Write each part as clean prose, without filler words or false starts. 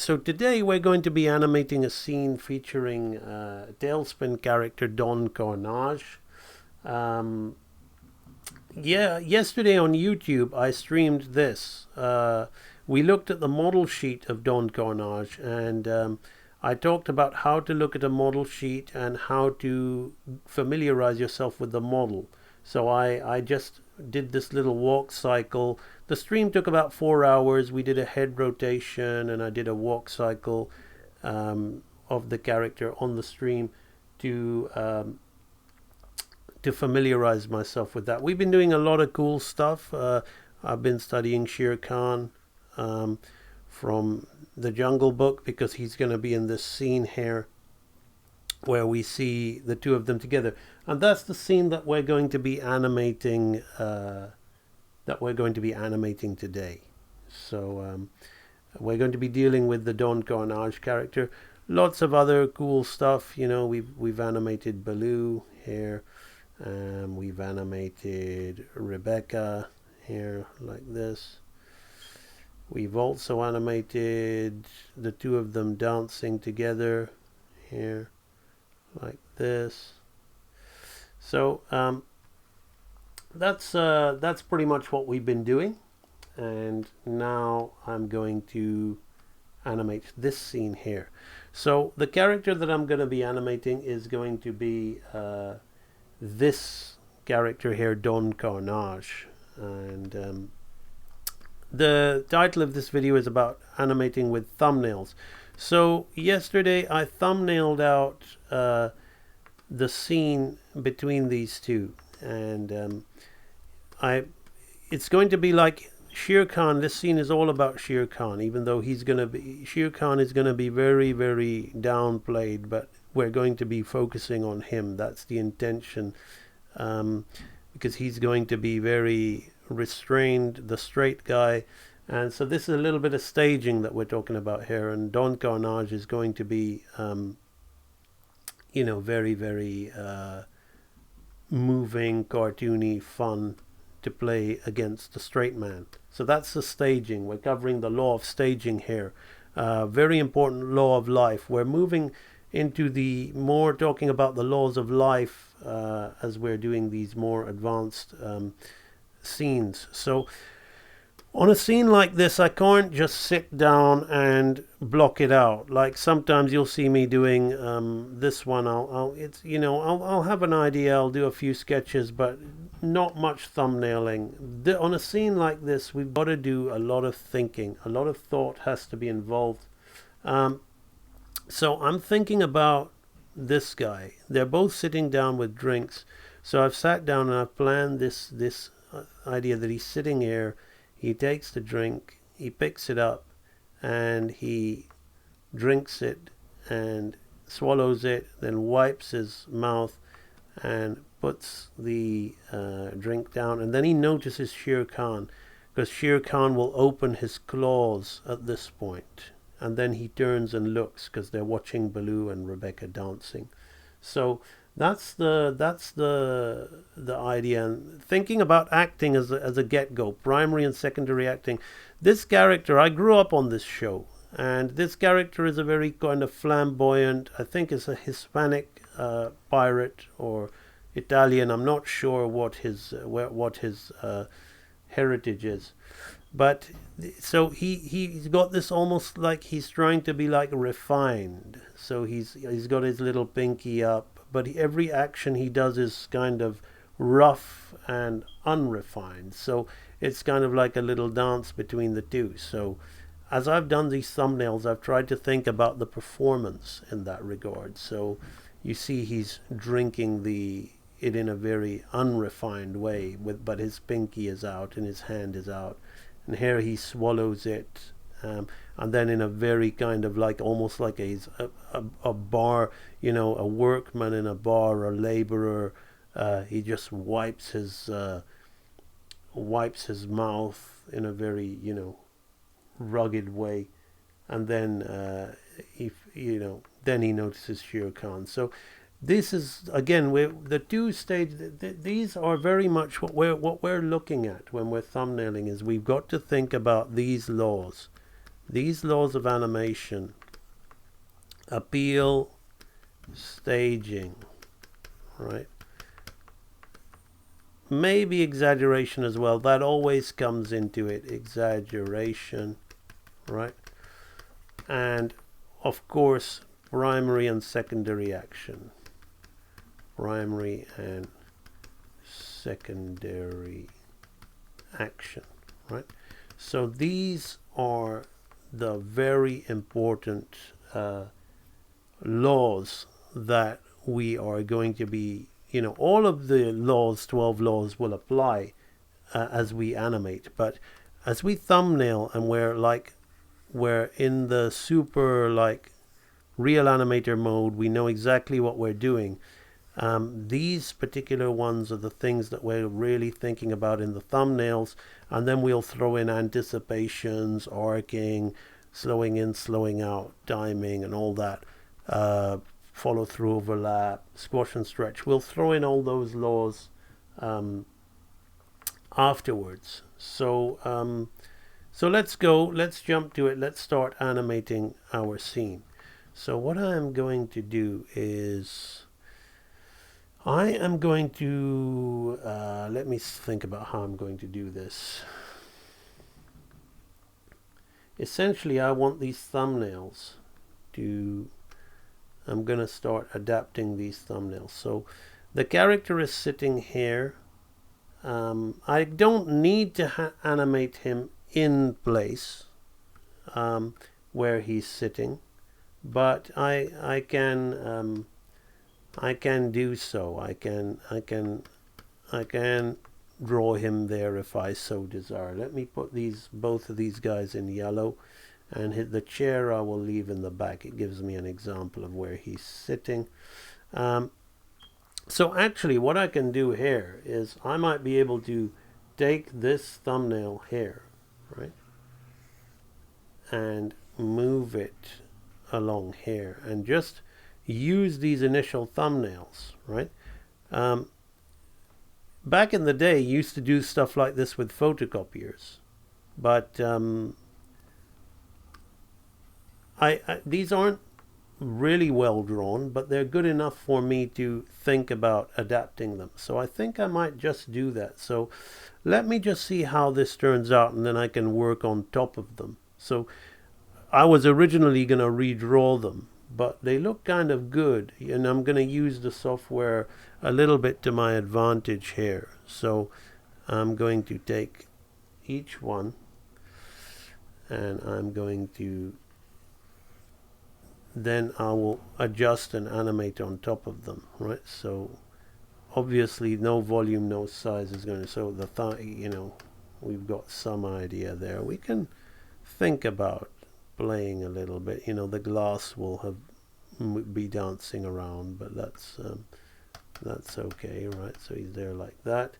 So today we're going to be animating a scene featuring Tailspin character Don Carnage. Um, yeah, yesterday on YouTube I streamed this. We looked at the model sheet of Don Carnage, and I talked about how to look at a model sheet and how to familiarize yourself with the model. So I just did this little walk cycle. The stream took about 4 hours. We did a head rotation and I did a walk cycle of the character on the stream to familiarize myself with that. We've been doing a lot of cool stuff. I've been studying Shere Khan from the Jungle Book because he's going to be in this scene here where we see the two of them together, and that's the scene that we're going to be animating. Today. So we're going to be dealing with the Don Carnage character. Lots of other cool stuff. You know, we've animated Baloo here. We've animated Rebecca here like this. We've also animated the two of them dancing together here like this. So that's pretty much what we've been doing, and now I'm going to animate this scene here. So the character that I'm going to be animating is going to be this character here, Don Carnage, and the title of this video is about animating with thumbnails. So yesterday I thumbnailed out the scene between these two, and it's going to be like Shere Khan. This scene is all about Shere Khan, even though Shere Khan is going to be very, very downplayed, but we're going to be focusing on him. That's the intention, because he's going to be very restrained, the straight guy. And so this is a little bit of staging that we're talking about here, and Don Carnage is going to be very, very moving, cartoony, fun to play against the straight man. So that's the staging. We're covering the law of staging here. Very important law of life. We're moving into the more talking about the laws of life as we're doing these more advanced scenes. So on a scene like this, I can't just sit down and block it out. Like sometimes you'll see me doing this one. I'll have an idea. I'll do a few sketches, but not much thumbnailing. On a scene like this, we've got to do a lot of thinking. A lot of thought has to be involved. So I'm thinking about this guy. They're both sitting down with drinks. So I've sat down and I've planned this idea that he's sitting here. He takes the drink, he picks it up, and he drinks it and swallows it, then wipes his mouth and puts the drink down. And then he notices Shere Khan, because Shere Khan will open his claws at this point. And then he turns and looks because they're watching Baloo and Rebecca dancing. So that's the idea. And thinking about acting as a get-go, primary and secondary acting. This character, I grew up on this show, and this character is a very kind of flamboyant, I think it's a Hispanic pirate or Italian. I'm not sure what his heritage is, but so he's got this almost like he's trying to be like refined. So he's got his little pinky up, but every action he does is kind of rough and unrefined. So it's kind of like a little dance between the two. So as I've done these thumbnails, I've tried to think about the performance in that regard. So you see he's drinking it in a very unrefined way, but his pinky is out and his hand is out, and here he swallows it, and then in a very kind of like almost like a bar, a workman in a bar, a laborer. He just wipes his mouth in a very rugged way, and then then he notices Shere Khan. So this is again the two stages. These are very much what we're looking at when we're thumbnailing. Is we've got to think about these laws. these laws of animation, appeal, staging, right? Maybe exaggeration as well. That always comes into it. Exaggeration, right? And of course, primary and secondary action. Primary and secondary action, right? So these are the very important laws that we are going to be, all of the laws, 12 laws will apply as we animate, but as we thumbnail and we're in the super real animator mode, we know exactly what we're doing. These particular ones are the things that we're really thinking about in the thumbnails, and then we'll throw in anticipations, arcing, slowing in, slowing out, timing, and all that. Follow through, overlap, squash and stretch. We'll throw in all those laws afterwards. So let's go. Let's jump to it. Let's start animating our scene. So what I'm going to do is I am going to let me think about how I'm going to do this. Essentially, I want these thumbnails to, I'm going to start adapting these thumbnails. So the character is sitting here. I don't need to animate him in place where he's sitting, but I can do so. I can draw him there if I so desire. Let me put both of these guys in yellow, and the chair I will leave in the back. It gives me an example of where he's sitting. So actually what I can do here is I might be able to take this thumbnail here, right, and move it along here and just use these initial thumbnails, right? Back in the day, you used to do stuff like this with photocopiers, but these aren't really well drawn, but they're good enough for me to think about adapting them. So I think I might just do that. So let me just see how this turns out, and then I can work on top of them. So I was originally going to redraw them, but they look kind of good, and I'm going to use the software a little bit to my advantage here. So I'm going to take each one and I'm going to, then I will adjust and animate on top of them, right? So obviously no volume, no size is going to, so we've got some idea there. We can think about playing a little bit. The glass will be dancing around, but that's okay, right? So he's there like that.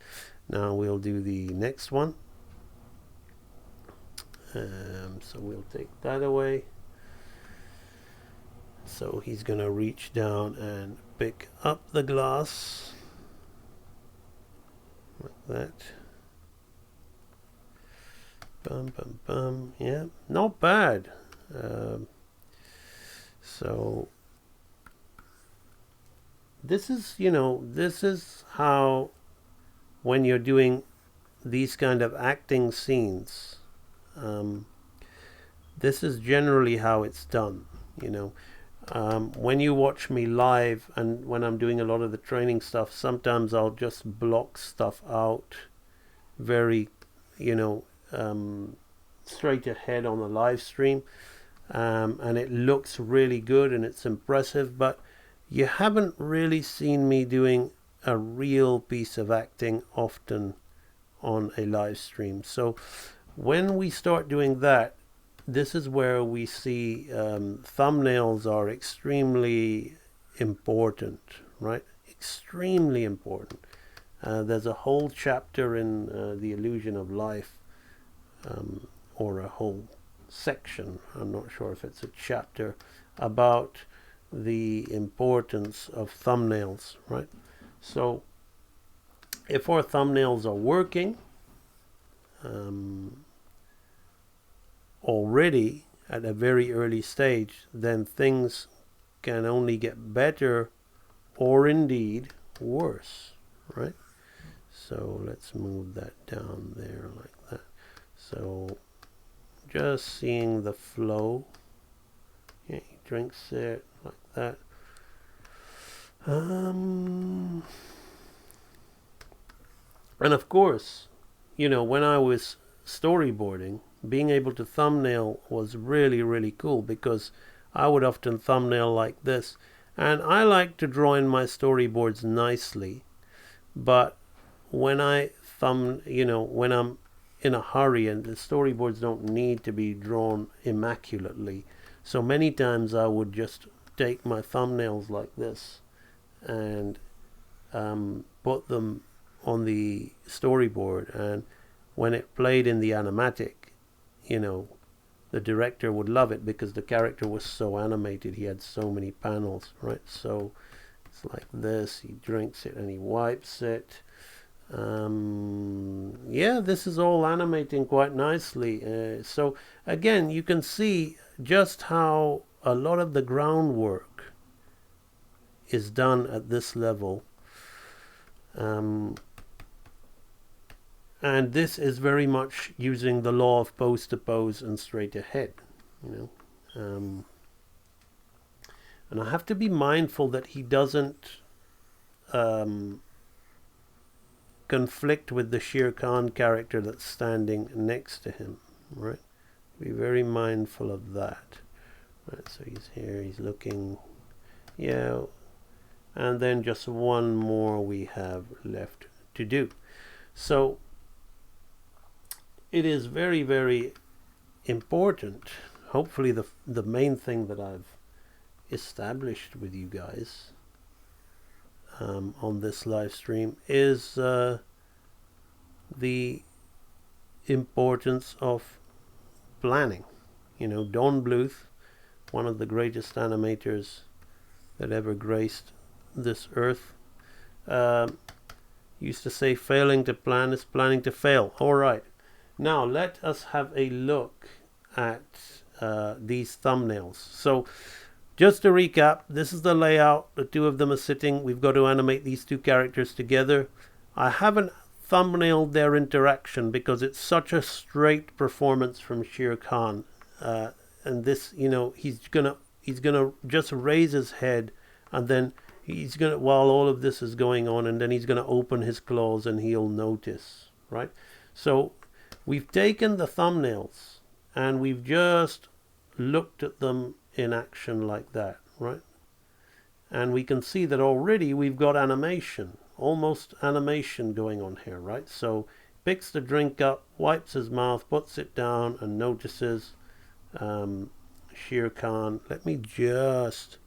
Now we'll do the next one. So we'll take that away. So he's gonna reach down and pick up the glass like that. Bum bum bum. Yeah, not bad. So this is how, when you're doing these kind of acting scenes, this is generally how it's done. When you watch me live and when I'm doing a lot of the training stuff, sometimes I'll just block stuff out very, straight ahead on the live stream, and it looks really good and it's impressive, but you haven't really seen me doing a real piece of acting often on a live stream. So when we start doing that, this is where we see thumbnails are extremely important, right? Extremely important. There's a whole chapter in The Illusion of Life, or a whole section, I'm not sure if it's a chapter, about the importance of thumbnails, right? So if our thumbnails are working already, at a very early stage, then things can only get better or indeed worse, right? So let's move that down there like that. So just seeing the flow. Yeah, he drinks it like that. And of course, you know, when I was storyboarding, being able to thumbnail was really, really cool, because I would often thumbnail like this. And I like to draw in my storyboards nicely, but when I when I'm in a hurry, and the storyboards don't need to be drawn immaculately, so many times I would just take my thumbnails like this and put them on the storyboard, and when it played in the animatic, you know, the director would love it because the character was so animated. He had so many panels, right? So it's like this. He drinks it and he wipes it. Yeah, this is all animating quite nicely. So again, you can see just how a lot of the groundwork is done at this level. And this is very much using the law of pose to pose and straight ahead, you know. And I have to be mindful that he doesn't conflict with the Shere Khan character that's standing next to him, right? Be very mindful of that. Right, so he's here, he's looking, yeah, and then just one more we have left to do. So it is very, very important. Hopefully the main thing that I've established with you guys on this live stream is the importance of planning. You know, Don Bluth, one of the greatest animators that ever graced this earth, used to say, failing to plan is planning to fail. All right. Now let us have a look at these thumbnails. So just to recap, this is the layout. The two of them are sitting. We've got to animate these two characters together. I haven't thumbnailed their interaction because it's such a straight performance from Shere Khan. And this, you know, he's gonna just raise his head, and then he's gonna, while all of this is going on, and then he's gonna open his claws and he'll notice, right? So we've taken the thumbnails and we've just looked at them in action like that, right? And we can see that already we've got animation, almost animation going on here, right? So picks the drink up, wipes his mouth, puts it down, and notices Shere Khan. Let me just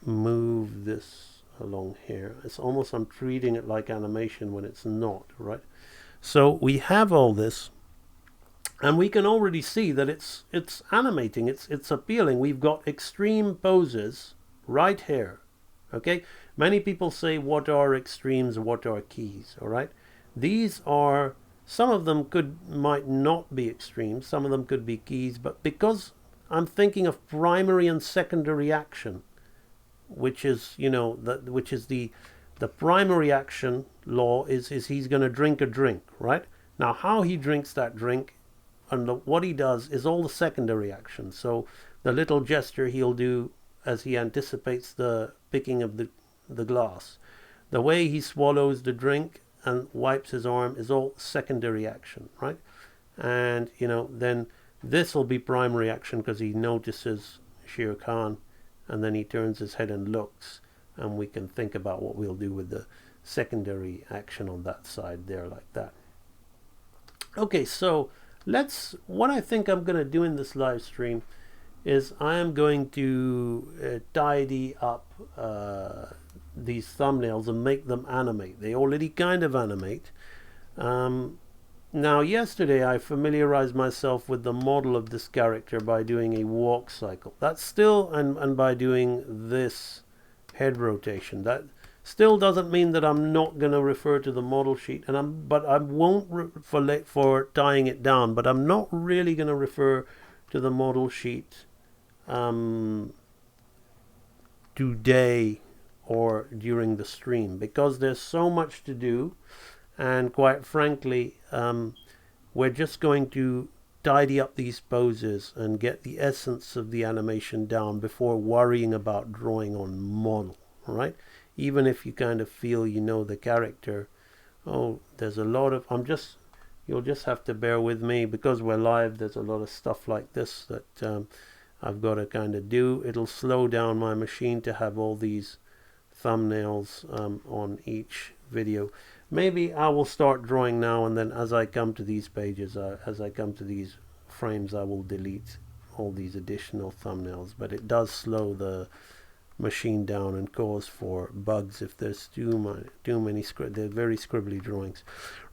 move this along here. It's almost, I'm treating it like animation when it's not, right? So we have all this, and we can already see that it's animating, it's appealing. We've got extreme poses right here. Okay, many people say, what are extremes, what are keys? All right, these are, some of them might not be extremes, some of them could be keys, but because I'm thinking of primary and secondary action, which is, you know, which is the primary action law is he's going to drink a drink, right? Now how he drinks that drink and what he does is all the secondary action. So the little gesture he'll do as he anticipates the picking of the glass, the way he swallows the drink and wipes his arm is all secondary action, right? And, you know, then this will be primary action because he notices Shere Khan, and then he turns his head and looks, and we can think about what we'll do with the secondary action on that side there, like that. Okay, so what I think I'm going to do in this live stream is I am going to tidy up these thumbnails and make them animate. They already kind of animate. Now yesterday I familiarized myself with the model of this character by doing a walk cycle. That's still, and by doing this head rotation. That still doesn't mean that I'm not going to refer to the model sheet, but I won't for tying it down, but I'm not really going to refer to the model sheet today or during the stream, because there's so much to do, and quite frankly we're just going to tidy up these poses and get the essence of the animation down before worrying about drawing on model, right? Even if you kind of feel you know the character, oh, there's a lot of, you'll just have to bear with me because we're live. There's a lot of stuff like this that I've got to kind of do. It'll slow down my machine to have all these thumbnails on each video. Maybe I will start drawing now, and then as I come to these pages, as I come to these frames, I will delete all these additional thumbnails. But it does slow the machine down and cause for bugs if there's too many they're very scribbly drawings.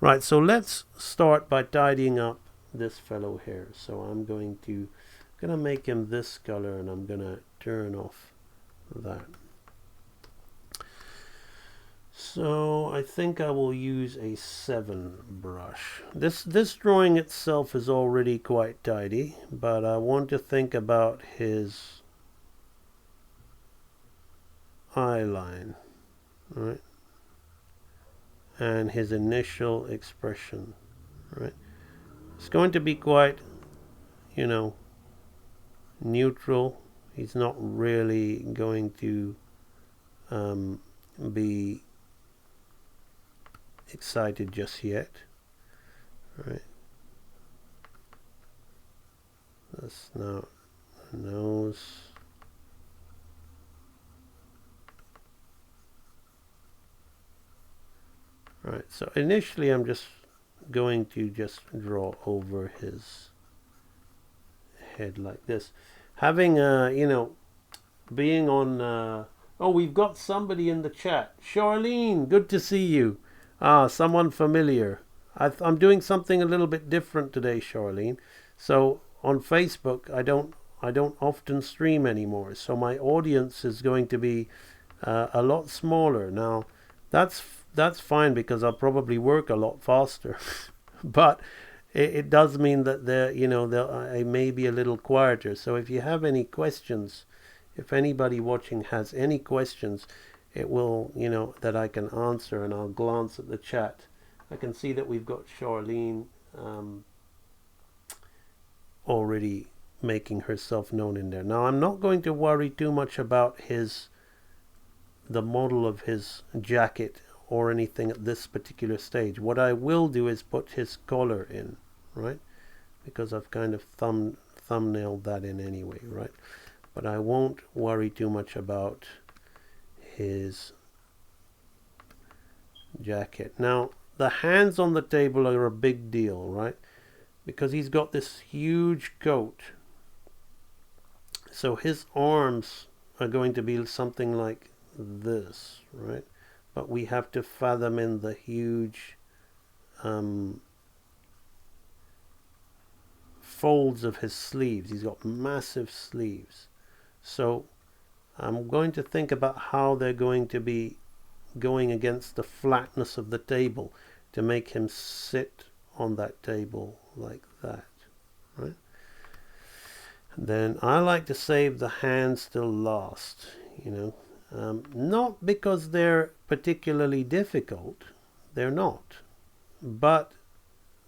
Right, so let's start by tidying up this fellow here. So I'm gonna make him this color, and I'm gonna turn off that. So I think I will use a 7 brush. This drawing itself is already quite tidy, but I want to think about his eye line, right, and his initial expression, right. It's going to be quite, you know, neutral. He's not really going to be excited just yet, right. That's now the nose. Right, so initially I'm just going to just draw over his head like this. Having you know, being on oh, we've got somebody in the chat. Charlene, good to see you. Ah, someone familiar. I'm doing something a little bit different today, Charlene. So on Facebook, I don't often stream anymore, so my audience is going to be a lot smaller. Now that's fine because I'll probably work a lot faster, but it does mean that I may be a little quieter. So if you have any questions, if anybody watching has any questions, it will, that I can answer, and I'll glance at the chat. I can see that we've got Charlene already making herself known in there. Now I'm not going to worry too much about the model of his jacket or anything at this particular stage. What I will do is put his collar in, right? Because I've kind of thumbnailed that in anyway, right? But I won't worry too much about his jacket. Now, the hands on the table are a big deal, right? Because he's got this huge coat. So his arms are going to be something like this, right? But we have to fathom in the huge folds of his sleeves. He's got massive sleeves. So I'm going to think about how they're going to be going against the flatness of the table to make him sit on that table like that, right? And then I like to save the hands till last, not because they're particularly difficult, they're not, but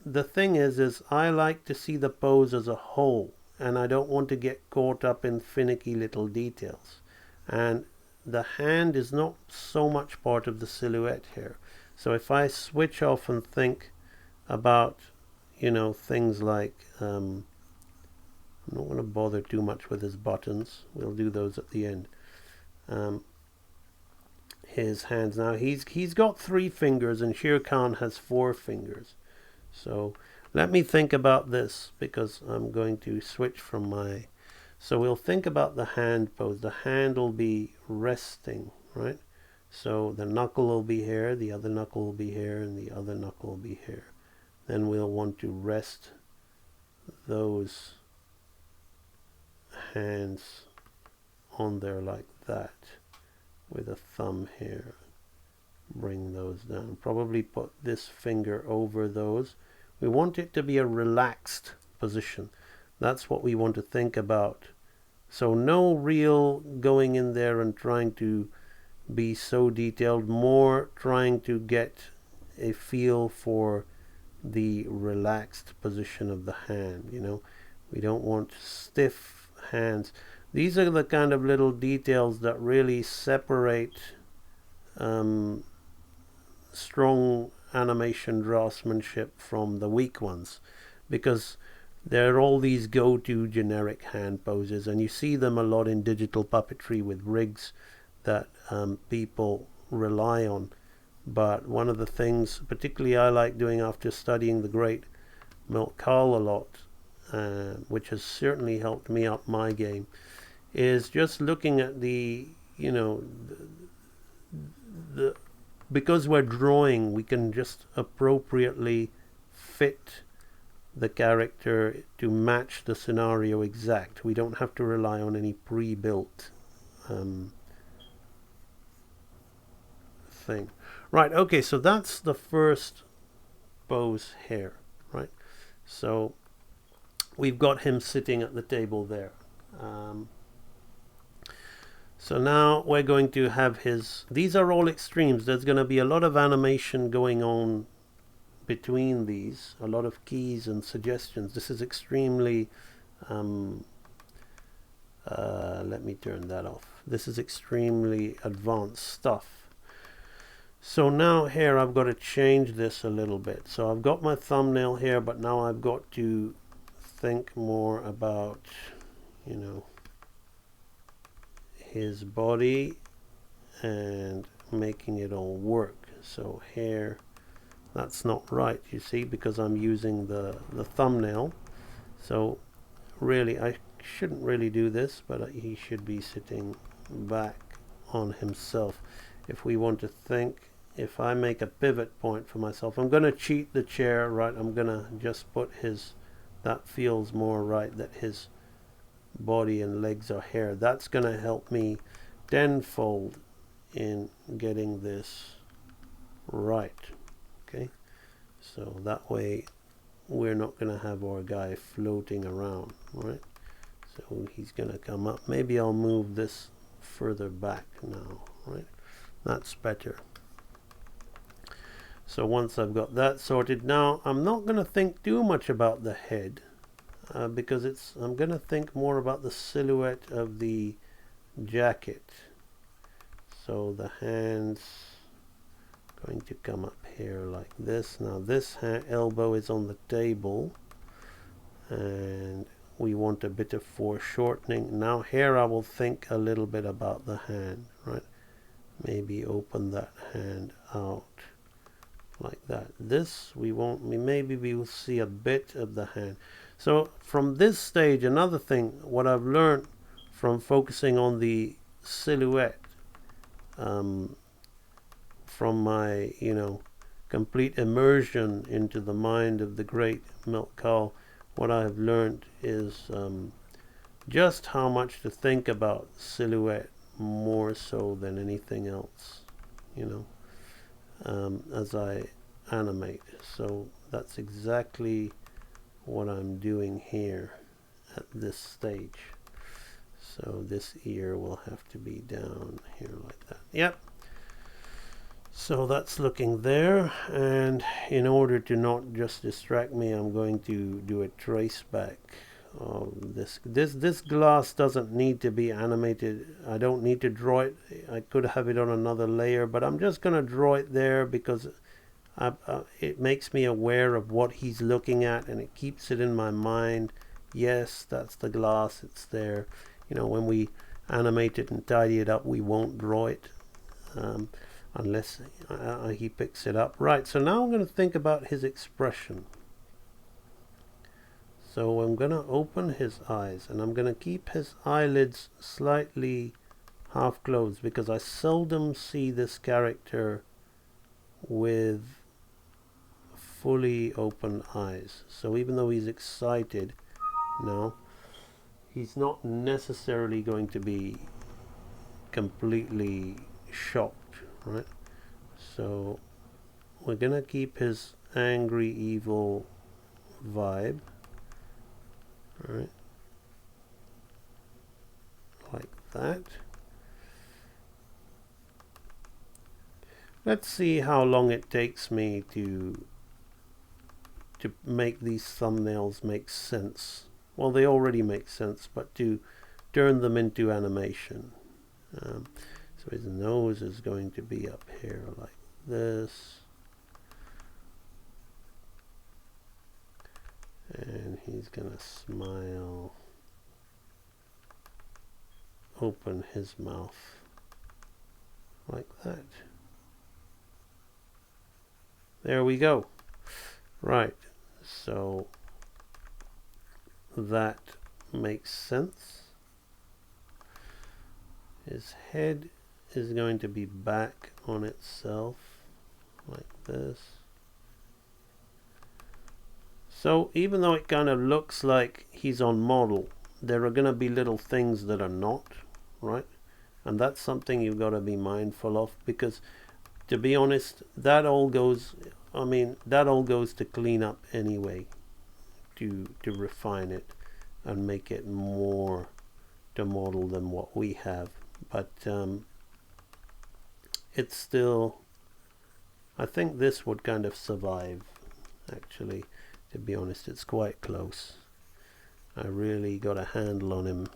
the thing is I like to see the pose as a whole, and I don't want to get caught up in finicky little details. And the hand is not so much part of the silhouette here. So if I switch off and think about, things like, I'm not going to bother too much with his buttons. We'll do those at the end. His hands. Now he's got 3 fingers and Shere Khan has 4 fingers. So let me think about this, because I'm going to switch from my... So we'll think about the hand pose. The hand will be resting, right? So the knuckle will be here, the other knuckle will be here, and the other knuckle will be here. Then we'll want to rest those hands on there like that, with a thumb here. Bring those down. Probably put this finger over those. We want it to be a relaxed position. That's what we want to think about. So no real going in there and trying to be so detailed, more trying to get a feel for the relaxed position of the hand. We don't want stiff hands. These are the kind of little details that really separate strong animation draftsmanship from the weak ones, because there are all these go-to generic hand poses, and you see them a lot in digital puppetry with rigs that people rely on. But one of the things particularly I like doing after studying the great Milt Kahl a lot, which has certainly helped me up my game, is just looking at the because we're drawing, we can just appropriately fit the character to match the scenario exact. We don't have to rely on any pre-built thing. Right, okay, so that's the first pose here, right? So we've got him sitting at the table there. So now we're going to have these are all extremes. There's going to be a lot of animation going on between these, a lot of keys and suggestions. This is extremely, let me turn that off. This is extremely advanced stuff. So now here I've got to change this a little bit. So I've got my thumbnail here, but now I've got to think more about, his body and making it all work. So here, that's not right, you see, because I'm using the thumbnail. So really, I shouldn't really do this, but he should be sitting back on himself. If we want to think, if I make a pivot point for myself, I'm going to cheat the chair, right? I'm going to just put that feels more right, that his body and legs are here. That's going to help me tenfold in getting this right. Okay, so that way we're not going to have our guy floating around, right? So he's going to come up. Maybe I'll move this further back now, right? That's better. So once I've got that sorted, now I'm not going to think too much about the head, because I'm going to think more about the silhouette of the jacket. So the hands going to come up here like this. Now this elbow is on the table, and we want a bit of foreshortening. Now here I will think a little bit about the hand, right? Maybe open that hand out like that. This maybe we will see a bit of the hand. So from this stage, another thing, what I've learned from focusing on the silhouette, from my complete immersion into the mind of the great Milt Kahl, what I have learned is just how much to think about silhouette more so than anything else, as I animate. So that's exactly what I'm doing here at this stage. So this ear will have to be down here like that. Yep. So that's looking there, and in order to not just distract me, I'm going to do a trace back of this glass. Doesn't need to be animated. I don't need to draw it. I could have it on another layer, but I'm just going to draw it there because it makes me aware of what he's looking at, and it keeps it in my mind. Yes, that's the glass, it's there. When we animate it and tidy it up, we won't draw it unless he picks it up. Right, so now I'm going to think about his expression. So I'm going to open his eyes, and I'm going to keep his eyelids slightly half closed, because I seldom see this character with fully open eyes. So even though he's excited now, he's not necessarily going to be completely shocked, right? So we're gonna keep his angry, evil vibe, All right, like that. Let's see how long it takes me to make these thumbnails make sense. Well, they already make sense, but to turn them into animation. So his nose is going to be up here like this. And he's going to smile, open his mouth like that. There we go. Right, so that makes sense. His head is going to be back on itself like this. So even though it kind of looks like he's on model, there are going to be little things that are not, right? And that's something you've got to be mindful of, because to be honest, that all goes, that all goes to clean up anyway, to refine it and make it more to model than what we have. But it's still, I think this would kind of survive, actually. To be honest, it's quite close. I really got a handle on him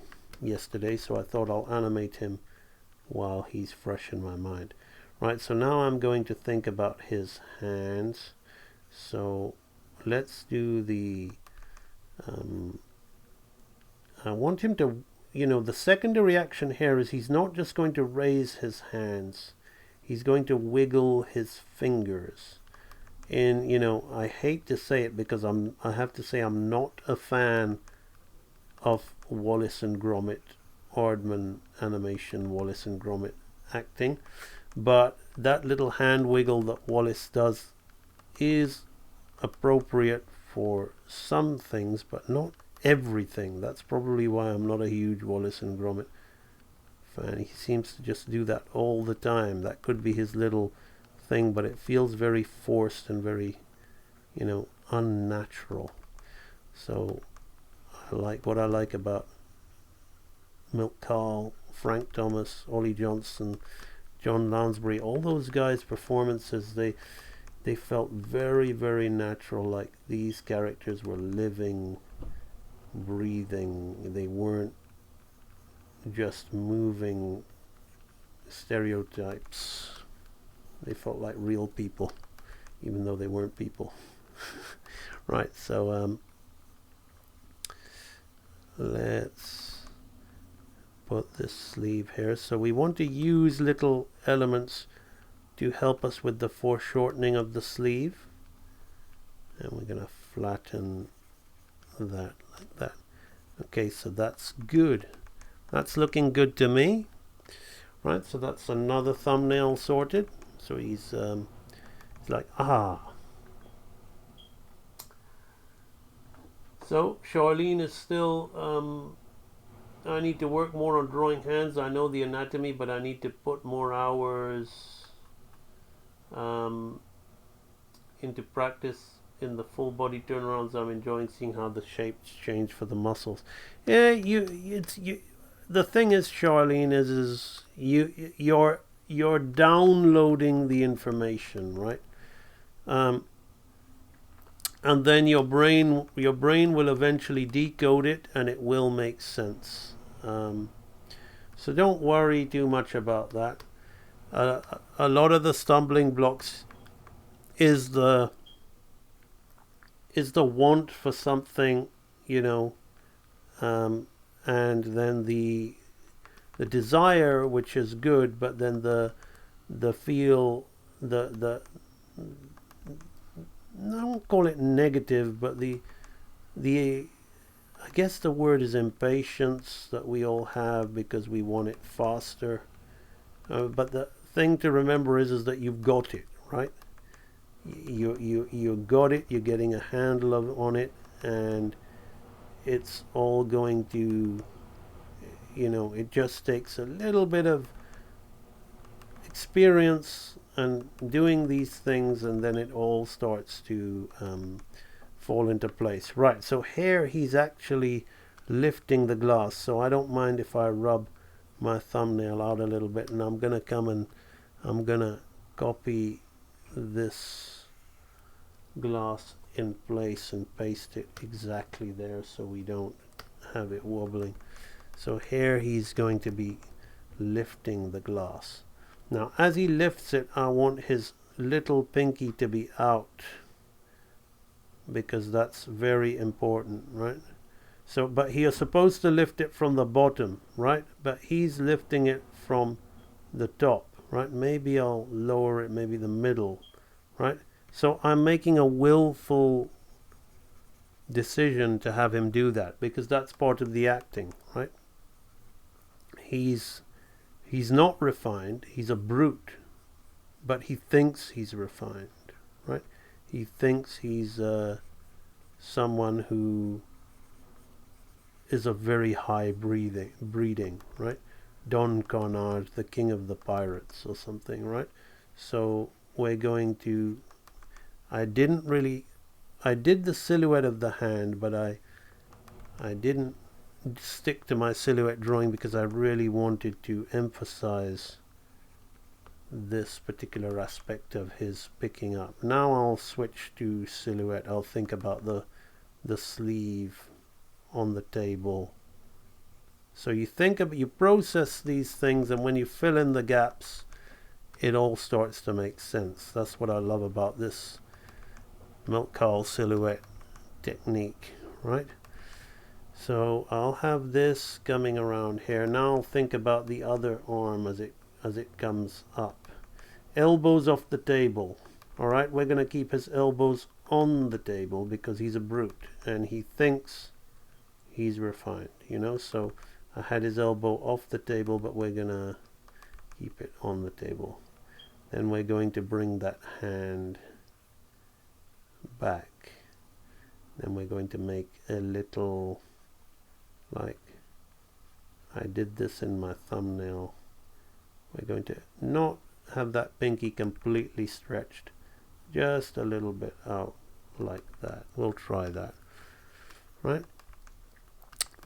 yesterday, so I thought I'll animate him while he's fresh in my mind. Right, so now I'm going to think about his hands. So let's do the I want him to, the secondary action here is he's not just going to raise his hands, he's going to wiggle his fingers. And I hate to say it, because I have to say I'm not a fan of Wallace and Gromit, Aardman animation, Wallace and Gromit acting, but that little hand wiggle that Wallace does is appropriate for some things, but not everything. That's probably why I'm not a huge Wallace and Gromit fan. He seems to just do that all the time. That could be his little thing, but it feels very forced and very, unnatural. So I like what I like about Milt Kahl, Frank Thomas, Ollie Johnson, John Lansbury, all those guys' performances, they felt very, very natural, like these characters were living, breathing. They weren't just moving stereotypes. They felt like real people, even though they weren't people. Right, so let's put this sleeve here. So we want to use little elements to help us with the foreshortening of the sleeve. And we're going to flatten that like that. Okay, so that's good. That's looking good to me. Right, so that's another thumbnail sorted. So he's like, ah. So Charlene is still, I need to work more on drawing hands. I know the anatomy, but I need to put more hours into practice in the full body turnarounds. I'm enjoying seeing how the shapes change for the muscles. Yeah, the thing is, Charlene, is you're downloading the information, right? And then your brain will eventually decode it, and it will make sense. So don't worry too much about that. A lot of the stumbling blocks is the want for something, and then the desire, which is good, but then the feel, I won't call it negative, but the I guess the word is impatience that we all have because we want it faster. But the thing to remember is that you've got it, right? You got it. You're getting a handle on it, and it's all going to, it just takes a little bit of experience and doing these things, and then it all starts to fall into place. Right, so here he's actually lifting the glass, so I don't mind if I rub my thumbnail out a little bit, and I'm gonna come and I'm gonna copy this glass in place and paste it exactly there so we don't have it wobbling. So here he's going to be lifting the glass. Now as he lifts it, I want his little pinky to be out, because that's very important, right? So, but he is supposed to lift it from the bottom, right? But he's lifting it from the top, right? Maybe I'll lower it, maybe the middle, right? So I'm making a willful decision to have him do that, because that's part of the acting, right? He's not refined, he's a brute, but he thinks he's refined, right? He thinks he's someone who is of very high breeding, right? Don Carnage, the king of the pirates or something, right? So we're going to, I did the silhouette of the hand, but I didn't stick to my silhouette drawing because I really wanted to emphasize this particular aspect of his picking up. Now I'll switch to silhouette. I'll think about the sleeve on the table. So you think about, you process these things, and when you fill in the gaps, it all starts to make sense. That's what I love about this milk cowl silhouette technique, right? So I'll have this coming around here. Now I'll think about the other arm as it comes up. Elbows off the table. All right, we're going to keep his elbows on the table because he's a brute and he thinks he's refined, you know. So I had his elbow off the table, but we're going to keep it on the table. Then we're going to bring that hand back. Then we're going to make a little, like I did this in my thumbnail. We're going to not have that pinky completely stretched, just a little bit out like that. We'll try that, right?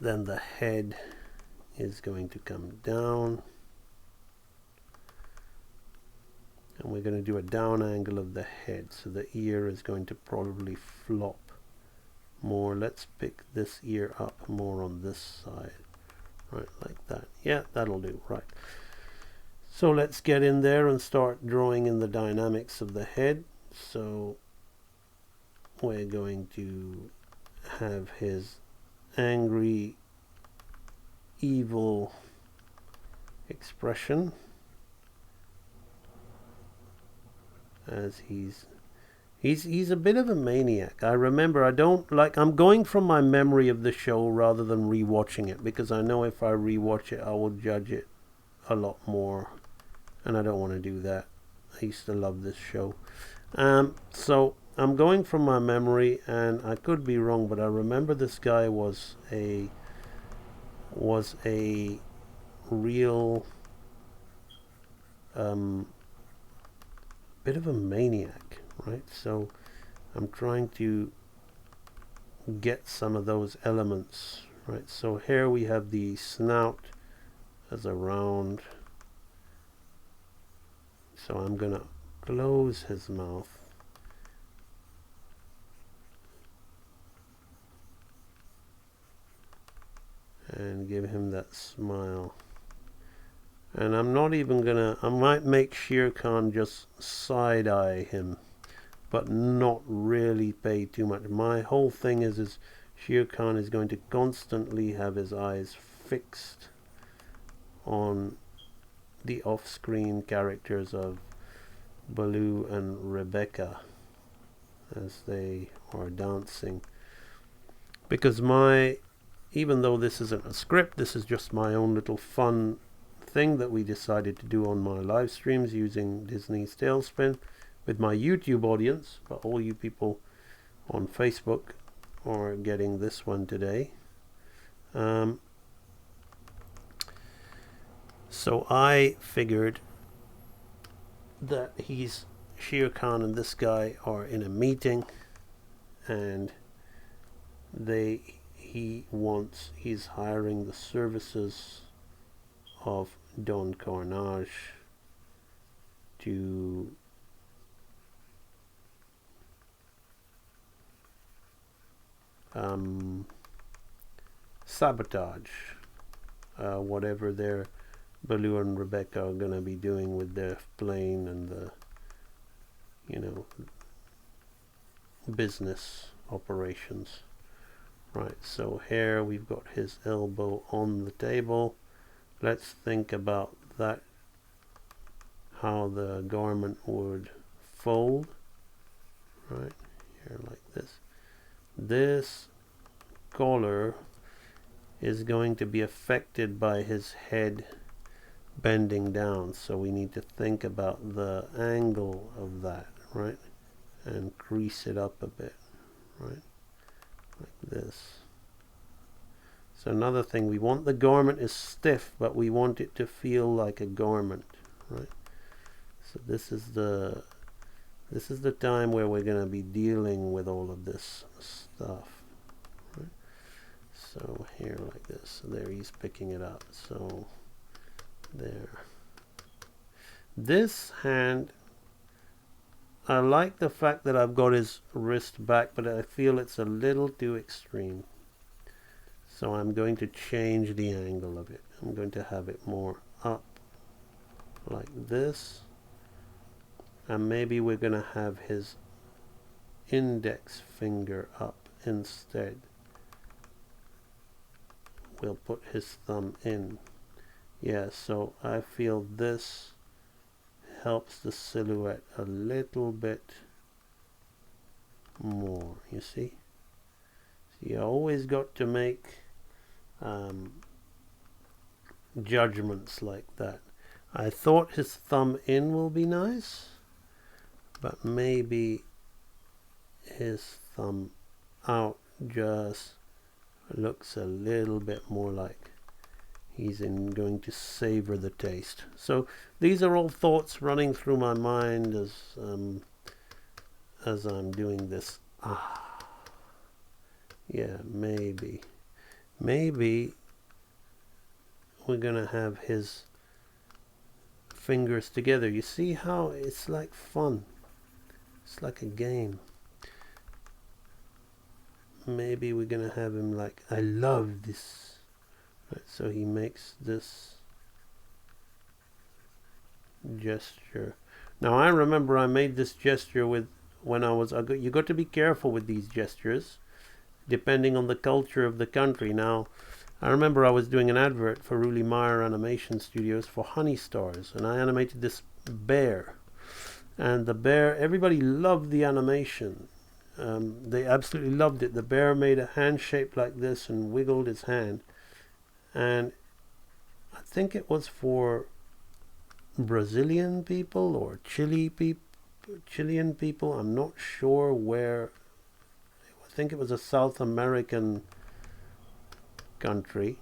Then the head is going to come down, and we're going to do a down angle of the head, so the ear is going to probably flop more. Let's pick this ear up more on this side, right, like that. Yeah, that'll do, right. So let's get in there and start drawing in the dynamics of the head. So we're going to have his angry, evil expression as he's a bit of a maniac. I remember, I'm going from my memory of the show rather than rewatching it, because I know if I rewatch it I will judge it a lot more, and I don't want to do that. I used to love this show. So I'm going from my memory, and I could be wrong, but I remember this guy was a real bit of a maniac, right? So I'm trying to get some of those elements, right? So here we have the snout as a round. So I'm gonna close his mouth and give him that smile. And I'm not even gonna, I might make Shere Khan just side-eye him, but not really pay too much. My whole thing is Shere Khan is going to constantly have his eyes fixed on the off-screen characters of Baloo and Rebecca as they are dancing. Because even though this isn't a script, this is just my own little fun thing that we decided to do on my live streams using Disney's Tailspin with my YouTube audience, but all you people on Facebook are getting this one today. So I figured that Shere Khan and this guy are in a meeting, and he's hiring the services of Don Carnage to sabotage whatever their Baloo and Rebecca are gonna be doing with their plane and the, you know, business operations. Right, so here we've got his elbow on the table. Let's think about that, how the garment would fold. Right, here like this. This collar is going to be affected by his head bending down, so we need to think about the angle of that, right, and crease it up a bit, right, like this. So another thing, we want the garment is stiff, but we want it to feel like a garment, right? So this is the time where we're going to be dealing with all of this stuff, right? So here like this, there he's picking it up, so there. This hand, I like the fact that I've got his wrist back, but I feel it's a little too extreme. So I'm going to change the angle of it. I'm going to have it more up like this. And maybe we're going to have his index finger up instead. We'll put his thumb in. Yeah, so I feel this helps the silhouette a little bit more, you see? So you always got to make judgments like that. I thought his thumb in will be nice, but maybe his thumb out just looks a little bit more like he's going to savor the taste. So these are all thoughts running through my mind as I'm doing this. Yeah, maybe we're gonna have his fingers together. You see how it's like fun? It's like a game. Maybe we're gonna have him like, I love this. Right, so he makes this gesture. Now I remember I made this gesture with you got to be careful with these gestures depending on the culture of the country. Now I remember I was doing an advert for Ruli Meyer Animation Studios for Honey Stars, and I animated this bear, and the bear, everybody loved the animation. They absolutely loved it. The bear made a hand shape like this and wiggled his hand, and I think it was for Brazilian people or Chilean people. I'm not sure where. I think it was a South American country,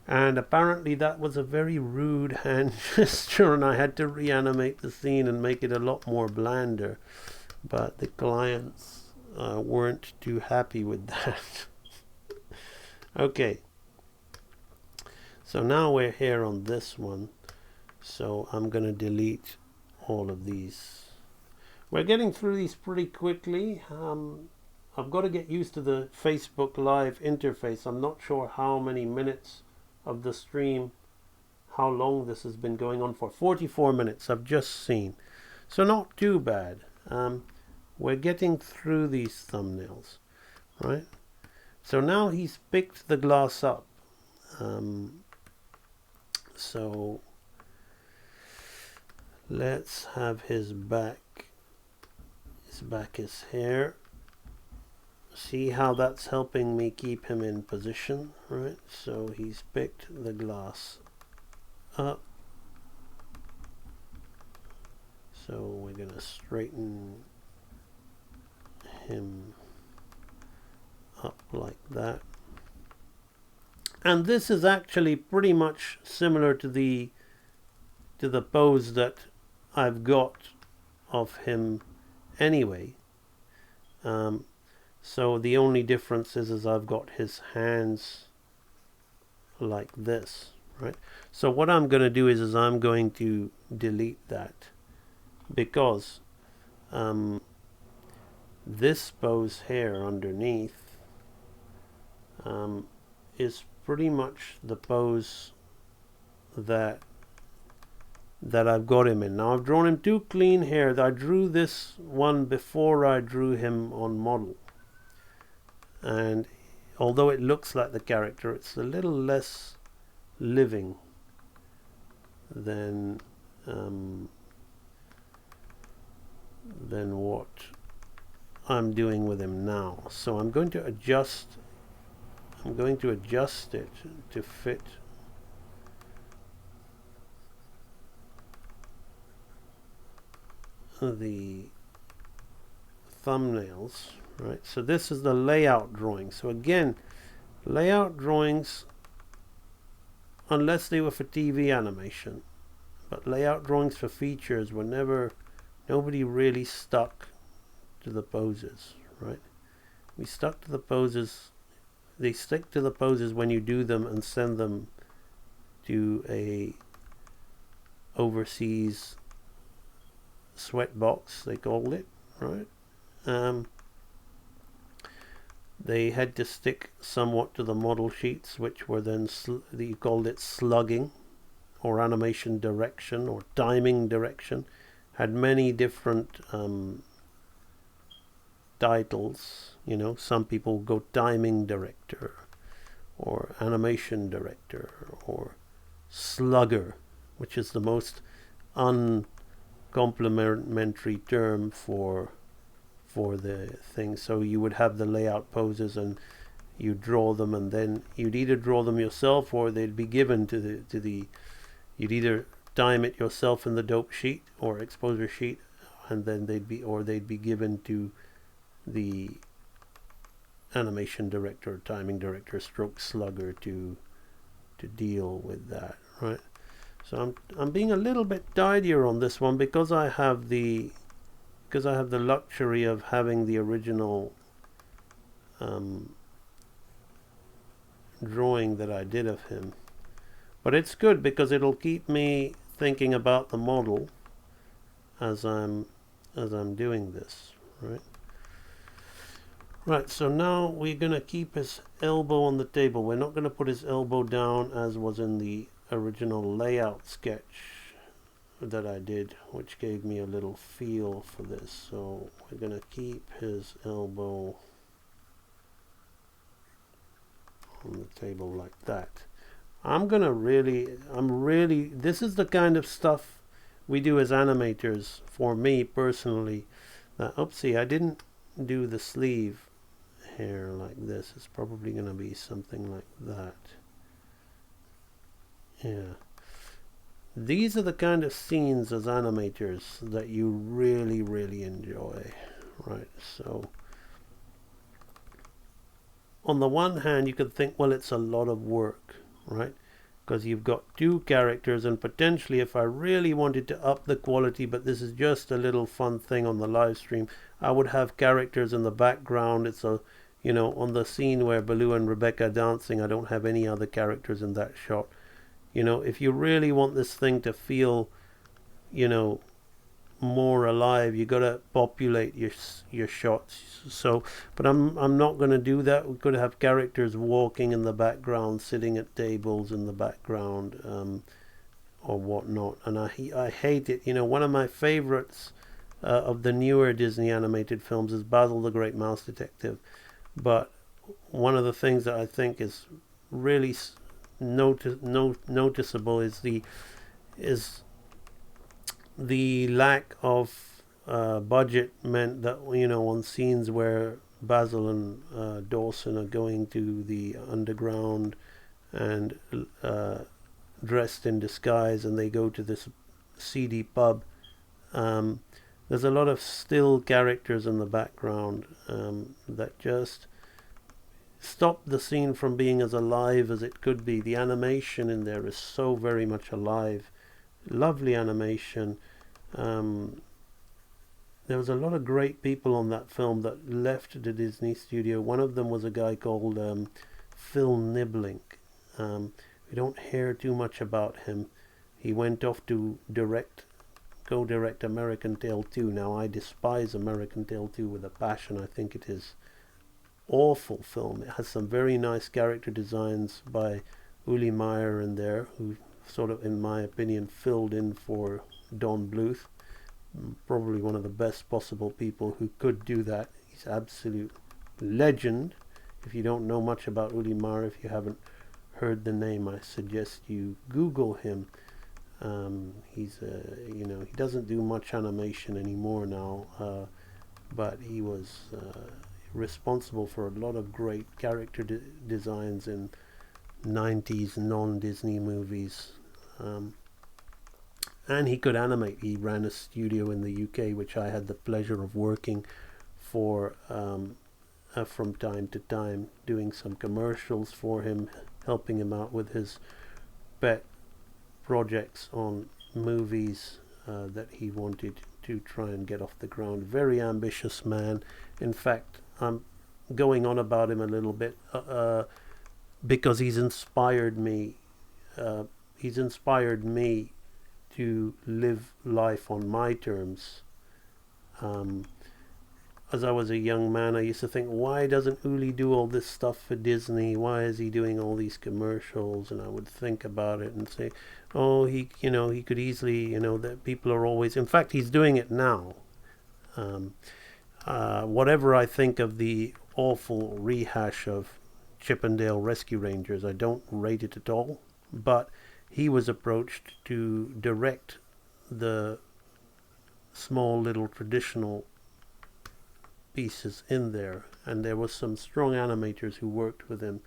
and apparently that was a very rude hand gesture, and I had to reanimate the scene and make it a lot more blander, but the clients weren't too happy with that. Okay, so now we're here on this one, so I'm going to delete all of these. We're getting through these pretty quickly. I've got to get used to the Facebook Live interface. I'm not sure how many minutes of the stream, how long this has been going on for. 44 minutes I've just seen. So not too bad. We're getting through these thumbnails, right? So now he's picked the glass up. So let's have his back. His back is here. See how that's helping me keep him in position, right? So he's picked the glass up. So we're going to straighten him up like that. And this is actually pretty much similar to the pose that I've got of him anyway. So the only difference is I've got his hands like this, right? So what I'm going to do is I'm going to delete that, because this pose here underneath is pretty much the pose that I've got him in. Now I've drawn him too clean here. I drew this one before I drew him on model, and although it looks like the character, it's a little less living than what I'm doing with him now. So I'm going to adjust it to fit the thumbnails, right? So this is the layout drawing. So again, layout drawings, unless they were for TV animation, but layout drawings for features were never, nobody really stuck to the poses, right? We stuck to the poses. They stick to the poses when you do them and send them to a overseas sweatbox, they called it, right? They had to stick somewhat to the model sheets, which were then you called it slugging, or animation direction, or timing direction. Had many different titles. You know, some people go timing director, or animation director, or slugger, which is the most uncomplimentary term for the thing. So you would have the layout poses and you draw them, and then you'd either draw them yourself or they'd be given to the you'd either time it yourself in the dope sheet or exposure sheet, and then they'd be given to the animation director, timing director, stroke slugger to deal with that, right? So I'm being a little bit tidier on this one because I have the luxury of having the original drawing that I did of him. But it's good because it'll keep me thinking about the model as I'm doing this, right? Right, so now we're going to keep his elbow on the table. We're not going to put his elbow down as was in the original layout sketch that I did, which gave me a little feel for this. So we're going to keep his elbow on the table like that. This is the kind of stuff we do as animators, for me personally. Oopsie, I didn't do the sleeve here like this. It's probably going to be something like that. Yeah. These are the kind of scenes as animators that you really, really enjoy, right? So on the one hand, you could think, well, it's a lot of work, right? Because you've got two characters, and potentially if I really wanted to up the quality, but this is just a little fun thing on the live stream, I would have characters in the background. It's a, you know, on the scene where Baloo and Rebecca are dancing, I don't have any other characters in that shot. You know, if you really want this thing to feel, you know, more alive, you got to populate your shots. So, but I'm not going to do that. We could have characters walking in the background, sitting at tables in the background, or whatnot. And I hate it. You know, one of my favorites of the newer Disney animated films is Basil the Great Mouse Detective. But one of the things that I think is really noticeable is the lack of budget meant that, you know, on scenes where Basil and Dawson are going to the underground and dressed in disguise, and they go to this seedy pub, there's a lot of still characters in the background that just stop the scene from being as alive as it could be. The animation in there is so very much alive. Lovely animation, there was a lot of great people on that film that left the Disney studio. One of them was a guy called Phil Niblink. We don't hear too much about him. He went off to co-direct American Tail 2. Now, I despise American Tail 2 with a passion. I think it is awful film. It has some very nice character designs by Uli Meyer in there, who sort of, in my opinion, filled in for Don Bluth. Probably one of the best possible people who could do that. He's absolute legend. If you don't know much about Uli Meyer, if you haven't heard the name, I suggest you Google him. He's he doesn't do much animation anymore now, but he was responsible for a lot of great character designs in 90s non-Disney movies. And he could animate. He ran a studio in the UK, which I had the pleasure of working for from time to time, doing some commercials for him, helping him out with his pet projects on movies that he wanted to try and get off the ground. Very ambitious man. In fact, I'm going on about him a little bit because he's inspired me. He's inspired me to live life on my terms. As I was a young man, I used to think, why doesn't Uli do all this stuff for Disney? Why is he doing all these commercials? And I would think about it and say, oh, he could easily, that people are always, in fact, he's doing it now. Whatever I think of the awful rehash of Chip 'n Dale Rescue Rangers, I don't rate it at all, but he was approached to direct the small little traditional pieces in there, and there was some strong animators who worked with him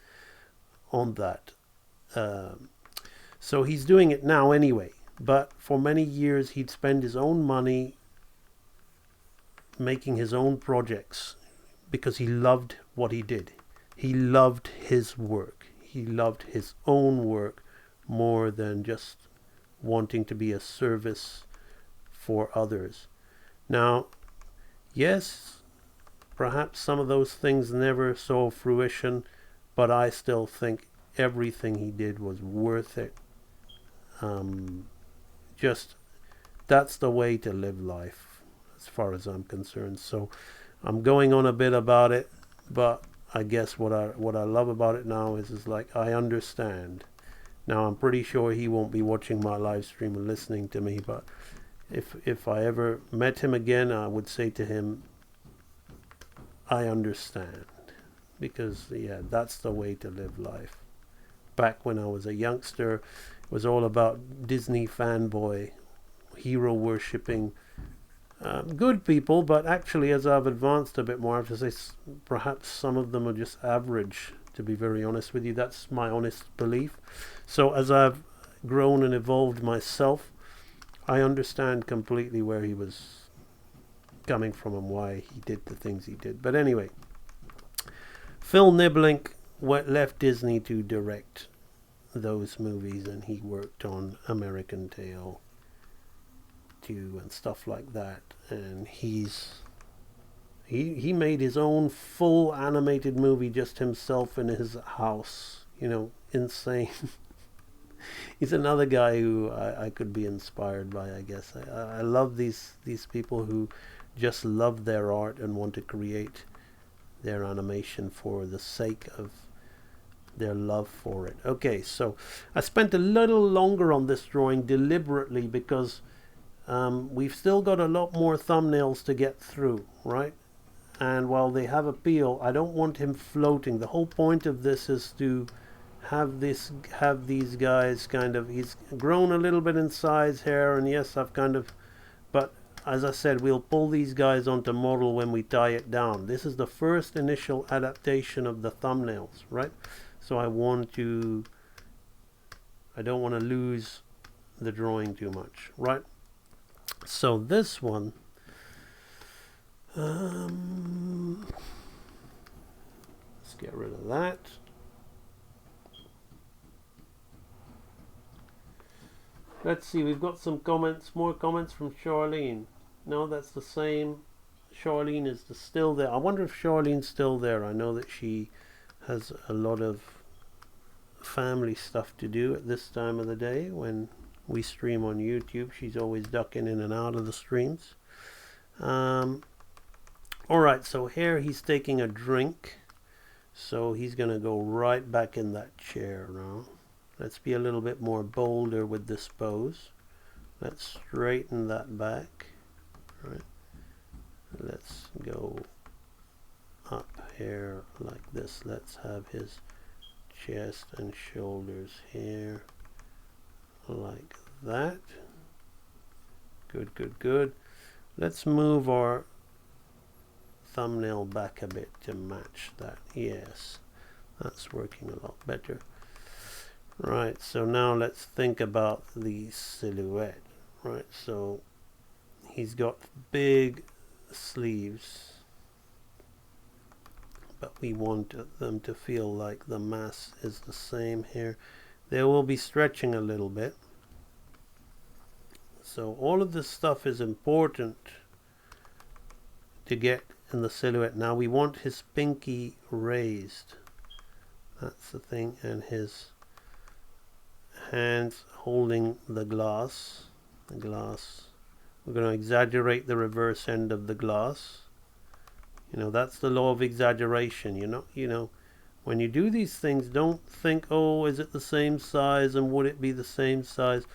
on that. So he's doing it now anyway, but for many years he'd spend his own money making his own projects because he loved what he did. He loved his work. He loved his own work more than just wanting to be a service for others. Now, yes, perhaps some of those things never saw fruition, but I still think everything he did was worth it. Just that's the way to live life, as far as I'm concerned. So I'm going on a bit about it, but I guess what I love about it now is like I understand. Now I'm pretty sure he won't be watching my live stream and listening to me, but if I ever met him again, I would say to him, I understand, because that's the way to live life. Back when I was a youngster, it was all about Disney fanboy, hero worshipping, good people, but actually as I've advanced a bit more, I have to say perhaps some of them are just average, to be very honest with you. That's my honest belief. So as I've grown and evolved myself, I understand completely where he was coming from and why he did the things he did. But anyway, Phil Niblink left Disney to direct those movies, and he worked on American Tail 2 and stuff like that. And he made his own full animated movie just himself in his house. Insane. He's another guy who I could be inspired by, I guess. I love these people who just love their art and want to create their animation for the sake of their love for it. Okay, so I spent a little longer on this drawing deliberately because we've still got a lot more thumbnails to get through, right? And while they have appeal, I don't want him floating. The whole point of this is to have these guys kind of, he's grown a little bit in size here, and yes, but as I said, we'll pull these guys onto model when we tie it down. This is the first initial adaptation of the thumbnails, right? So I don't want to lose the drawing too much, right? So this one, let's get rid of that. Let's see, we've got some comments, more comments from Charlene. No, that's the same. Charlene is still there. I wonder if Charlene's still there. I know that she has a lot of family stuff to do at this time of the day when we stream on YouTube. She's always ducking in and out of the streams. Alright, so here he's taking a drink. So he's going to go right back in that chair now. Let's be a little bit more bolder with this pose. Let's straighten that back. Right. Let's go up here like this. Let's have his chest and shoulders here like that. Good, good, good. Let's move our thumbnail back a bit to match that. Yes, that's working a lot better. Right, so now let's think about the silhouette. Right, so he's got big sleeves, but we want them to feel like the mass is the same here. They will be stretching a little bit. So all of this stuff is important to get in the silhouette. Now we want his pinky raised. That's the thing, and his hands holding the glass. We're going to exaggerate the reverse end of the glass. You know, that's the law of exaggeration. You know, when you do these things, don't think, oh, is it the same size and would it be the same size?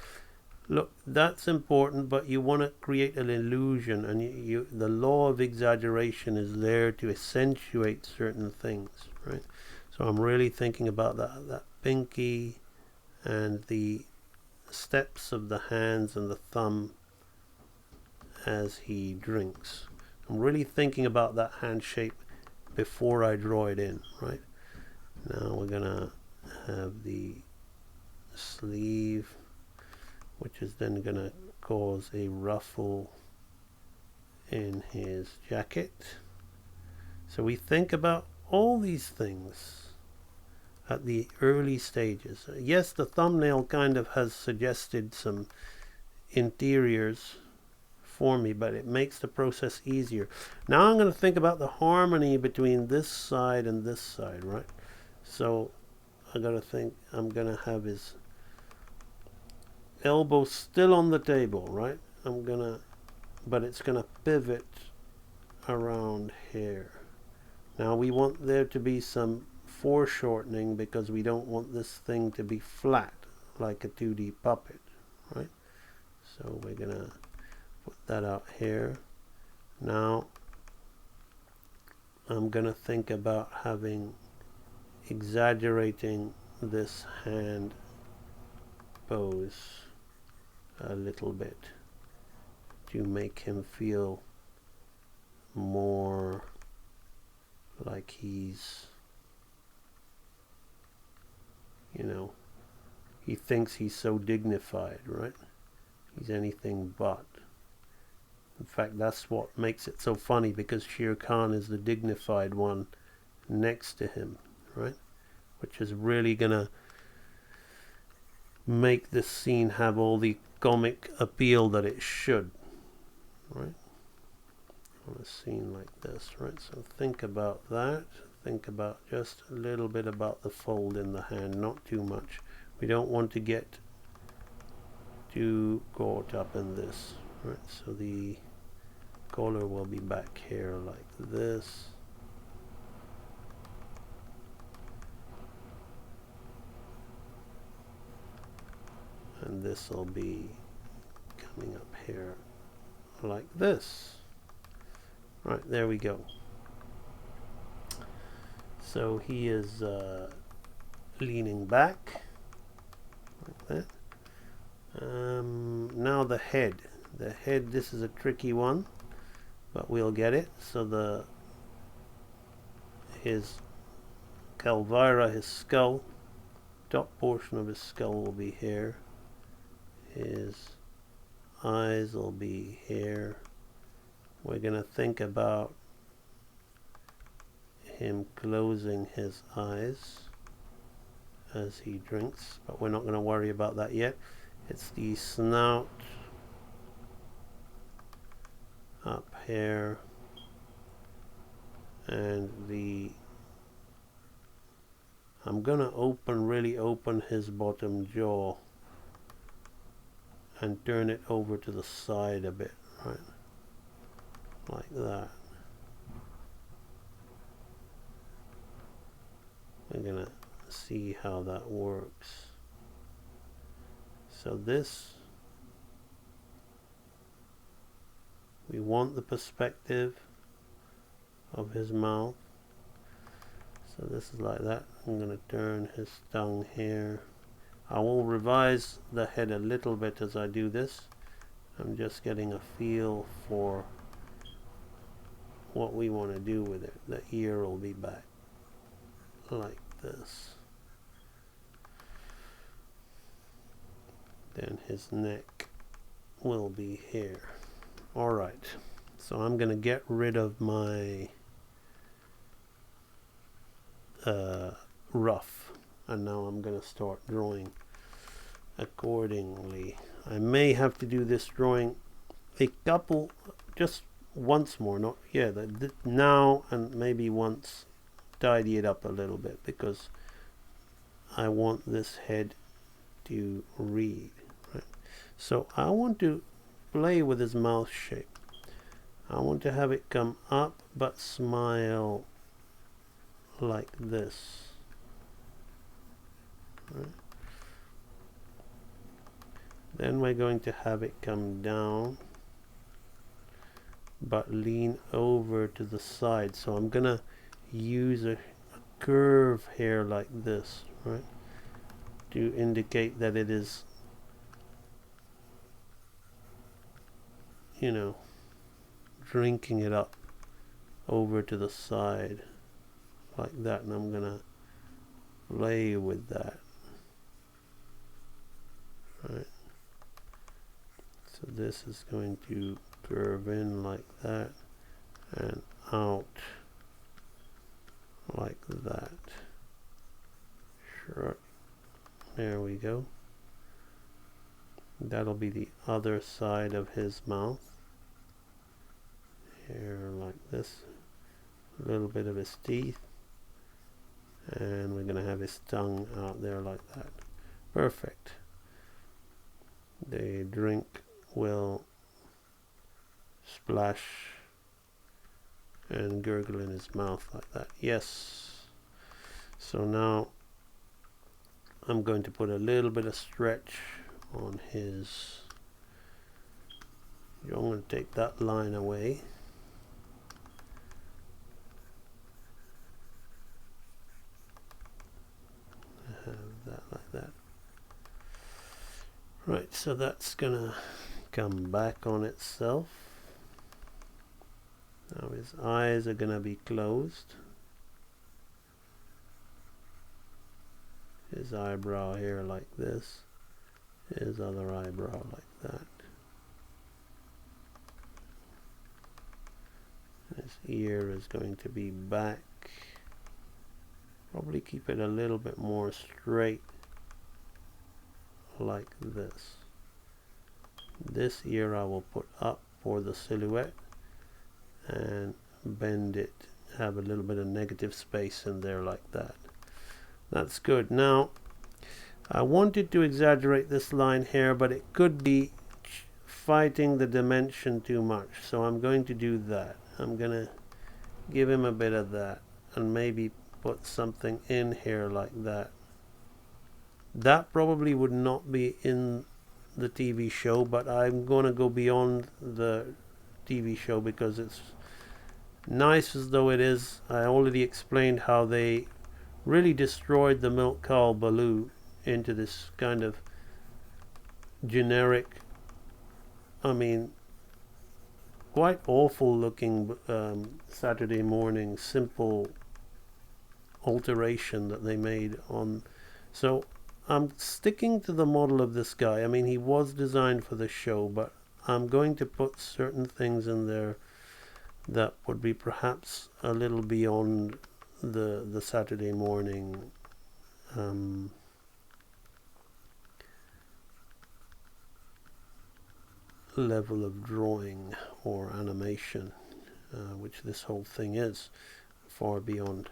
Look, that's important, but you want to create an illusion, and the law of exaggeration is there to accentuate certain things, right? So I'm really thinking about that pinky and the steps of the hands and the thumb as he drinks. I'm really thinking about that hand shape before I draw it in, right? Now we're gonna have the sleeve, which is then gonna cause a ruffle in his jacket. So we think about all these things at the early stages. Yes, the thumbnail kind of has suggested some interiors for me, but it makes the process easier. Now I'm going to think about the harmony between this side and this side, right? So I got to think I'm going to have his elbow still on the table, right? But it's going to pivot around here. Now we want there to be some foreshortening because we don't want this thing to be flat like a 2D puppet, right? So we're going to put that out here. Now I'm going to think about exaggerating this hand pose a little bit to make him feel more like he's, you know, he thinks he's so dignified, right? He's anything but. In fact, that's what makes it so funny, because Shere Khan is the dignified one next to him, right? Which is really gonna make this scene have all the comic appeal that it should, right? On a scene like this, right? So think about that. Think about just a little bit about the fold in the hand, not too much. We don't want to get too caught up in this, right? So the collar will be back here like this. And this will be coming up here like this. Right, there we go. So he is leaning back like that. Now the head. The head, this is a tricky one, but we'll get it. So his Calvira, his skull, top portion of his skull will be here. His eyes will be here. We're going to think about him closing his eyes as he drinks, but we're not going to worry about that yet. It's the snout up here, and I'm gonna really open his bottom jaw and turn it over to the side a bit, right? Like that. We're gonna see how that works. So this, we want the perspective of his mouth. So this is like that. I'm going to turn his tongue here. I will revise the head a little bit as I do this. I'm just getting a feel for what we want to do with it. The ear will be back like this. Then his neck will be here. Alright, so I'm going to get rid of my rough, and now I'm going to start drawing accordingly. I may have to do this drawing just once more, not now, and maybe once, tidy it up a little bit, because I want this head to read, right? So I want to play with his mouth shape. I want to have it come up but smile like this, right? Then we're going to have it come down but lean over to the side. So I'm gonna use a curve here like this, right, to indicate that it is, you know, drinking it up over to the side like that, and I'm gonna play with that, right? So this is going to curve in like that and out like that. Sure, there we go. That'll be the other side of his mouth here like this. A little bit of his teeth, and we're gonna have his tongue out there like that. Perfect. The drink will splash and gurgle in his mouth like that. Yes. So now I'm going to put a little bit of stretch on his. I'm going to take that line away. Have that like that. Right, so that's gonna come back on itself. Now his eyes are gonna be closed. His eyebrow here like this. His other eyebrow like that. His ear is going to be back. Probably keep it a little bit more straight like this. This ear I will put up for the silhouette and bend it, have a little bit of negative space in there like that. That's good. Now I wanted to exaggerate this line here, but it could be fighting the dimension too much, so I'm going to do that. I'm gonna give him a bit of that and maybe put something in here like that. That probably would not be in the TV show, but I'm going to go beyond the TV show because it's nice as though it is. I already explained how they really destroyed the milk cow Baloo into this kind of generic, I mean, quite awful looking Saturday morning simple alteration that they made on. So I'm sticking to the model of this guy. I mean, he was designed for the show, but I'm going to put certain things in there that would be perhaps a little beyond the Saturday morning level of drawing. or animation, which this whole thing is, far beyond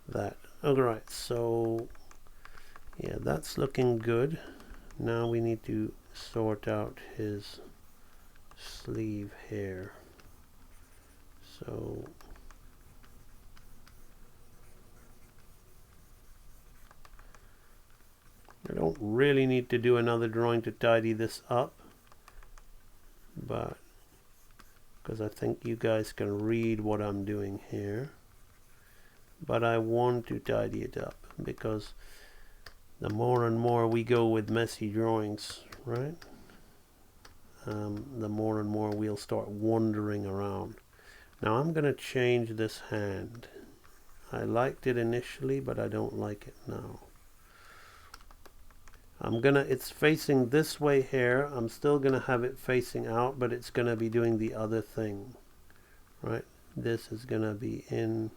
that. Alright, so yeah, that's looking good. Now we need to sort out his sleeve hair. So I don't really need to do another drawing to tidy this up, but because I think you guys can read what I'm doing here, but I want to tidy it up because the more and more we go with messy drawings, right, the more and more we'll start wandering around. Now I'm going to change this hand. I liked it initially, but I don't like it now. It's facing this way here. I'm still gonna have it facing out, but it's gonna be doing the other thing, right? This is gonna be in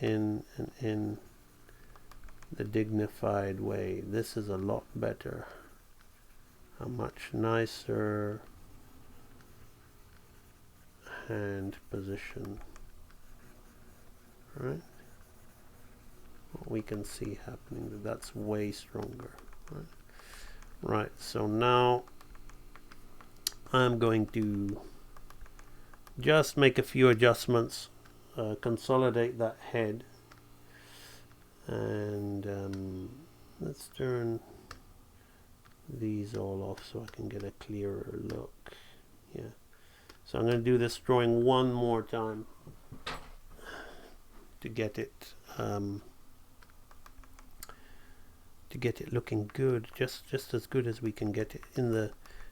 the dignified way. This is a lot better, a much nicer hand position, right? What we can see happening, that's way stronger. Right, so now I'm going to just make a few adjustments, consolidate that head, and let's turn these all off so I can get a clearer look. Yeah, so I'm going to do this drawing one more time to get it looking good, just as good as we can get it in the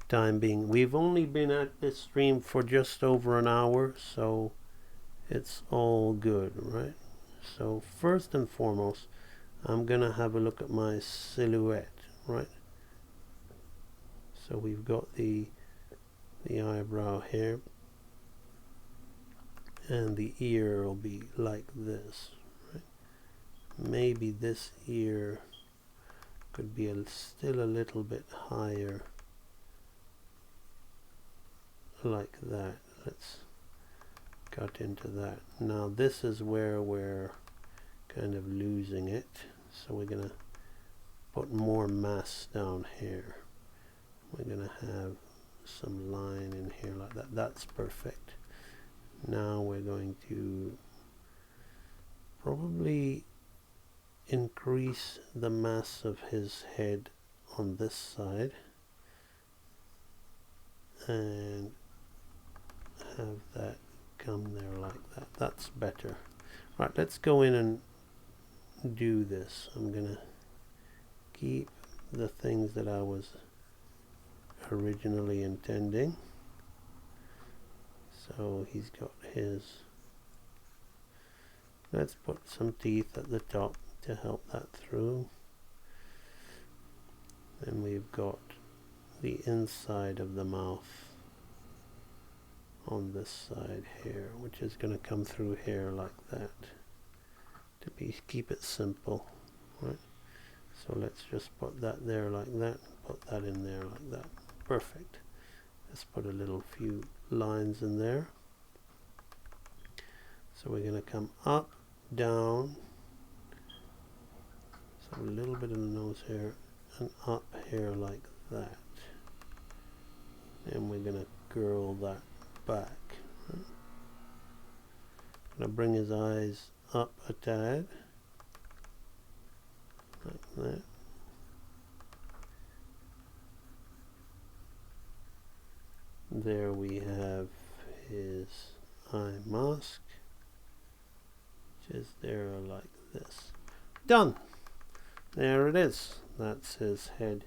time being. We've only been at this stream for just over an hour, so it's all good, right? So first and foremost, I'm gonna have a look at my silhouette, right? So we've got the eyebrow here, and the ear will be like this, right? Maybe this ear could be still a little bit higher, like that. Let's cut into that. Now this is where we're kind of losing it, so we're gonna put more mass down here. We're gonna have some line in here like that. That's perfect. Now we're going to probably increase the mass of his head on this side and have that come there like that. That's better. Right, let's go in and do this. I'm gonna keep the things that I was originally intending. So he's got his, let's put some teeth at the top to help that through. Then we've got the inside of the mouth on this side here, which is going to come through here like that to keep it simple, right? So let's just put that there like that, put that in there like that. Perfect. Let's put a little few lines in there. So we're going to come up, down, so a little bit of the nose here, and up here like that. And we're going to curl that back. Right? Going to bring his eyes up a tad, like that. There we have his eye mask, which is there like this. Done! There it is. That's his head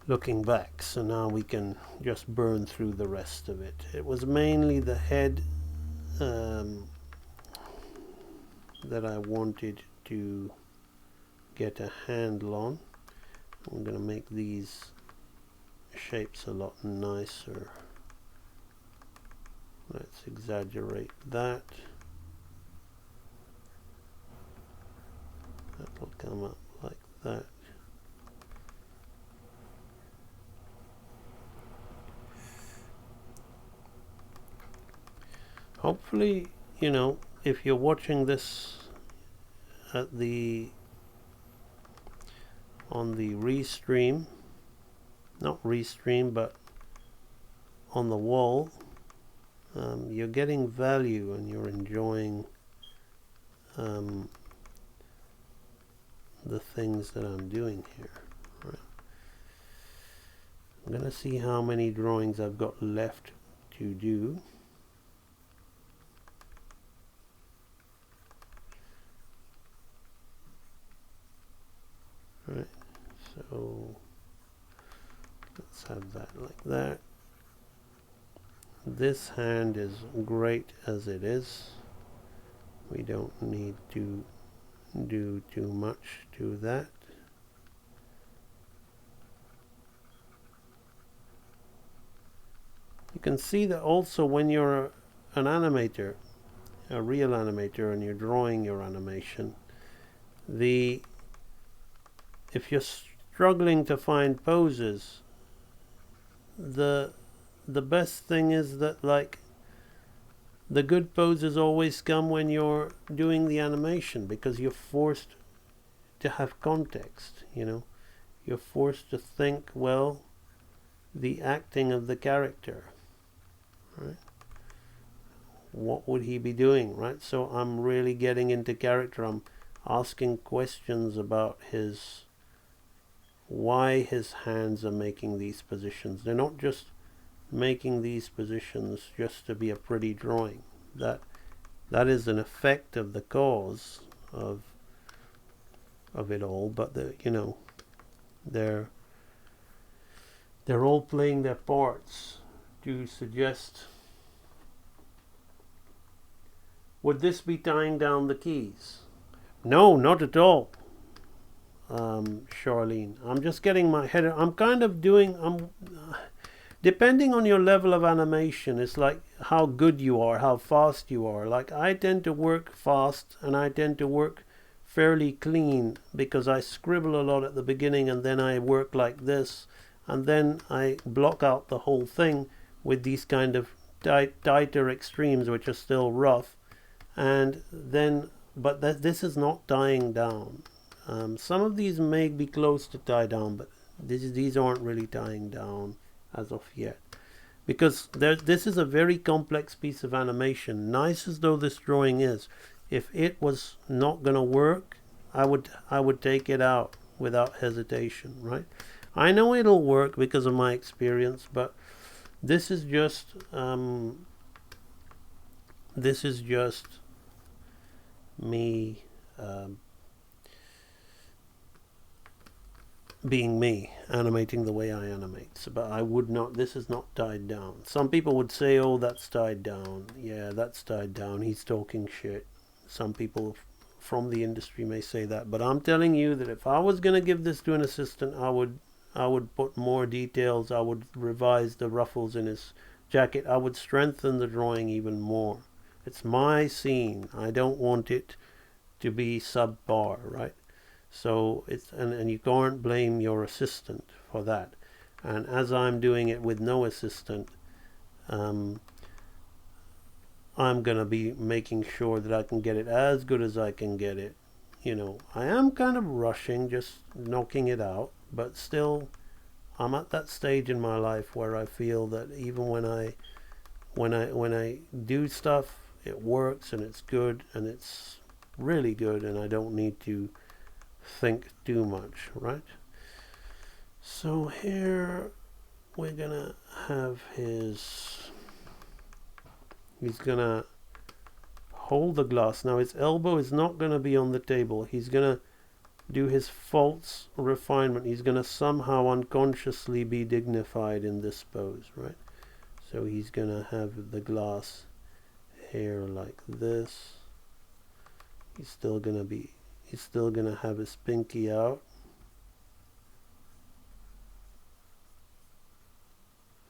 looking back. So now we can just burn through the rest of it. It was mainly the head that I wanted to get a handle on. I'm going to make these shapes a lot nicer. Let's exaggerate that. That will come up like that. hopefully, you know, if you're watching this at on the restream, not restream, but on the wall, you're getting value and you're enjoying the things that I'm doing here. Right. I'm gonna see how many drawings I've got left to do. Right, so let's have that like that. This hand is great as it is. We don't need to do too much to that. You can see that also when you're an animator, a real animator, and you're drawing your animation, if you're struggling to find poses, the best thing is that, like, the good poses always come when you're doing the animation, because you're forced to have context, you know. You're forced to think, well, the acting of the character, right? What would he be doing, right? So I'm really getting into character. I'm asking questions about why his hands are making these positions. They're not just making these positions just to be a pretty drawing. That is an effect of the cause of it all, but they're all playing their parts to suggest. Would this be tying down the keys? No, not at all, Charlene. I'm just getting my head. I'm kind of doing. Depending on your level of animation, it's like how good you are, how fast you are. Like, I tend to work fast and I tend to work fairly clean because I scribble a lot at the beginning and then I work like this, and then I block out the whole thing with these kind of tighter extremes which are still rough, and then this is not dying down. Some of these may be close to tie down, but these aren't really tying down as of yet, because this is a very complex piece of animation. Nice as though this drawing is, if it was not gonna work, I would take it out without hesitation, right? I know it'll work because of my experience, but this is just me being me, animating the way I animate. So, but I would not, this is not tied down. Some people would say, oh, that's tied down. Yeah, that's tied down. He's talking shit. Some people from the industry may say that, but I'm telling you that if I was going to give this to an assistant, I would put more details. I would revise the ruffles in his jacket. I would strengthen the drawing even more. It's my scene. I don't want it to be subpar, right? So it's and you can't blame your assistant for that. And as I'm doing it with no assistant, I'm gonna be making sure that I can get it as good as I can get it. You know, I am kind of rushing, just knocking it out, but still, I'm at that stage in my life where I feel that even when I do stuff, it works and it's good and it's really good, and I don't need to think too much, right? So here we're gonna have he's gonna hold the glass. Now his elbow is not gonna be on the table. He's gonna do his false refinement. He's gonna somehow unconsciously be dignified in this pose, right? So he's gonna have the glass here like this. He's still gonna have his pinky out,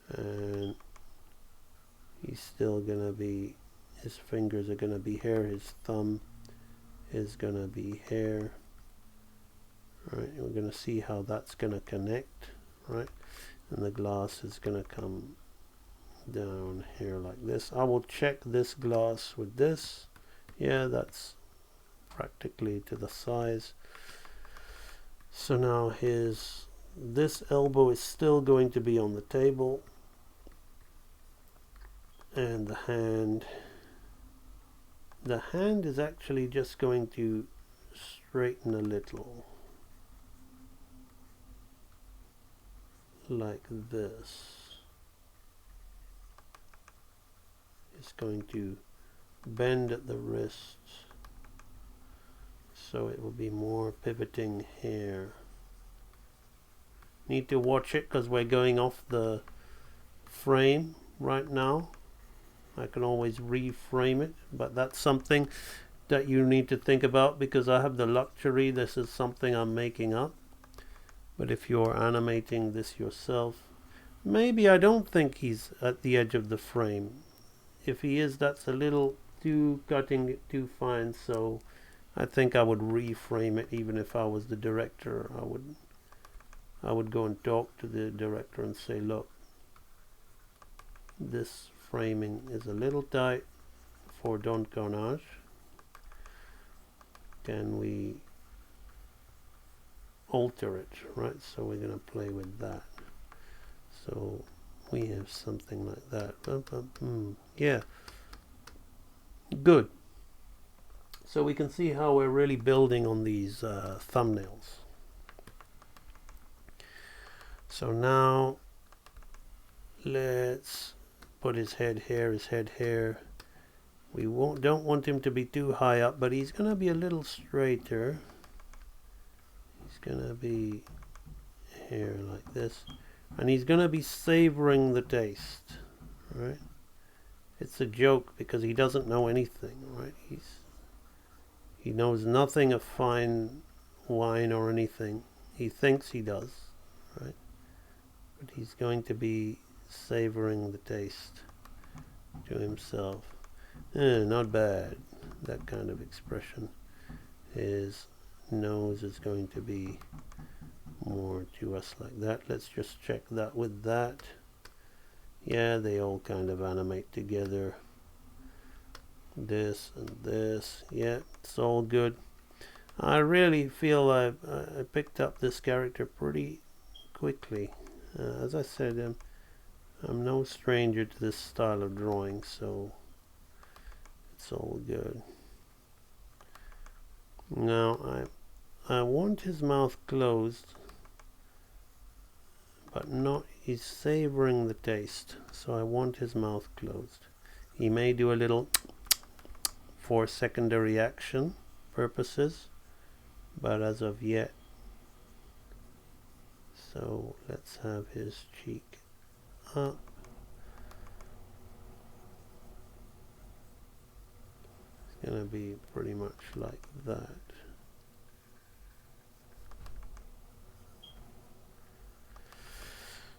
and he's still gonna be, his fingers are gonna be here, his thumb is gonna be here, right? We're gonna see how that's gonna connect, right? And the glass is gonna come down here like this. I will check this glass with this. Yeah, that's practically to the size. So now this elbow is still going to be on the table, and the hand is actually just going to straighten a little like this. It's going to bend at the wrists, so it will be more pivoting here. Need to watch it because we're going off the frame right now. I can always reframe it, but that's something that you need to think about, because I have the luxury, this is something I'm making up. But if you're animating this yourself, maybe I don't think he's at the edge of the frame. If he is, that's a little too cutting it too fine, so I think I would reframe it. Even if I was the director, I would go and talk to the director and say, look, this framing is a little tight for Don Carnage. Can we alter it, right? So we're going to play with that. So we have something like that. Yeah, good. So we can see how we're really building on these thumbnails. So now let's put his head here. We don't want him to be too high up, but he's going to be a little straighter. He's going to be here like this, and he's going to be savoring the taste, right? It's a joke because he doesn't know anything, right? He knows nothing of fine wine or anything. He thinks he does, right? But he's going to be savoring the taste to himself. Not bad, that kind of expression. His nose is going to be more to us like that. Let's just check that with that. Yeah, they all kind of animate together. This and this. Yeah, it's all good. I really feel I picked up this character pretty quickly. As I said, I'm no stranger to this style of drawing, so it's all good. Now I want his mouth closed, but not, he's savoring the taste, so I want his mouth closed. He may do a little for secondary action purposes, but as of yet. So let's have his cheek up. It's gonna be pretty much like that.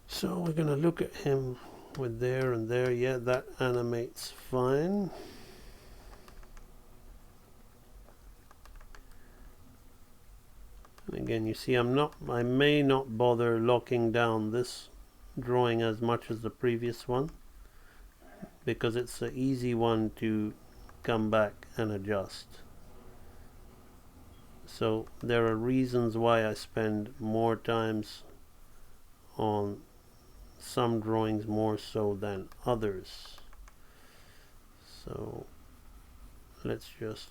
So we're gonna look at him with there and there. Yeah, that animates fine. And again, you see, I may not bother locking down this drawing as much as the previous one, because it's an easy one to come back and adjust. So there are reasons why I spend more times on some drawings more so than others. So let's just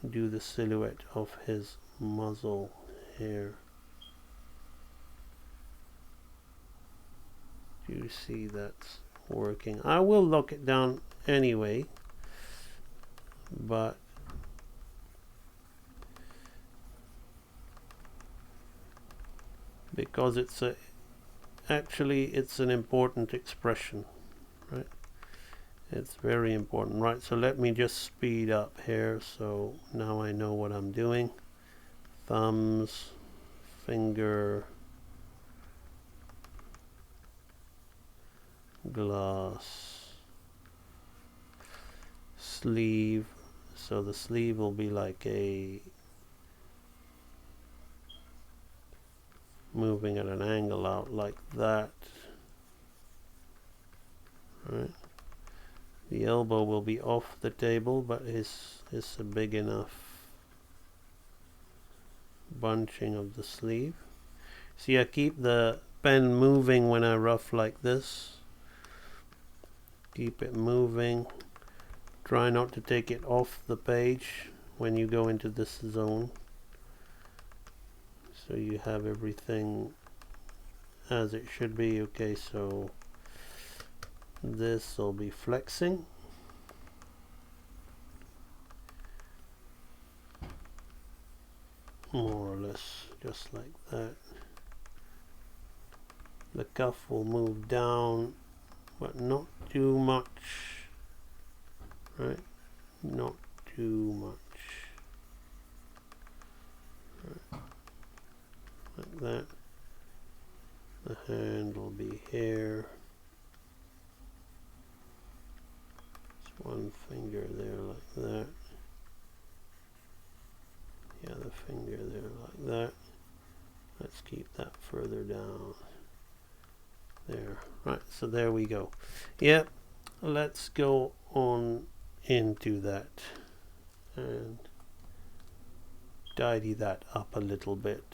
do the silhouette of his muzzle here. Do you see that's working? I will lock it down anyway, but because actually it's an important expression, right? It's very important, right? So let me just speed up here, so now I know what I'm doing. Thumbs, finger, glass, sleeve. So the sleeve will be like a moving at an angle out like that, right? The elbow will be off the table, but it's a big enough bunching of the sleeve. See, I keep the pen moving when I rough like this. Keep it moving. Try not to take it off the page when you go into this zone. So you have everything as it should be. Okay, so this will be flexing. More or less just like that. The cuff will move down, but not too much, right? Not too much. Right. Like that. The hand will be here. Just one finger there like that. The other finger there like that. Let's keep that further down. There. Right, so there we go. Yep, let's go on into that and tidy that up a little bit.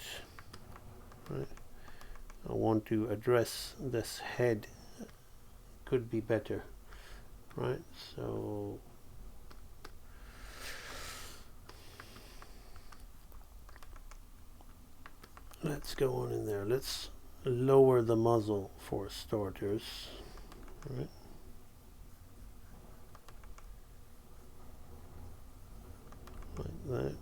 Right. I want to address this head. Could be better. Right, so let's go on in there. Let's lower the muzzle for starters. Right. Like that.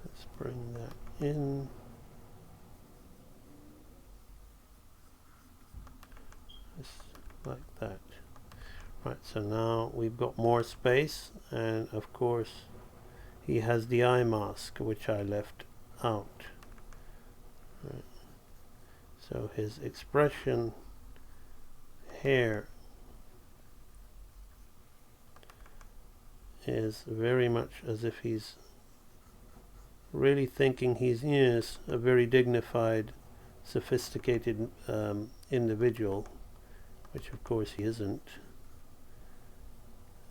Let's bring that in. Just like that. Right, so now we've got more space, and of course he has the eye mask, which I left out. Right. So his expression here is very much as if he's really thinking he's a very dignified, sophisticated individual, which of course he isn't.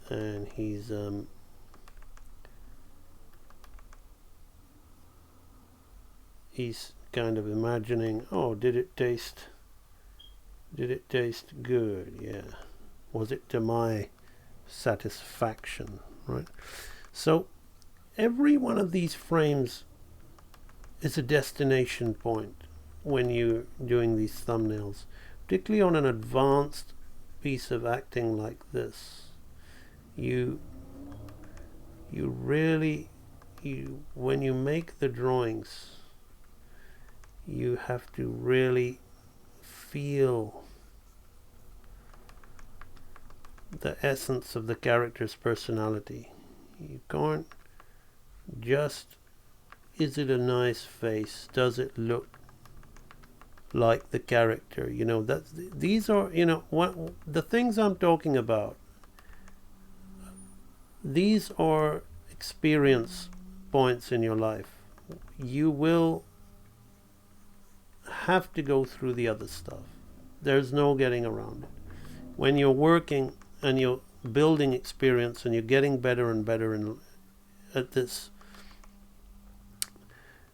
And he's kind of imagining, oh, did it taste good? Yeah. Was it to my satisfaction? Right. So every one of these frames is a destination point when you're doing these thumbnails, particularly on an advanced piece of acting like this. You really, when you make the drawings, you have to really feel the essence of the character's personality. You can't just, is it a nice face? Does it look like the character? You know, these are, you know, what the things I'm talking about. These are experience points in your life. You will have to go through the other stuff. There's no getting around it. When you're working and you're building experience and you're getting better and better at this,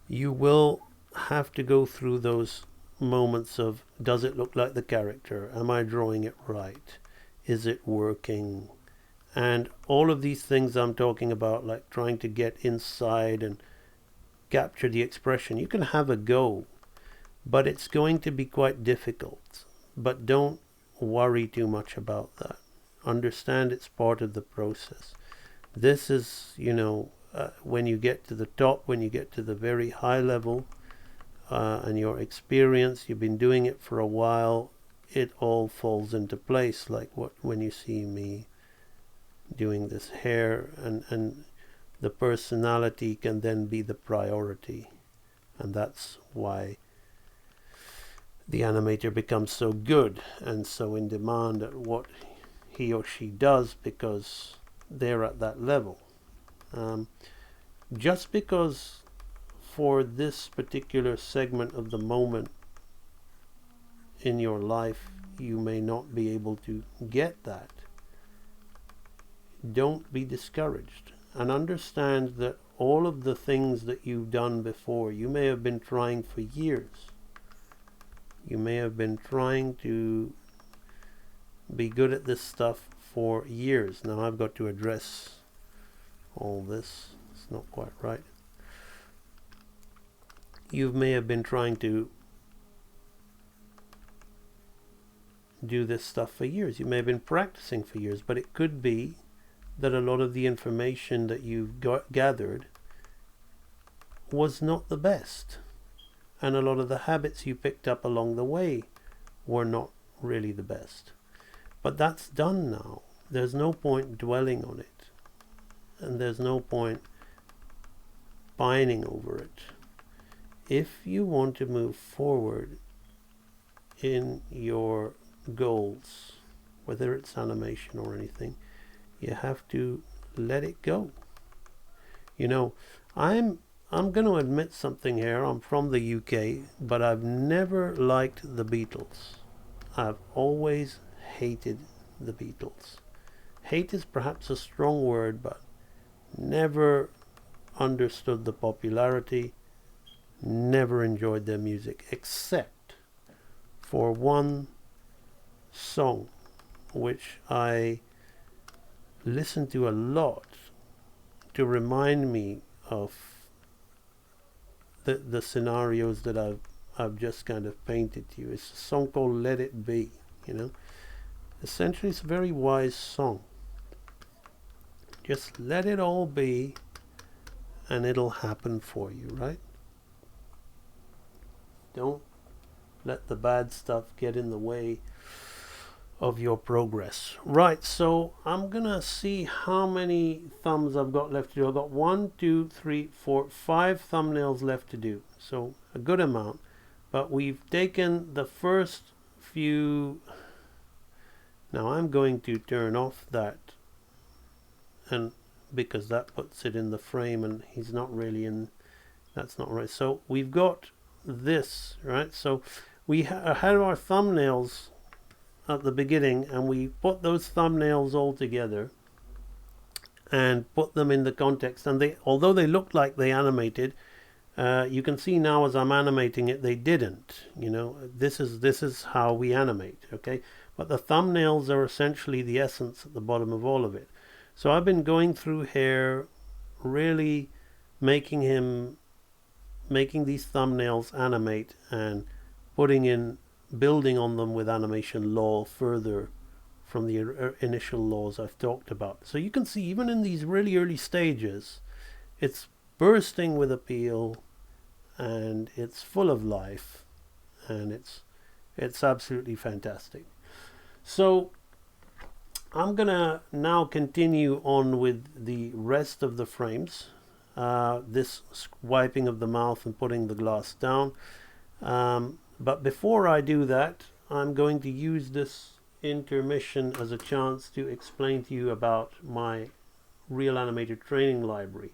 you will have to go through those moments of, does it look like the character? Am I drawing it right? Is it working? And all of these things I'm talking about, like trying to get inside and capture the expression, you can have a go, but it's going to be quite difficult. But don't worry too much about that. Understand it's part of the process. This is, you know, when you get to the top, when you get to the very high level, and your experience, you've been doing it for a while, it all falls into place, like when you see me doing this hair, and the personality can then be the priority, and that's why the animator becomes so good and so in demand at what he or she does, because they're at that level. Just because for this particular segment of the moment in your life you may not be able to get that, don't be discouraged, and understand that all of the things that you've done before, you may have been trying for years. You may have been trying to be good at this stuff for years. Now I've got to address all this. It's not quite right. You may have been trying to do this stuff for years. You may have been practicing for years, but it could be that a lot of the information that you've gathered was not the best, and a lot of the habits you picked up along the way were not really the best. But that's done now. There's no point dwelling on it, and there's no point pining over it. If you want to move forward in your goals, whether it's animation or anything, you have to let it go. You know, I'm going to admit something here. I'm from the UK, but I've never liked the Beatles. I've always hated the Beatles. Hate is perhaps a strong word, but never understood the popularity, never enjoyed their music, except for one song which I listen to a lot to remind me of the scenarios that I've just kind of painted to you. It's a song called Let It Be. You know, essentially it's a very wise song. Just let it all be and it'll happen for you, right? Don't let the bad stuff get in the way of your progress. Right, so I'm gonna see how many thumbs I've got left to do. I've got 1, 2, 3, 4, 5 thumbnails left to do, so a good amount. But we've taken the first few. Now I'm going to turn off that, and because that puts it in the frame and he's not really in, that's not right. So we've got this, right? So we had our thumbnails at the beginning, and we put those thumbnails all together and put them in the context, and they, although they looked like they animated, you can see now as I'm animating it, they didn't. You know, this is how we animate, okay? But the thumbnails are essentially the essence at the bottom of all of it. So I've been going through here, really making these thumbnails animate and building on them with animation law further from the initial laws I've talked about. So you can see even in these really early stages, it's bursting with appeal and it's full of life, and it's absolutely fantastic. So I'm gonna now continue on with the rest of the frames, this wiping of the mouth and putting the glass down. But before I do that, I'm going to use this intermission as a chance to explain to you about my Real Animator Training Library.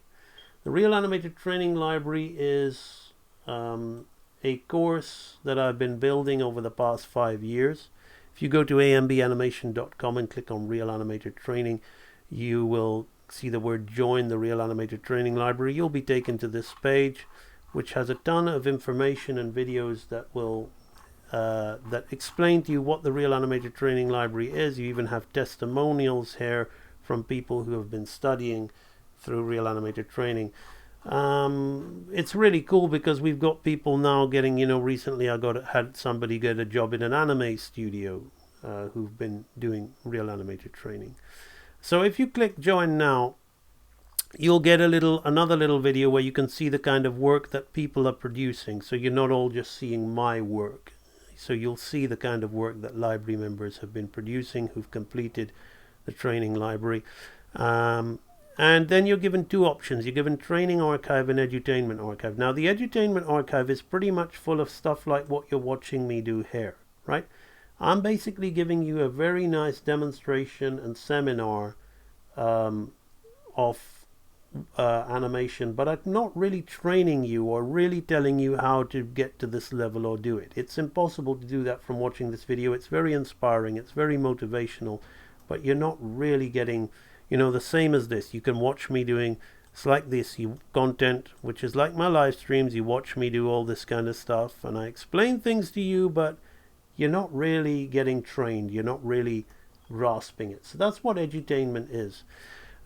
The Real Animator Training Library is a course that I've been building over the past 5 years. If you go to AMBAnimation.com and click on Real Animator Training, you will see the word Join the Real Animator Training Library. You'll be taken to this page, which has a ton of information and videos that will that explain to you what the Real Animator Training Library is. You even have testimonials here from people who have been studying through Real Animator Training. It's really cool because we've got people now getting, you know, recently I had somebody get a job in an anime studio who've been doing Real Animator Training. So if you click Join Now, you'll get another little video where you can see the kind of work that people are producing. So you're not all just seeing my work. So you'll see the kind of work that library members have been producing who've completed the training library. And then you're given two options. You're given Training Archive and Edutainment Archive. Now the Edutainment Archive is pretty much full of stuff like what you're watching me do here, right? I'm basically giving you a very nice demonstration and seminar of animation, but I'm not really training you or really telling you how to get to this level or do it. It's impossible to do that from watching this video. It's very inspiring, it's very motivational, but you're not really getting, you know, the same as this. You can watch me doing, it's like this, you content, which is like my live streams. You watch me do all this kind of stuff, and I explain things to you, but you're not really getting trained. You're not really grasping it. So that's what edutainment is.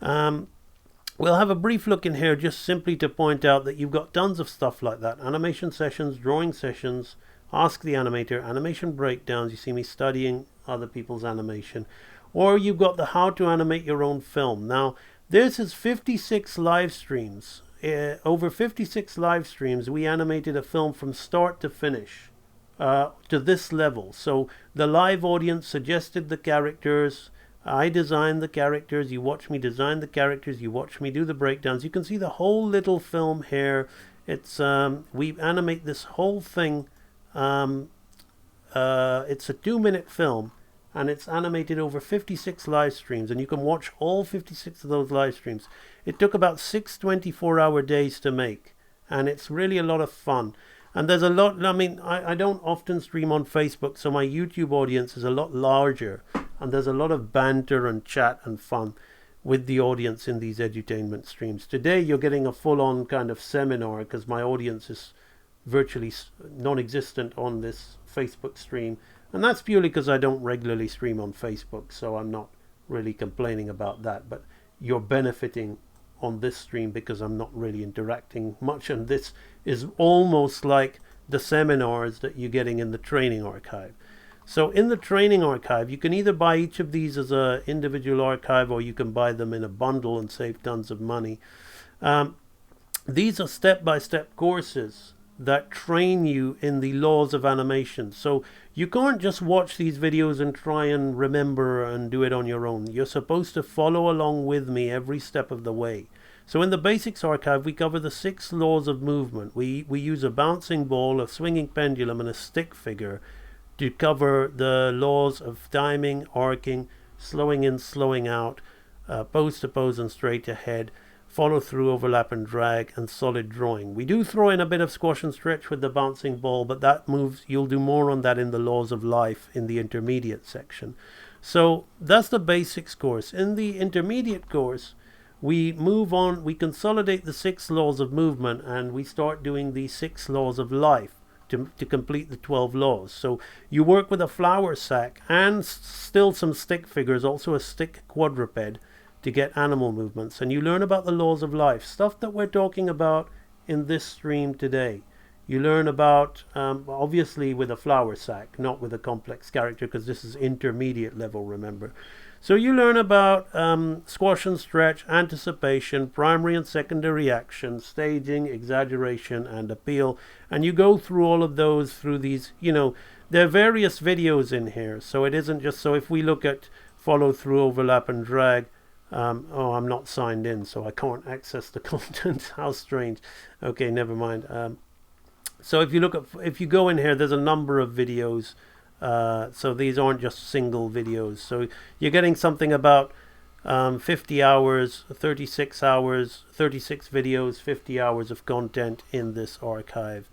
We'll have a brief look in here just simply to point out that you've got tons of stuff like that. Animation sessions, drawing sessions, Ask the Animator, animation breakdowns. You see me studying other people's animation. Or you've got the how to animate your own film. Now, this is 56 live streams. Over 56 live streams, we animated a film from start to finish to this level. So the live audience suggested the characters. I designed the characters. You watch me design the characters. You watch me do the breakdowns. You can see the whole little film here. It's we animate this whole thing. It's a 2-minute film, and it's animated over 56 live streams, and you can watch all 56 of those live streams. It took about 6 24-hour days to make, and it's really a lot of fun. And there's a lot, I mean, I don't often stream on Facebook, so my YouTube audience is a lot larger, and there's a lot of banter and chat and fun with the audience in these edutainment streams. Today you're getting a full-on kind of seminar, because my audience is virtually non-existent on this Facebook stream, and that's purely because I don't regularly stream on Facebook, so I'm not really complaining about that. But you're benefiting on this stream because I'm not really interacting much, and this is almost like the seminars that you're getting in the training archive. So in the training archive, you can either buy each of these as an individual archive, or you can buy them in a bundle and save tons of money. These are step-by-step courses that train you in the laws of animation. So you can't just watch these videos and try and remember and do it on your own. You're supposed to follow along with me every step of the way. So in the basics archive, we cover the 6 laws of movement. We use a bouncing ball, a swinging pendulum, and a stick figure to cover the laws of timing, arcing, slowing in, slowing out, pose to pose and straight ahead, follow through, overlap and drag, and solid drawing. We do throw in a bit of squash and stretch with the bouncing ball, but that moves, you'll do more on that in the laws of life in the intermediate section. So that's the basics course. In the intermediate course, we move on, we consolidate the 6 laws of movement, and we start doing the 6 laws of life to complete the 12 laws. So you work with a flour sack and still some stick figures, also a stick quadruped, to get animal movements, and you learn about the laws of life, stuff that we're talking about in this stream today. You learn about, obviously with a flour sack, not with a complex character, because this is intermediate level, remember. So you learn about squash and stretch, anticipation, primary and secondary action, staging, exaggeration, and appeal. And you go through all of those through these, you know, there are various videos in here. So it isn't just, so if we look at follow through, overlap, and drag, oh, I'm not signed in, so I can't access the content. How strange. Okay, never mind. So if you look at, if you go in here, there's a number of videos. So these aren't just single videos. So you're getting something about 50 hours, 36 hours, 36 videos, 50 hours of content in this archive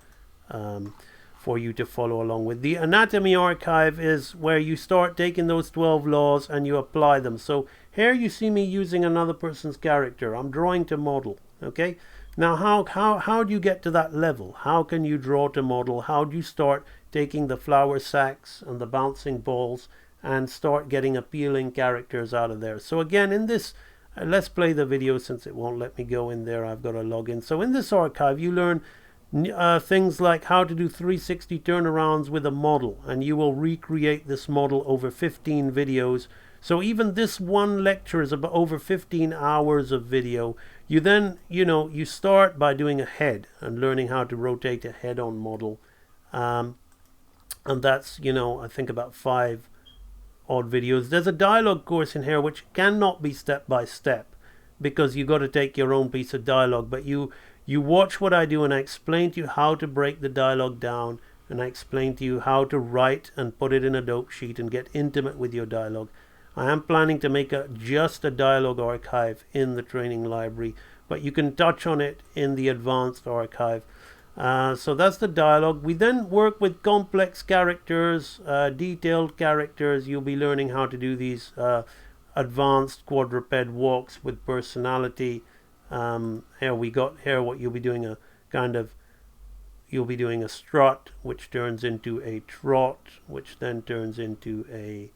for you to follow along with. The anatomy archive is where you start taking those 12 laws and you apply them. So here you see me using another person's character. I'm drawing to model. Okay. Now how do you get to that level? How can you draw to model? How do you start taking the flour sacks and the bouncing balls and start getting appealing characters out of there? So again, in this, let's play the video since it won't let me go in there. I've got to log in. So in this archive, you learn things like how to do 360 turnarounds with a model, and you will recreate this model over 15 videos. So even this one lecture is about over 15 hours of video. You then, you start by doing a head and learning how to rotate a head on model. And that's, I think about 5 odd videos. There's a dialogue course in here which cannot be step by step because you got to take your own piece of dialogue. But you watch what I do and I explain to you how to break the dialogue down, and I explain to you how to write and put it in a dope sheet and get intimate with your dialogue. I am planning to make just a dialogue archive in the training library, but you can touch on it in the advanced archive. So that's the dialogue. We then work with complex characters, detailed characters. You'll be learning how to do these advanced quadruped walks with personality. Here we got here what you'll be doing you'll be doing a strut, which turns into a trot, which then turns into a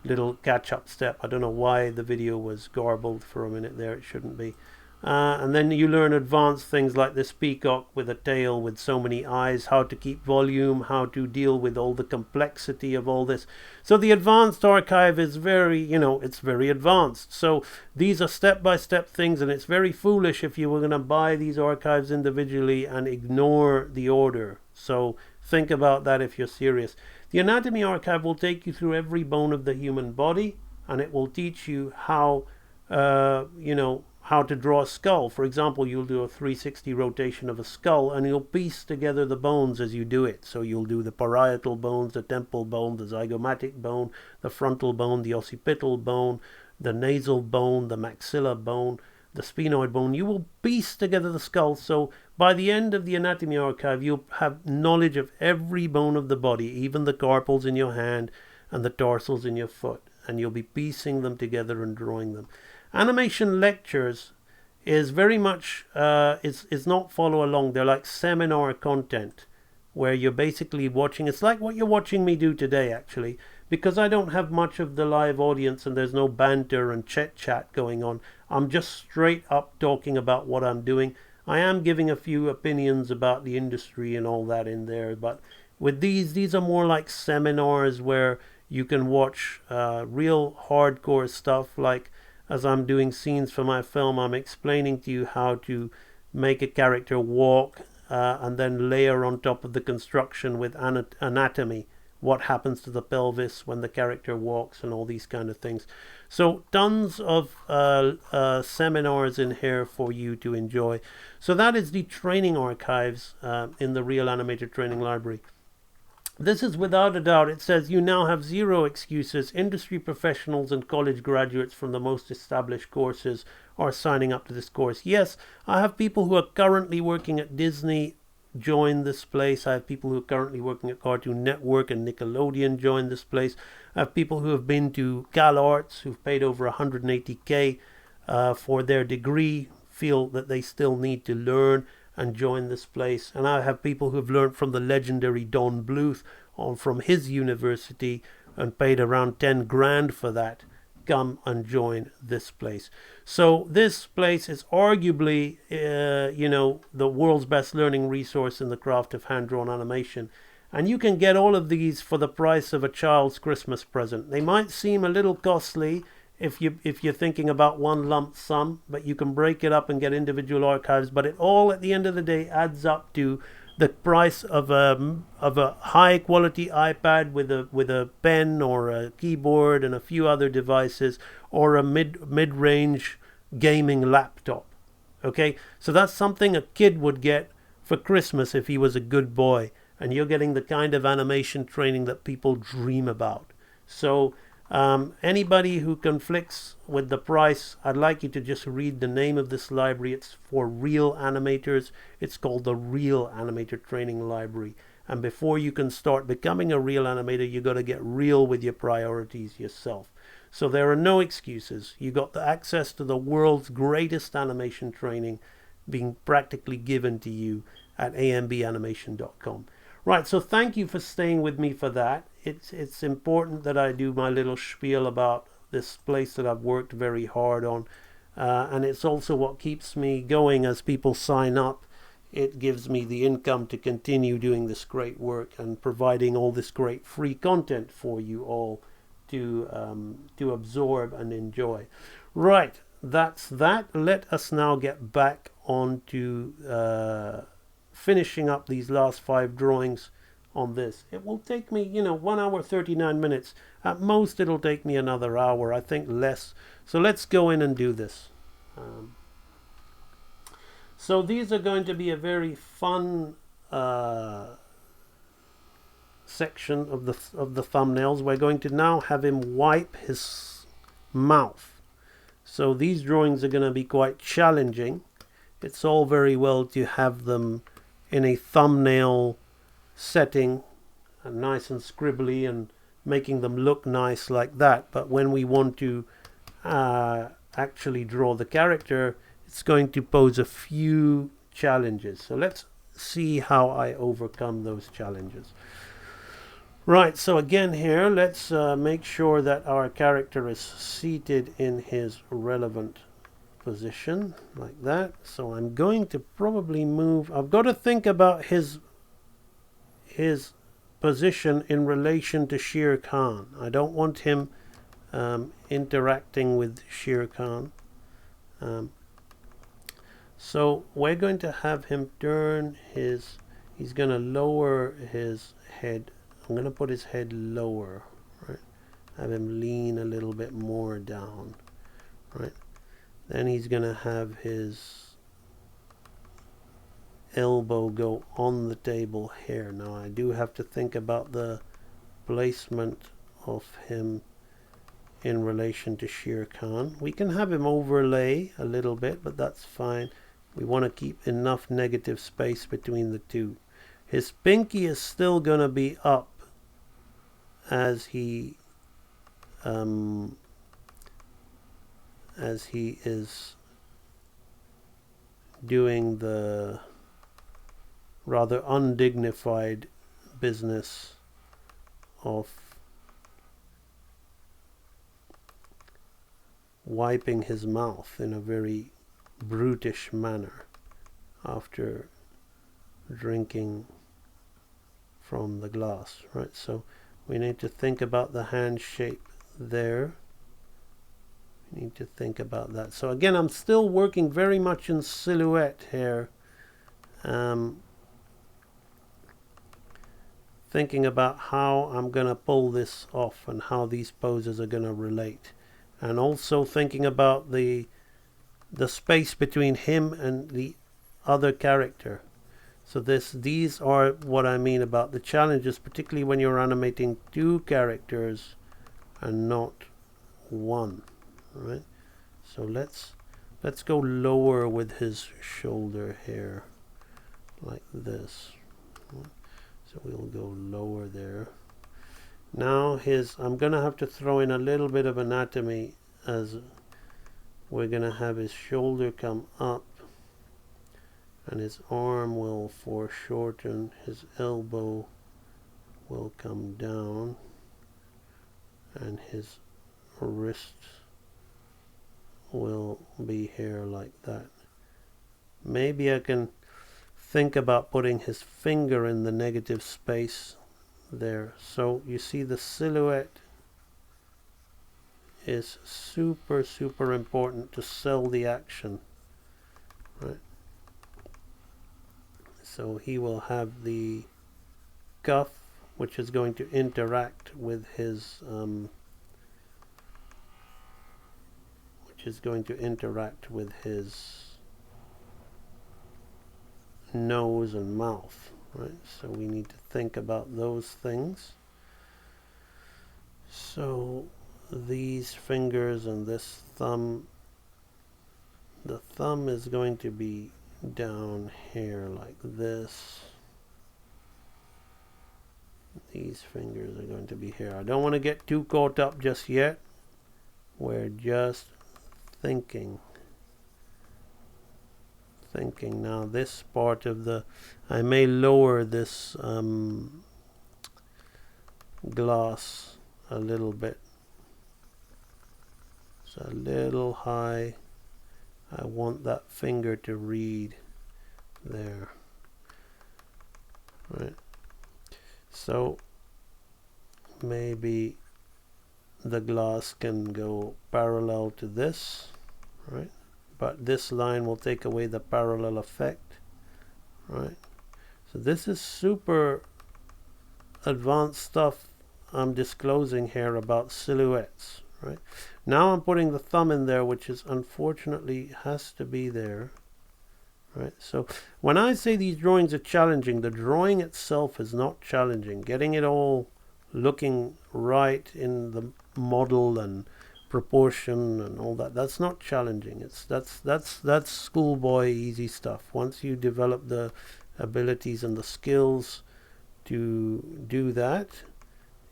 little catch-up step. I don't know why the video was garbled for a minute there. It shouldn't be. And then you learn advanced things like this peacock with a tail with so many eyes, how to keep volume, how to deal with all the complexity of all this. So the advanced archive is very, it's very advanced. So these are step-by-step things, and it's very foolish if you were going to buy these archives individually and ignore the order. So think about that if you're serious. The anatomy archive will take you through every bone of the human body, and it will teach you how, how to draw a skull. For example, you'll do a 360 rotation of a skull, and you'll piece together the bones as you do it. So you'll do the parietal bones, the temple bone, the zygomatic bone, the frontal bone, the occipital bone, the nasal bone, the maxilla bone, the sphenoid bone. You will piece together the skull. So by the end of the anatomy archive, you'll have knowledge of every bone of the body, even the carpals in your hand and the tarsals in your foot, and you'll be piecing them together and drawing them. Animation lectures is very much, is not follow along. They're like seminar content where you're basically watching. It's like what you're watching me do today, actually, because I don't have much of the live audience and there's no banter and chat going on. I'm just straight up talking about what I'm doing. I am giving a few opinions about the industry and all that in there, but with these are more like seminars where you can watch real hardcore stuff. Like as I'm doing scenes for my film, I'm explaining to you how to make a character walk and then layer on top of the construction with anatomy, what happens to the pelvis when the character walks and all these kind of things. So tons of seminars in here for you to enjoy. So that is the training archives in the Real Animator Training Library. This is without a doubt, it says you now have zero excuses. Industry professionals and college graduates from the most established courses are signing up to this course. Yes, I have people who are currently working at Disney join this place. I have people who are currently working at Cartoon Network and Nickelodeon join this place. I have people who have been to CalArts who've paid over 180K for their degree, feel that they still need to learn and join this place. And I have people who have learned from the legendary Don Bluth from his university and paid around 10 grand for that. Come and join this place. So this place is arguably, the world's best learning resource in the craft of hand-drawn animation. And you can get all of these for the price of a child's Christmas present. They might seem a little costly if you're thinking about one lump sum, but you can break it up and get individual archives. But it all at the end of the day adds up to the price of a high quality iPad with a pen or a keyboard and a few other devices, or a mid-range gaming laptop. Okay, so that's something a kid would get for Christmas if he was a good boy, and you're getting the kind of animation training that people dream about. So anybody who conflicts with the price, I'd like you to just read the name of this library. It's for real animators. It's called the Real Animator Training Library. And before you can start becoming a real animator, you got to get real with your priorities yourself. So there are no excuses. You got the access to the world's greatest animation training being practically given to you at ambanimation.com. Right, so thank you for staying with me for that. It's important that I do my little spiel about this place that I've worked very hard on. And it's also what keeps me going as people sign up. It gives me the income to continue doing this great work and providing all this great free content for you all to absorb and enjoy. Right, that's that. Let us now get back on to finishing up these last 5 drawings on this. It will take me, 1 hour 39 minutes. At most it'll take me another hour, I think less. So let's go in and do this. So these are going to be a very fun section of the thumbnails. We're going to now have him wipe his mouth. So these drawings are going to be quite challenging. It's all very well to have them in a thumbnail setting, nice and scribbly, and making them look nice like that. But when we want to actually draw the character, it's going to pose a few challenges. So let's see how I overcome those challenges. Right, so again here, let's make sure that our character is seated in his relevant position, like that. So I'm going to probably move, I've got to think about his position in relation to Shere Khan. I don't want him interacting with Shere Khan. So we're going to have him turn his, he's going to lower his head. I'm going to put his head lower, right? Have him lean a little bit more down, right? Then he's going to have his elbow go on the table here. Now I do have to think about the placement of him in relation to Shere Khan. We can have him overlay a little bit, but that's fine. We want to keep enough negative space between the two. His pinky is still going to be up as he is doing the rather undignified business of wiping his mouth in a very brutish manner after drinking from the glass, right? So we need to think about the hand shape there. We need to think about that. So again, I'm still working very much in silhouette here. Thinking about how I'm going to pull this off and how these poses are going to relate. And also thinking about the space between him and the other character. So these are what I mean about the challenges, particularly when you're animating two characters and not one, right? So let's go lower with his shoulder here, like this. So we'll go lower there. Now I'm gonna have to throw in a little bit of anatomy, as we're gonna have his shoulder come up and his arm will foreshorten, his elbow will come down, and his wrist will be here like that. Maybe I can think about putting his finger in the negative space there. So you see the silhouette is super important to sell the action, right? So he will have the cuff, which is going to interact with his nose and mouth, right? So we need to think about those things. So these fingers and this thumb, the thumb is going to be down here like this. These fingers are going to be here. I don't want to get too caught up just yet. We're just thinking. Now this part of I may lower this glass a little bit. It's a little high. I want that finger to read there, right? So maybe the glass can go parallel to this, right? But this line will take away the parallel effect, right? So this is super advanced stuff I'm disclosing here about silhouettes, right? Now I'm putting the thumb in there, which is unfortunately has to be there, right? So when I say these drawings are challenging, the drawing itself is not challenging. Getting it all looking right in the model and proportion and all that. That's not challenging. That's schoolboy easy stuff. Once you develop the abilities and the skills to do that,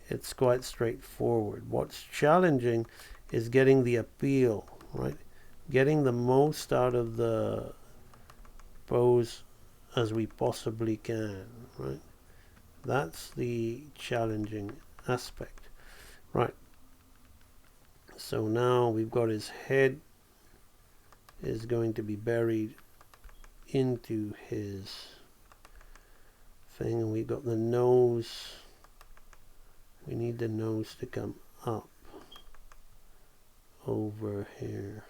it's quite straightforward. What's challenging is getting the appeal, right? Getting the most out of the pose as we possibly can, right? That's the challenging aspect, right? So now we've got his head is going to be buried into his thing, and we've got the nose. We need the nose to come up over here.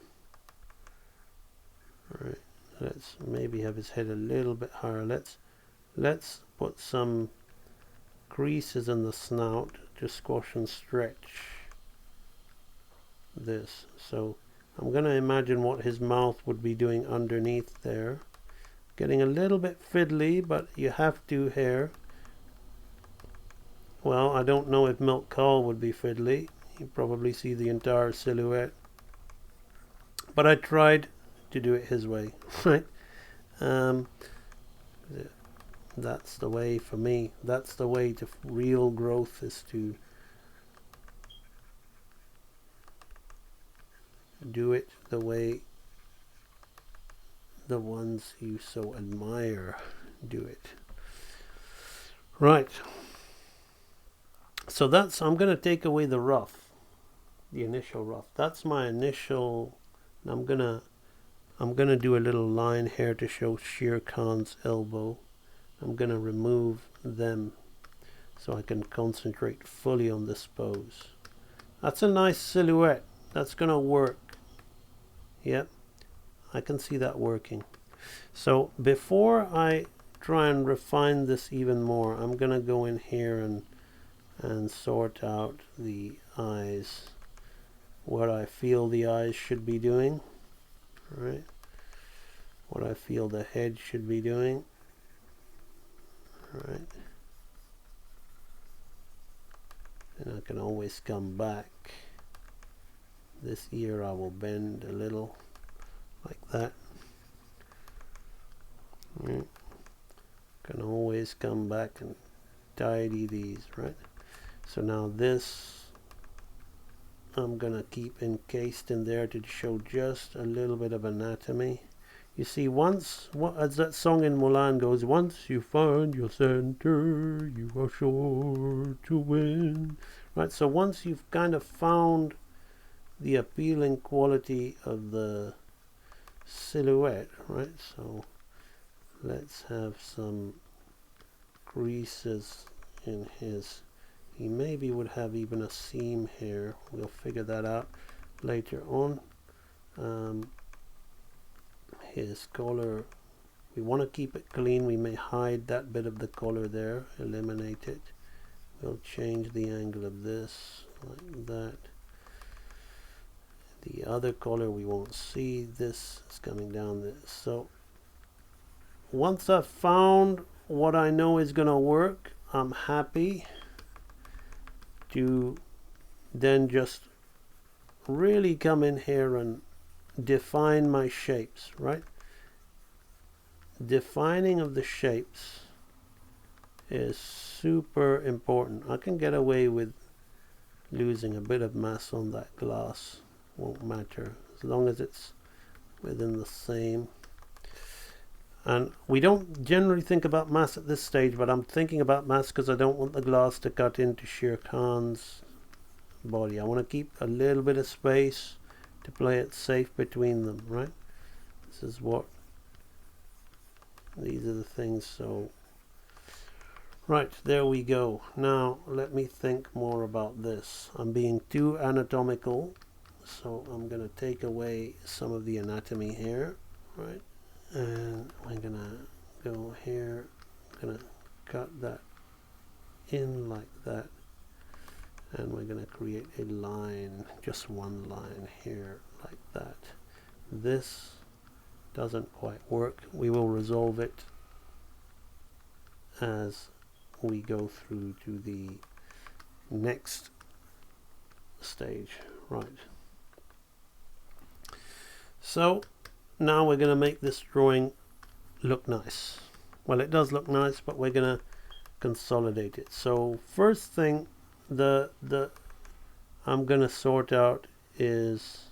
All right, let's maybe have his head a little bit higher. Let's put some creases in the snout to squash and stretch this. So I'm going to imagine what his mouth would be doing underneath there. Getting a little bit fiddly, but you have to here. Well, I don't know if Milk Call would be fiddly. You probably see the entire silhouette. But I tried to do it his way, right? That's the way for me. That's the way to real growth, is to do it the way the ones you so admire do it. Right. So that's, I'm going to take away the rough, the initial rough. That's my initial. I'm gonna do a little line here to show Shere Khan's elbow. I'm gonna remove them so I can concentrate fully on this pose. That's a nice silhouette. That's gonna work. Yep, I can see that working. So before I try and refine this even more, I'm gonna go in here and sort out the eyes, what I feel the eyes should be doing, right? What I feel the head should be doing, right? And I can always come back. This ear I will bend a little like that. Right. Can always come back and tidy these, right? So now this I'm gonna keep encased in there to show just a little bit of anatomy. You see, once, as that song in Mulan goes, once you find your center, you are sure to win. Right, so once you've kind of found the appealing quality of the silhouette, right? So let's have some creases in his. He maybe would have even a seam here. We'll figure that out later on. His color, we want to keep it clean. We may hide that bit of the color there, eliminate it. We'll change the angle of this like that. The other color we won't see. This is coming down this. So once I've found what I know is going to work, I'm happy to then just really come in here and define my shapes, right? Defining of the shapes is super important. I can get away with losing a bit of mass on that glass, won't matter as long as it's within the same. And we don't generally think about mass at this stage, but I'm thinking about mass because I don't want the glass to cut into Shere Khan's body. I want to keep a little bit of space to play it safe between them, right? This is what, these are the things. So right, there we go. Now let me think more about this. I'm being too anatomical, so I'm going to take away some of the anatomy here, right? And I'm going to go here, I'm going to cut that in like that, and we're going to create a line, just one line here like that. This doesn't quite work. We will resolve it as we go through to the next stage. Right, So now we're going to make this drawing look nice. Well, it does look nice, but we're going to consolidate it. So first thing I'm going to sort out is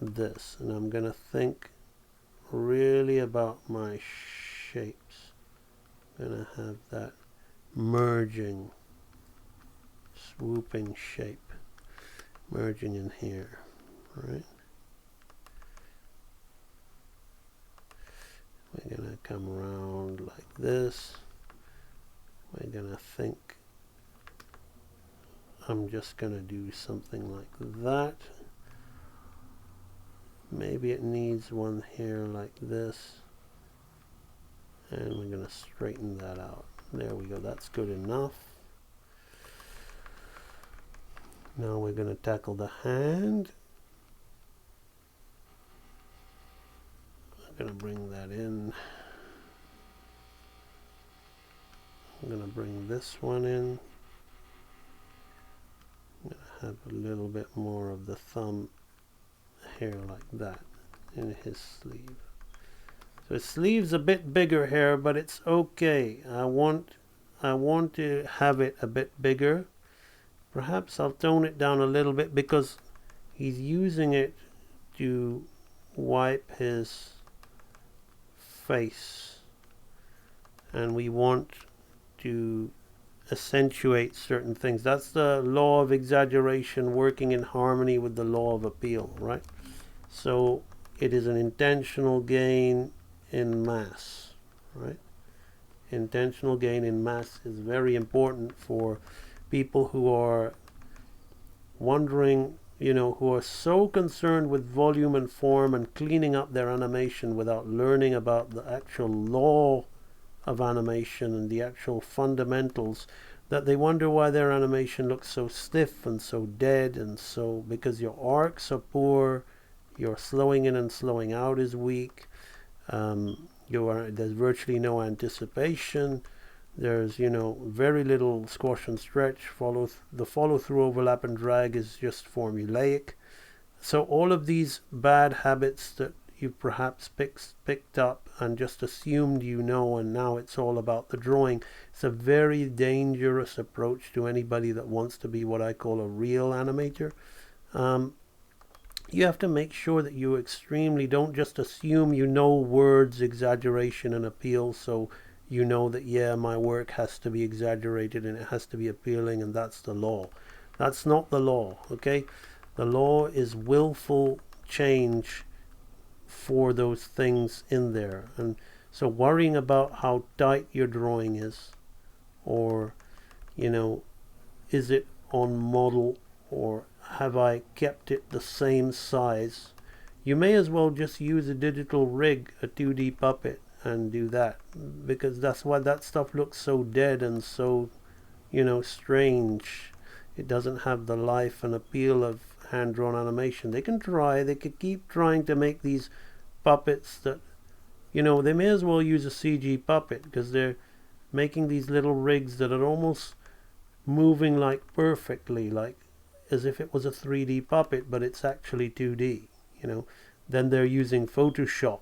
this, and I'm going to think really about my shapes. I'm going to have that merging, swooping shape merging in here, right? We're going to come around like this. We're going to think I'm just going to do something like that. Maybe it needs one here like this. And we're going to straighten that out. There we go. That's good enough. Now we're going to tackle the hand. I'm going to bring that in. I'm going to bring this one in. I'm going to have a little bit more of the thumb hair like that in his sleeve. So his sleeve's a bit bigger here, but it's okay. I want to have it a bit bigger. Perhaps I'll tone it down a little bit because he's using it to wipe his face, and we want to accentuate certain things. That's the law of exaggeration working in harmony with the law of appeal, right? So it is an intentional gain in mass, right? Intentional gain in mass is very important for people who are wondering, who are so concerned with volume and form and cleaning up their animation without learning about the actual law of animation and the actual fundamentals, that they wonder why their animation looks so stiff and so dead, and so because your arcs are poor, your slowing in and slowing out is weak, there's virtually no anticipation, there's very little squash and stretch, the follow through, overlap and drag is just formulaic. So all of these bad habits that you perhaps picked up and just assumed and now it's all about the drawing, it's a very dangerous approach to anybody that wants to be what I call a real animator. You have to make sure that you don't just assume words, exaggeration and appeal, so that my work has to be exaggerated and it has to be appealing and that's the law. That's not the law, okay? The law is willful change for those things in there. And so worrying about how tight your drawing is, or is it on model, or have I kept it the same size, you may as well just use a digital rig, a 2D puppet, and do that, because that's why that stuff looks so dead and so strange. It doesn't have the life and appeal of hand-drawn animation. They could keep trying to make these puppets that they may as well use a CG puppet, because they're making these little rigs that are almost moving like perfectly, like as if it was a 3D puppet, but it's actually 2D. Then they're using Photoshop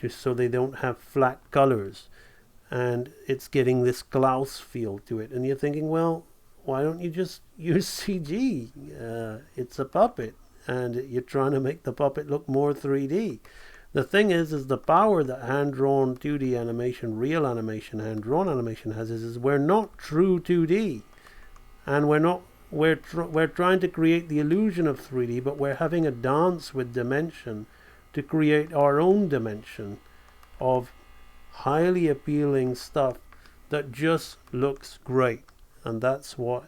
so they don't have flat colors, and it's getting this Klaus feel to it. And you're thinking, well, why don't you just use CG? It's a puppet, and you're trying to make the puppet look more 3D. The thing is the power that hand-drawn 2D animation, real animation, hand-drawn animation has is we're not true 2D, and we're trying to create the illusion of 3D, but we're having a dance with dimension to create our own dimension of highly appealing stuff that just looks great. And that's what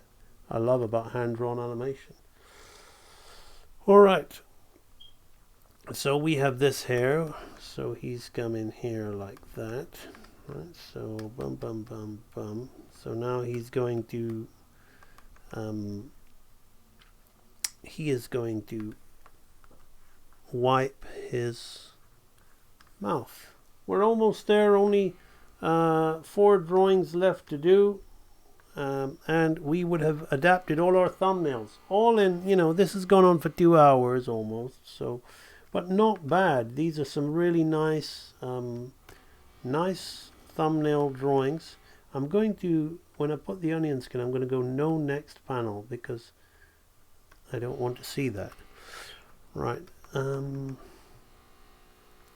I love about hand-drawn animation. Alright, so we have this hair, so he's come in here like that, right? So bum bum bum bum. So now he's going to wipe his mouth. We're almost there, only 4 drawings left to do. and we would have adapted all our thumbnails, all in, you know, this has gone on for 2 hours almost, so, but not bad. These are some really nice, nice thumbnail drawings. I'm going to, when I put the onion skin, I'm going to go no next panel because I don't want to see that. Right.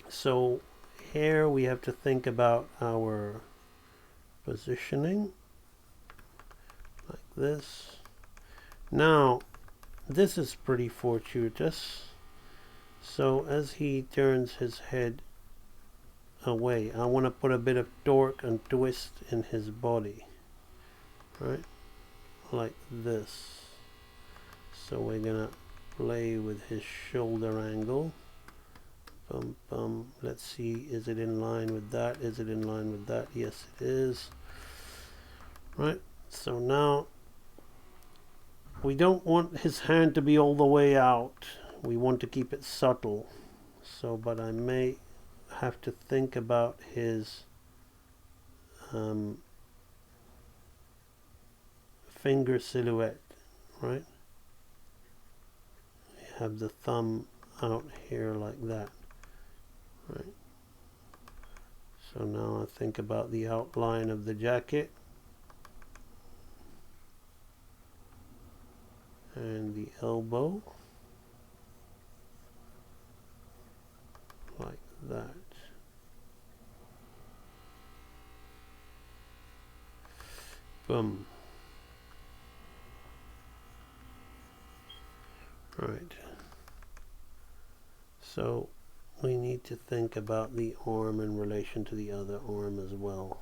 So here we have to think about our positioning like this. Now this is pretty fortuitous. So as he turns his head away, I want to put a bit of torque and twist in his body, right, like this. So we're gonna play with his shoulder angle. Bum, bum. Let's see, is it in line with that? Is it in line with that? Yes, it is. Right, so now we don't want his hand to be all the way out. We want to keep it subtle. So, but I may have to think about his finger silhouette, right? We have the thumb out here like that, right? So now I think about the outline of the jacket and the elbow like that. Boom. Right. So we need to think about the arm in relation to the other arm as well.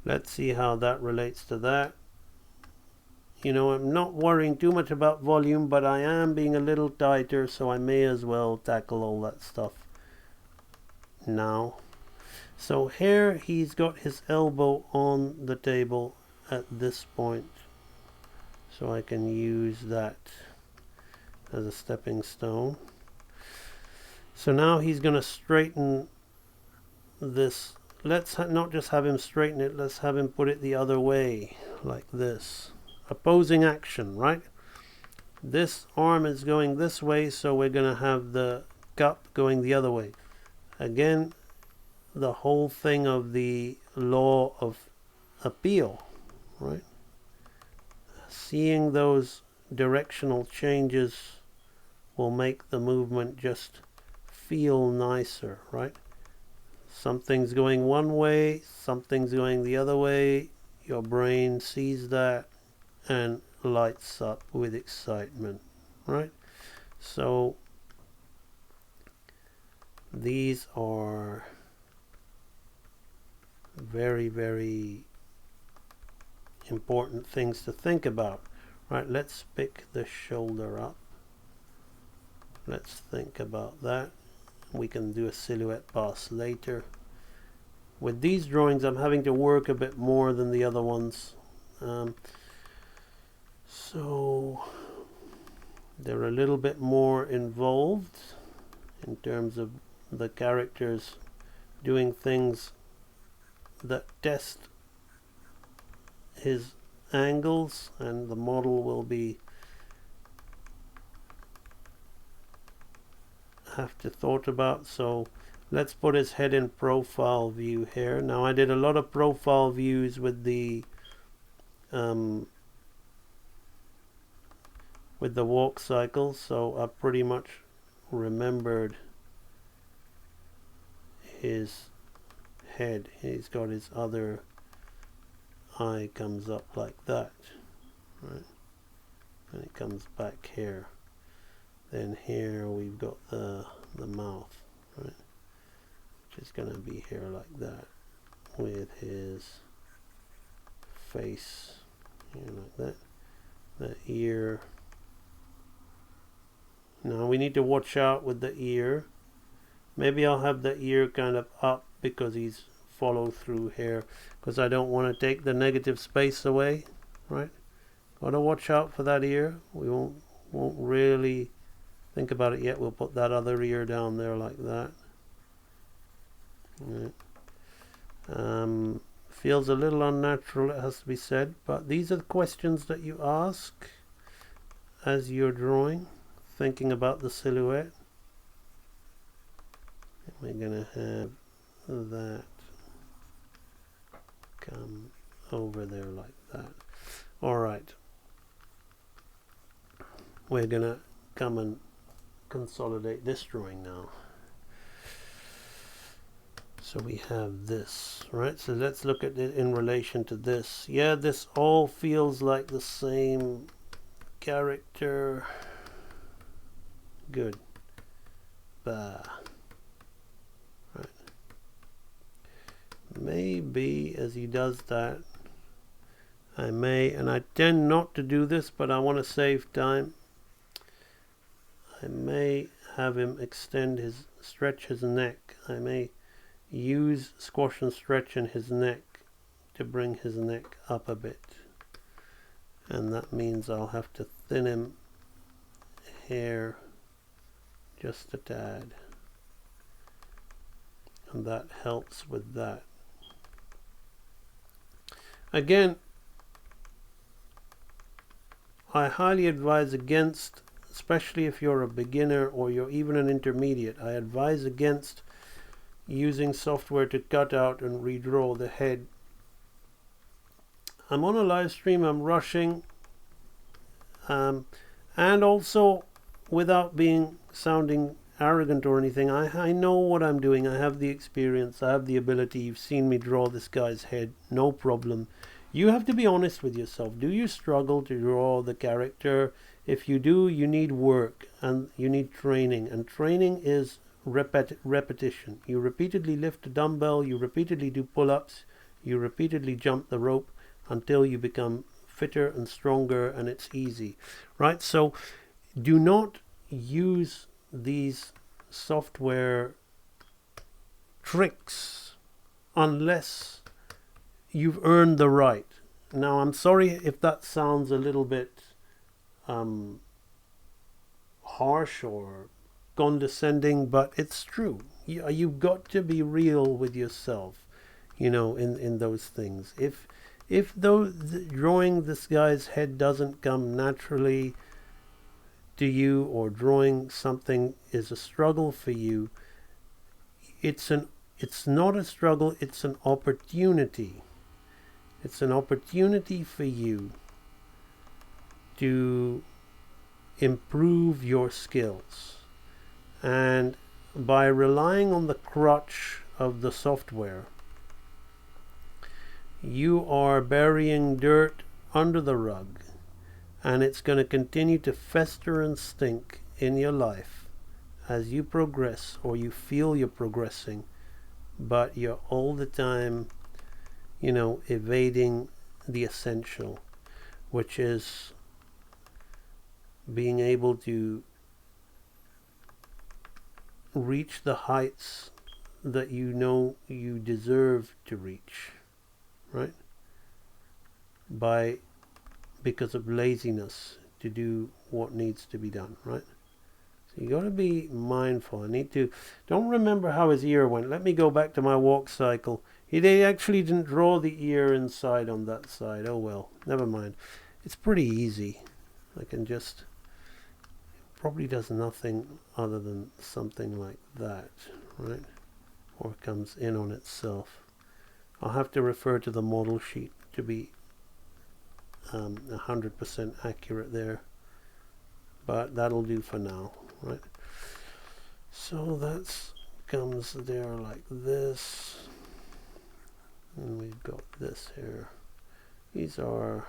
Let's see how that relates to that. You know, I'm not worrying too much about volume, but I am being a little tighter, so I may as well tackle all that stuff now. So here he's got his elbow on the table at this point, so I can use that as a stepping stone. So now he's going to straighten this. Let's not just have him straighten it, let's have him put it the other way, like this. Opposing action, right? This arm is going this way, so we're going to have the cup going the other way. Again, the whole thing of the law of appeal, right? Seeing those directional changes will make the movement just feel nicer, right? Something's going one way, something's going the other way. Your brain sees that and lights up with excitement, right? So these are very, very important things to think about. Right, let's pick the shoulder up. Let's think about that. We can do a silhouette pass later. With these drawings I'm having to work a bit more than the other ones. So they're a little bit more involved in terms of the characters doing things that test his angles, and the model will be have to thought about. So let's put his head in profile view here. Now I did a lot of profile views with the walk cycle, so I pretty much remembered his head. He's got his other eye comes up like that, right? And it comes back here. Then here we've got the mouth, right? Which is going to be here like that, with his face here like that. The ear. Now we need to watch out with the ear. Maybe I'll have the ear kind of up because he's follow through here, because I don't want to take the negative space away, right? Gotta watch out for that ear. We won't really think about it yet. We'll put that other ear down there like that. Right. Feels a little unnatural, it has to be said, but these are the questions that you ask as you're drawing, thinking about the silhouette. We're going to have that come over there like that. Alright. We're going to come and consolidate this drawing now. So we have this, right? So let's look at it in relation to this. Yeah, this all feels like the same character. Good. Bah. Right. Maybe as he does that, I may, and I tend not to do this, but I want to save time. I may have him stretch his neck. I may use squash and stretch in his neck to bring his neck up a bit. And that means I'll have to thin him here just a tad. And that helps with that. Again, I highly advise against, especially if you're a beginner or you're even an intermediate, I advise against using software to cut out and redraw the head. I'm on a live stream, I'm rushing, and also without sounding arrogant or anything, I know what I'm doing. I have the experience, I have the ability. You've seen me draw this guy's head, no problem. You have to be honest with yourself. Do you struggle to draw the character? If you do, you need work and you need training, and training is repetition. You repeatedly lift a dumbbell, you repeatedly do pull-ups, you repeatedly jump the rope until you become fitter and stronger, and it's easy, right? So do not use these software tricks unless you've earned the right. Now, I'm sorry if that sounds a little bit harsh or condescending, but it's true. You've got to be real with yourself, you know, in those things. If drawing this guy's head doesn't come naturally to you, or drawing something is a struggle for you, it's not a struggle, it's an opportunity. It's an opportunity for you to improve your skills. And by relying on the crutch of the software, you are burying dirt under the rug, and it's going to continue to fester and stink in your life as you progress, or you feel you're progressing, but you're all the time, you know, evading the essential, which is being able to reach the heights that you know you deserve to reach, right? Because of laziness to do what needs to be done, right? So you got to be mindful. Don't remember how his ear went. Let me go back to my walk cycle. They actually didn't draw the ear inside on that side. Oh well, never mind. It's pretty easy. I can just, probably does nothing other than something like that, right? Or comes in on itself. I'll have to refer to the model sheet to be 100% accurate there, but that'll do for now, right? So that's comes there like this, and we've got this here. These are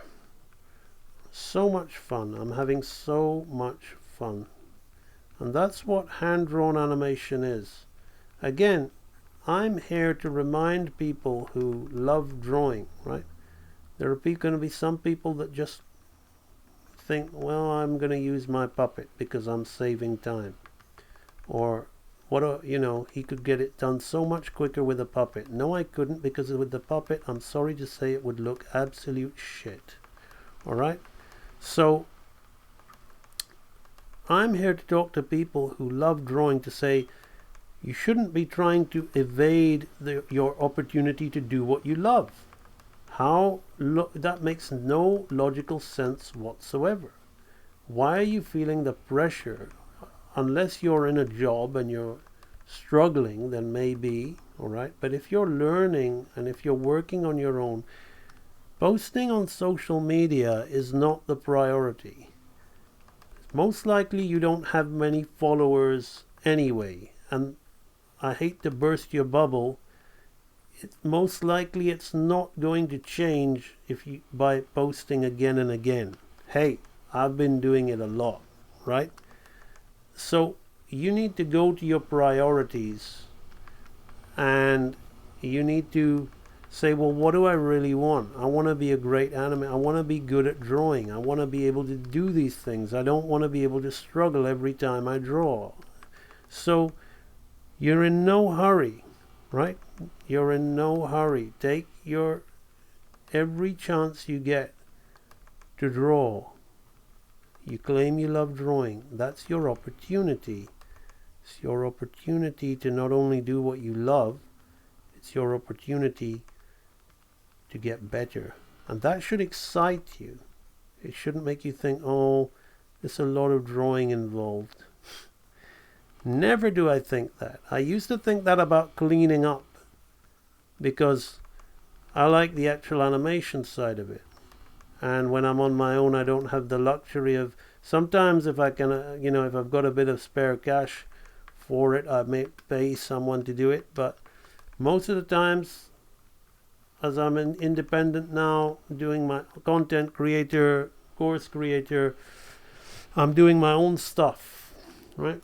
so much fun. I'm having so much fun, and that's what hand-drawn animation is. Again, I'm here to remind people who love drawing, right? There are going to be some people that just think, well, I'm going to use my puppet because I'm saving time. Or, he could get it done so much quicker with a puppet. No, I couldn't, because with the puppet, I'm sorry to say, it would look absolute shit. Alright? So, I'm here to talk to people who love drawing, to say, you shouldn't be trying to evade your opportunity to do what you love. That makes no logical sense whatsoever. Why are you feeling the pressure? Unless you're in a job and you're struggling, then maybe, all right? But if you're learning and if you're working on your own, posting on social media is not the priority. Most likely you don't have many followers anyway, and I hate to burst your bubble, most likely it's not going to change by posting again and again. Hey, I've been doing it a lot, right? So you need to go to your priorities and you need to say, well, what do I really want? I want to be a great animator. I want to be good at drawing. I want to be able to do these things. I don't want to be able to struggle every time I draw. So you're in no hurry, right? You're in no hurry. Take every chance you get to draw. You claim you love drawing. That's your opportunity. It's your opportunity to not only do what you love, it's your opportunity to get better. And that should excite you. It shouldn't make you think, oh, there's a lot of drawing involved. Never do I think that. I used to think that about cleaning up because I like the actual animation side of it. And when I'm on my own, I don't have the luxury of, sometimes if I can, if I've got a bit of spare cash for it, I may pay someone to do it. But most of the times, as I'm an independent now, doing my content creator, course creator, I'm doing my own stuff, right?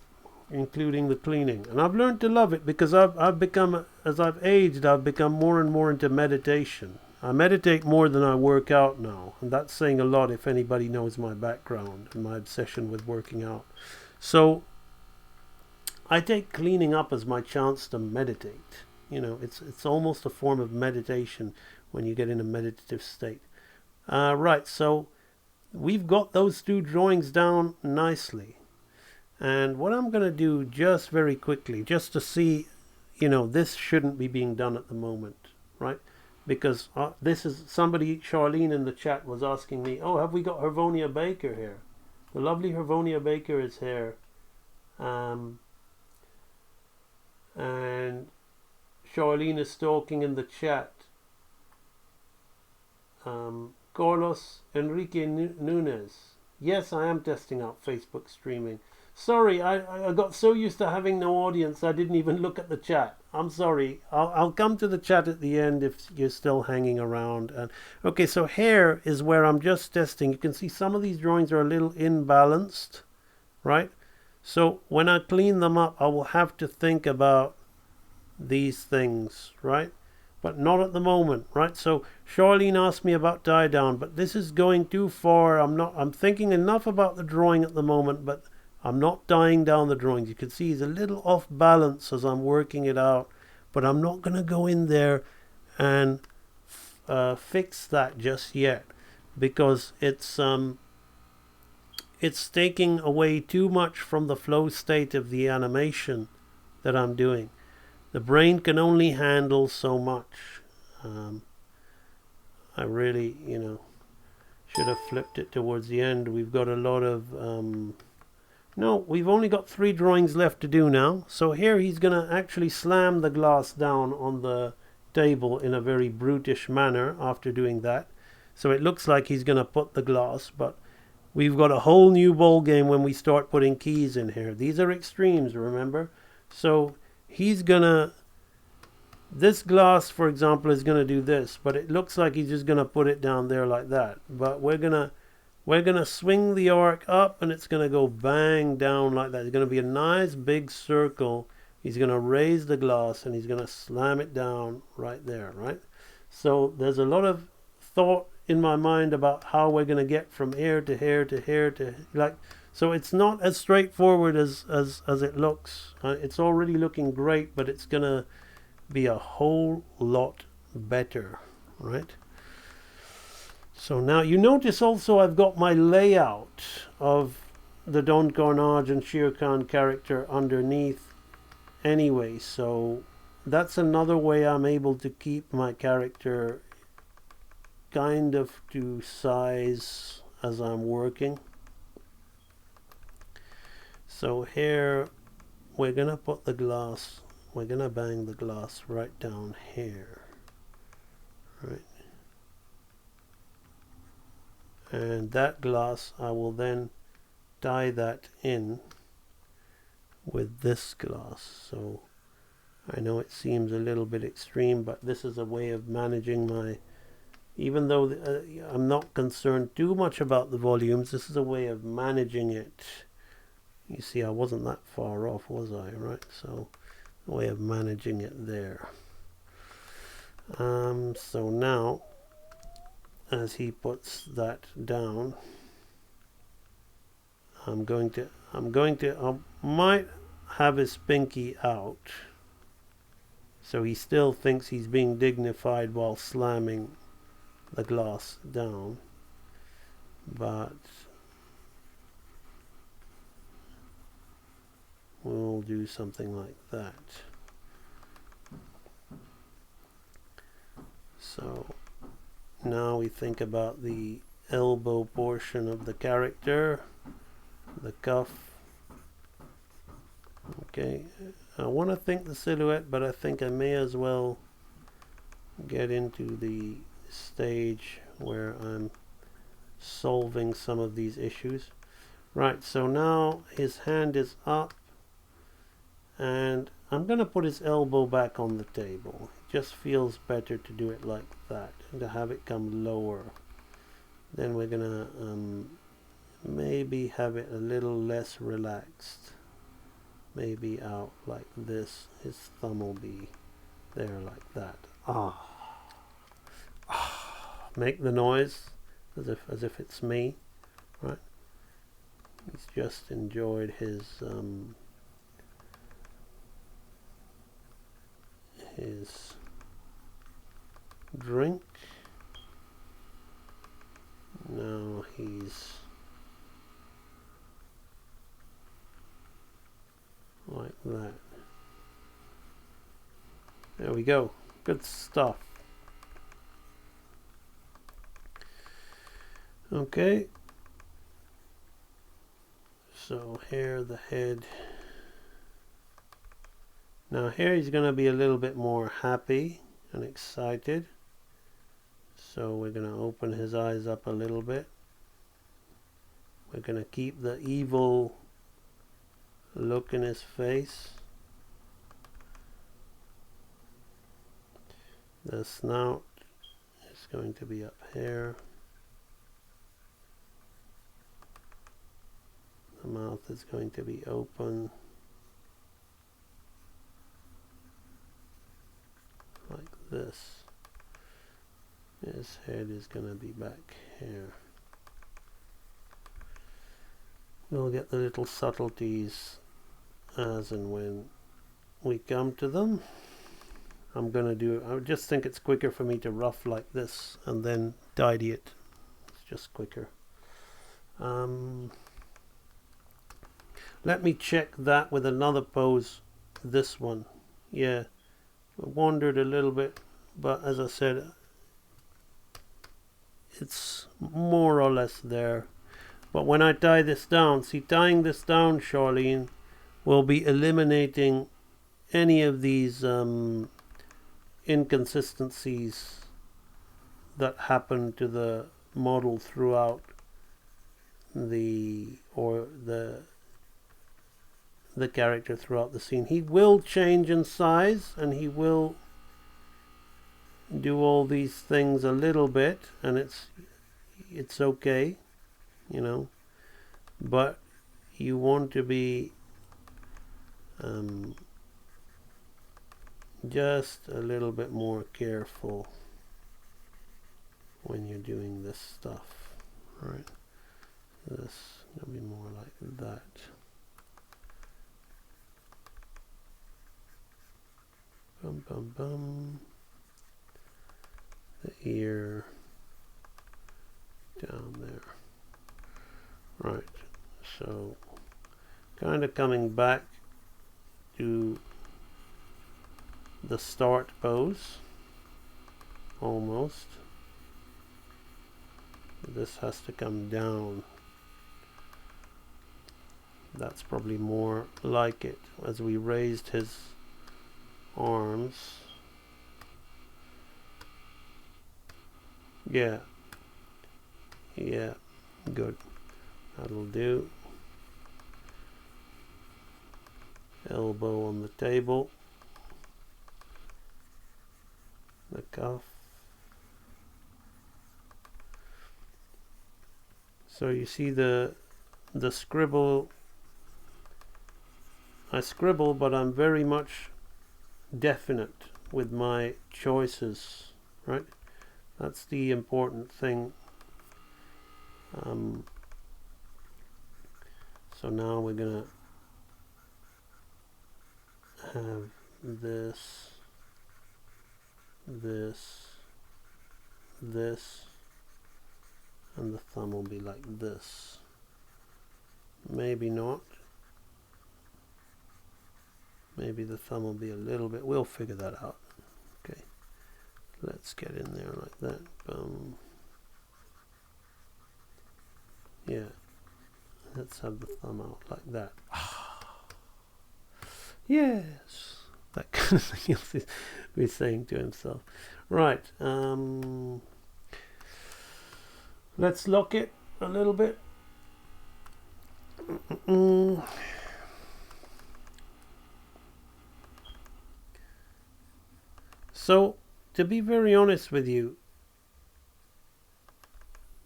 Including the cleaning. And I've learned to love it because I've become, as I've aged, I've become more and more into meditation. I meditate more than I work out now. And that's saying a lot if anybody knows my background and my obsession with working out. So I take cleaning up as my chance to meditate. It's almost a form of meditation when you get in a meditative state. Right, so we've got those two drawings down nicely. And what I'm going to do just very quickly, just to see, this shouldn't be being done at the moment, right? Because this is somebody, Charlene in the chat was asking me, oh, have we got Hervonia Baker here? The lovely Hervonia Baker is here. And Charlene is talking in the chat. Carlos Enrique Nunez. Yes, I am testing out Facebook streaming. Sorry, I got so used to having no audience I didn't even look at the chat. I'm sorry. I'll come to the chat at the end if you're still hanging around. And okay, so here is where I'm just testing. You can see some of these drawings are a little imbalanced, right? So when I clean them up, I will have to think about these things, right? But not at the moment, right? So Charlene asked me about tie down, but this is going too far. I'm thinking enough about the drawing at the moment, but I'm not tying down the drawings. You can see he's a little off balance as I'm working it out, but I'm not going to go in there and fix that just yet because it's taking away too much from the flow state of the animation that I'm doing. The brain can only handle so much. I really, should have flipped it towards the end. We've got a lot of... No, we've only got 3 drawings left to do now. So here he's going to actually slam the glass down on the table in a very brutish manner after doing that. So it looks like he's going to put the glass, but we've got a whole new ball game when we start putting keys in here. These are extremes, remember? So he's going to... This glass, for example, is going to do this, but it looks like he's just going to put it down there like that. But we're going to swing the arc up and it's going to go bang down like that. It's going to be a nice big circle. He's going to raise the glass and he's going to slam it down right there, right? So there's a lot of thought in my mind about how we're going to get from here to here to here to like. So it's not as straightforward as it looks. It's already looking great, but it's going to be a whole lot better, right? So now you notice also I've got my layout of the Don Carnage and Shere Khan character underneath anyway. So that's another way I'm able to keep my character kind of to size as I'm working. So here we're gonna put the glass, we're gonna bang the glass right down here, right? And that glass, I will then tie that in with this glass. So I know it seems a little bit extreme, but this is a way of managing my, even though I'm not concerned too much about the volumes, this is a way of managing it. You see, I wasn't that far off, was I? Right, so a way of managing it there. So now, as he puts that down, I might have his pinky out, so he still thinks he's being dignified while slamming the glass down, but we'll do something like that. So now we think about the elbow portion of the character, the cuff. Okay, I want to think the silhouette, but I think I may as well get into the stage where I'm solving some of these issues. Right, so now his hand is up, and I'm going to put his elbow back on the table. It just feels better to do it like that, and to have it come lower. Then we're going to maybe have it a little less relaxed. Maybe out like this. His thumb will be there like that. Make the noise as if it's me, right? He's just enjoyed his drink. Now he's like that. There we go. Good stuff. Okay. So here the head. Now here he's going to be a little bit more happy and excited. So we're going to open his eyes up a little bit. We're going to keep the evil look in his face. The snout is going to be up here. The mouth is going to be open. Like this. His head is going to be back here. We'll get the little subtleties as and when we come to them. I just think it's quicker for me to rough like this and then tidy it. It's just quicker. Let me check that with another pose. This one. Yeah. I wandered a little bit, but as I said, it's more or less there. But when I tie this down, see, tying this down, Charlene, will be eliminating any of these inconsistencies that happen to the model throughout the character throughout the scene. He will change in size, and he will do all these things a little bit, and it's okay, you know, but you want to be just a little bit more careful when you're doing this stuff, right? This will be more like that. Bum bum bum. The ear down there. Right. So kind of coming back to the start pose almost. this has to come down. That's probably more like it. As we raised his arms. Yeah. Yeah. Good. That'll do. Elbow on the table. The cuff. So you see the scribble. I scribble, but I'm very much definite with my choices, right? That's the important thing. So now we're gonna have this, and the thumb will be like this. Maybe not. Maybe the thumb will be a little bit, we'll figure that out. Okay, let's get in there like that. Boom. Yeah, let's have the thumb out like that. Yes, that kind of thing he'll be saying to himself. Right, let's lock it a little bit. So, to be very honest with you,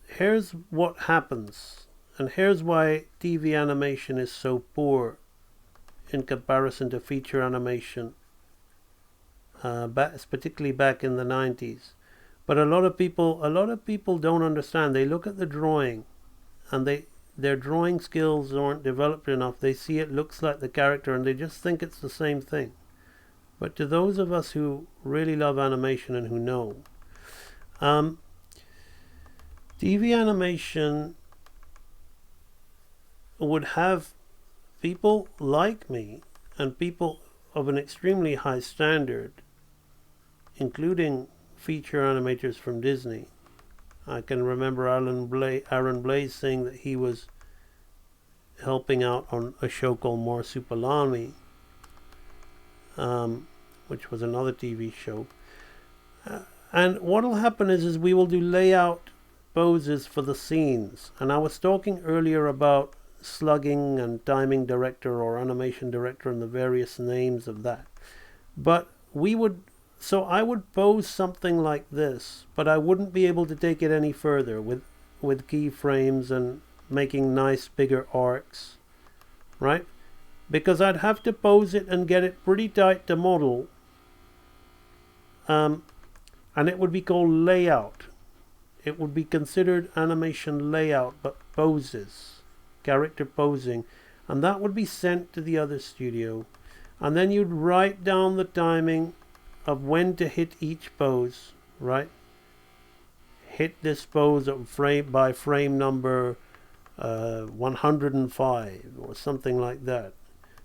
here's what happens, and here's why TV animation is so poor in comparison to feature animation, particularly back in the 90s. But a lot of people don't understand. They look at the drawing, and their drawing skills aren't developed enough. They see it looks like the character, and they just think it's the same thing. But to those of us who really love animation and who know, TV animation would have people like me and people of an extremely high standard, including feature animators from Disney. I can remember Aaron Blaise saying that he was helping out on a show called Marsupilami, which was another TV show. And what will happen is we will do layout poses for the scenes. And I was talking earlier about slugging and timing director or animation director and the various names of that. But so I would pose something like this, but I wouldn't be able to take it any further with keyframes and making nice bigger arcs, right? Because I'd have to pose it and get it pretty tight to model, and it would be called layout. It would be considered animation layout, but poses, character posing, and that would be sent to the other studio, and then you'd write down the timing of when to hit each pose, right? Hit this pose by frame number 105 or something like that.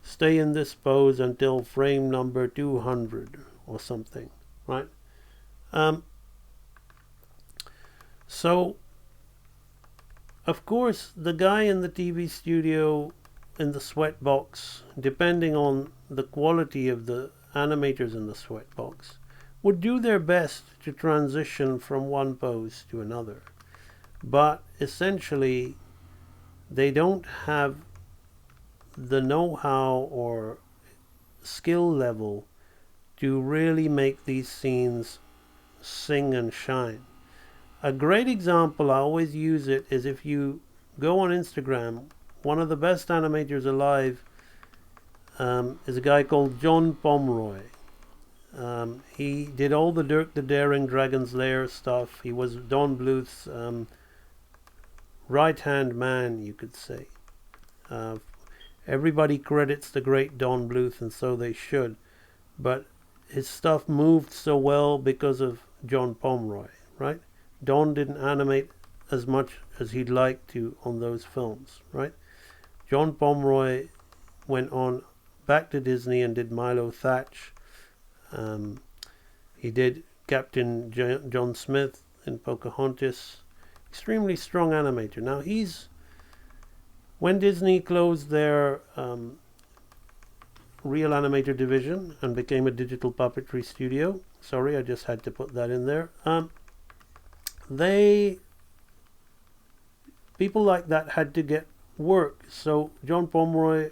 Stay in this pose until frame number 200 or something, right? So, of course, the guy in the TV studio in the sweatbox, depending on the quality of the animators in the sweatbox, would do their best to transition from one pose to another. But essentially, they don't have the know-how or skill level to really make these scenes sing and shine. A great example, I always use it, is if you go on Instagram, one of the best animators alive is a guy called John Pomeroy. He did all the Dirk the Daring Dragon's Lair stuff. He was Don Bluth's right-hand man, you could say. Everybody credits the great Don Bluth, and so they should. But his stuff moved so well because of John Pomeroy, right? Don didn't animate as much as he'd like to on those films, right? John Pomeroy went on back to Disney and did Milo Thatch. He did Captain John Smith in Pocahontas. extremely strong animator. Now when Disney closed their Real Animator division and became a digital puppetry studio, sorry, I just had to put that in there. People like that had to get work. So John Pomeroy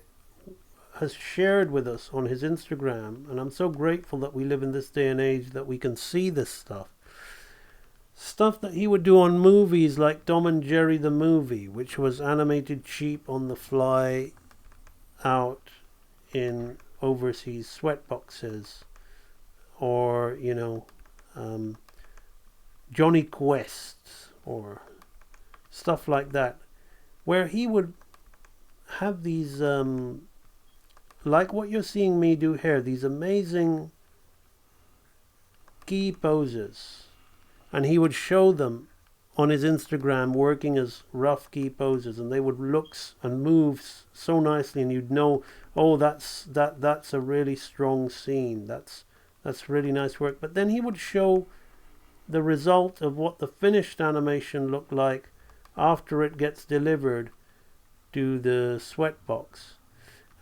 has shared with us on his Instagram, and I'm so grateful that we live in this day and age that we can see this stuff that he would do on movies like Tom and Jerry the movie, which was animated cheap on the fly out in overseas sweatboxes, or Johnny Quest or stuff like that, where he would have these like what you're seeing me do here, these amazing key poses, and he would show them on his Instagram working as rough key poses, and they would look and move so nicely, and you'd know, oh, that's a really strong scene, that's really nice work. But then he would show the result of what the finished animation looked like after it gets delivered to the sweatbox.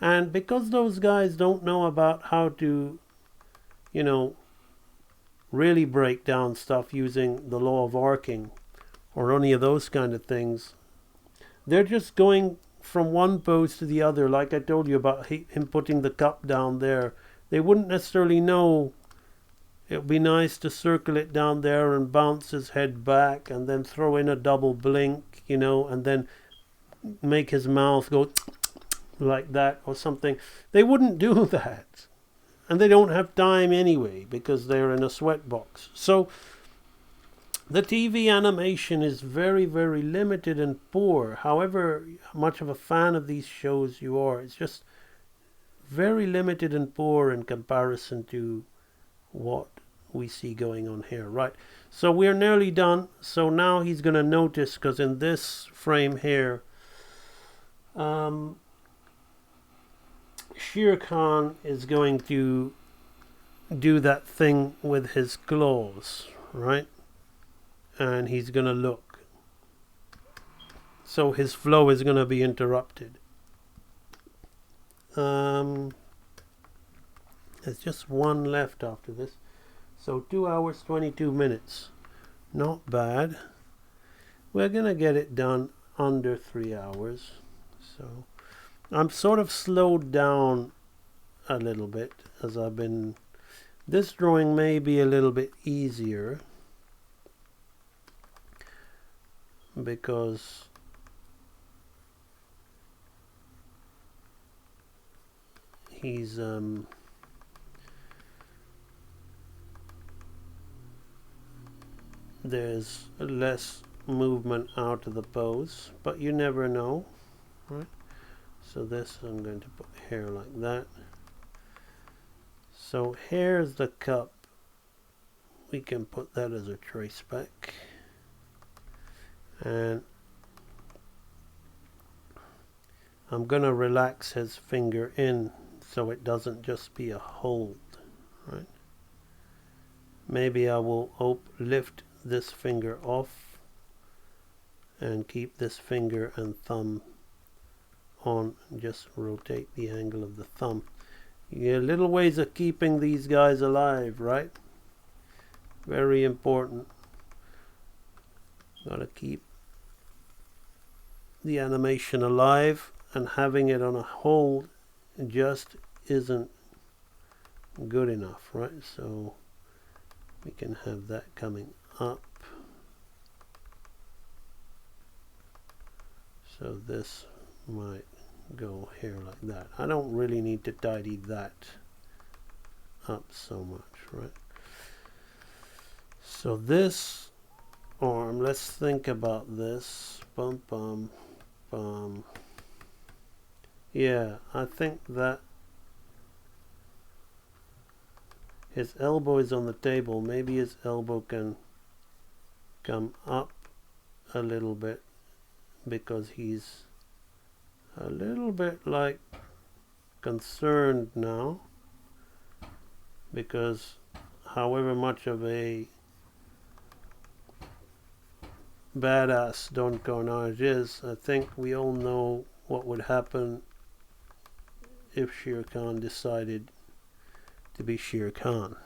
And because those guys don't know about how to, really break down stuff using the law of arcing or any of those kind of things, they're just going from one pose to the other. Like I told you about him putting the cup down there. They wouldn't necessarily know. It would be nice to circle it down there and bounce his head back and then throw in a double blink, and then make his mouth go like that or something. They wouldn't do that. And they don't have time anyway because they're in a sweatbox. So the TV animation is very, very limited and poor. However much of a fan of these shows you are, it's just very limited and poor in comparison to what we see going on here. Right, so we're nearly done. So now he's going to notice, because in this frame here, Shere Khan is going to do that thing with his claws, right? And he's going to look. So his flow is going to be interrupted. There's just one left after this. So 2 hours, 22 minutes. Not bad. We're going to get it done under 3 hours. So I'm sort of slowed down a little bit as I've been. This drawing may be a little bit easier because he's there's less movement out of the pose, but you never know, right? So this I'm going to put here like that. So here's the cup. We can put that as a trace back. And I'm going to relax his finger in so it doesn't just be a hold, right? Maybe I will lift this finger off and keep this finger and thumb on, just rotate the angle of the thumb. Yeah, little ways of keeping these guys alive, right? Very important. Gotta keep the animation alive, and having it on a hold just isn't good enough, right? So we can have that coming up. So this might go here like that. I don't really need to tidy that up so much, right? So this arm, let's think about this. Bum bum bum. Yeah, I think that his elbow is on the table. Maybe his elbow can come up a little bit because he's a little bit like concerned now, because however much of a badass Don Carnage is, I think we all know what would happen if Shere Khan decided to be Shere Khan,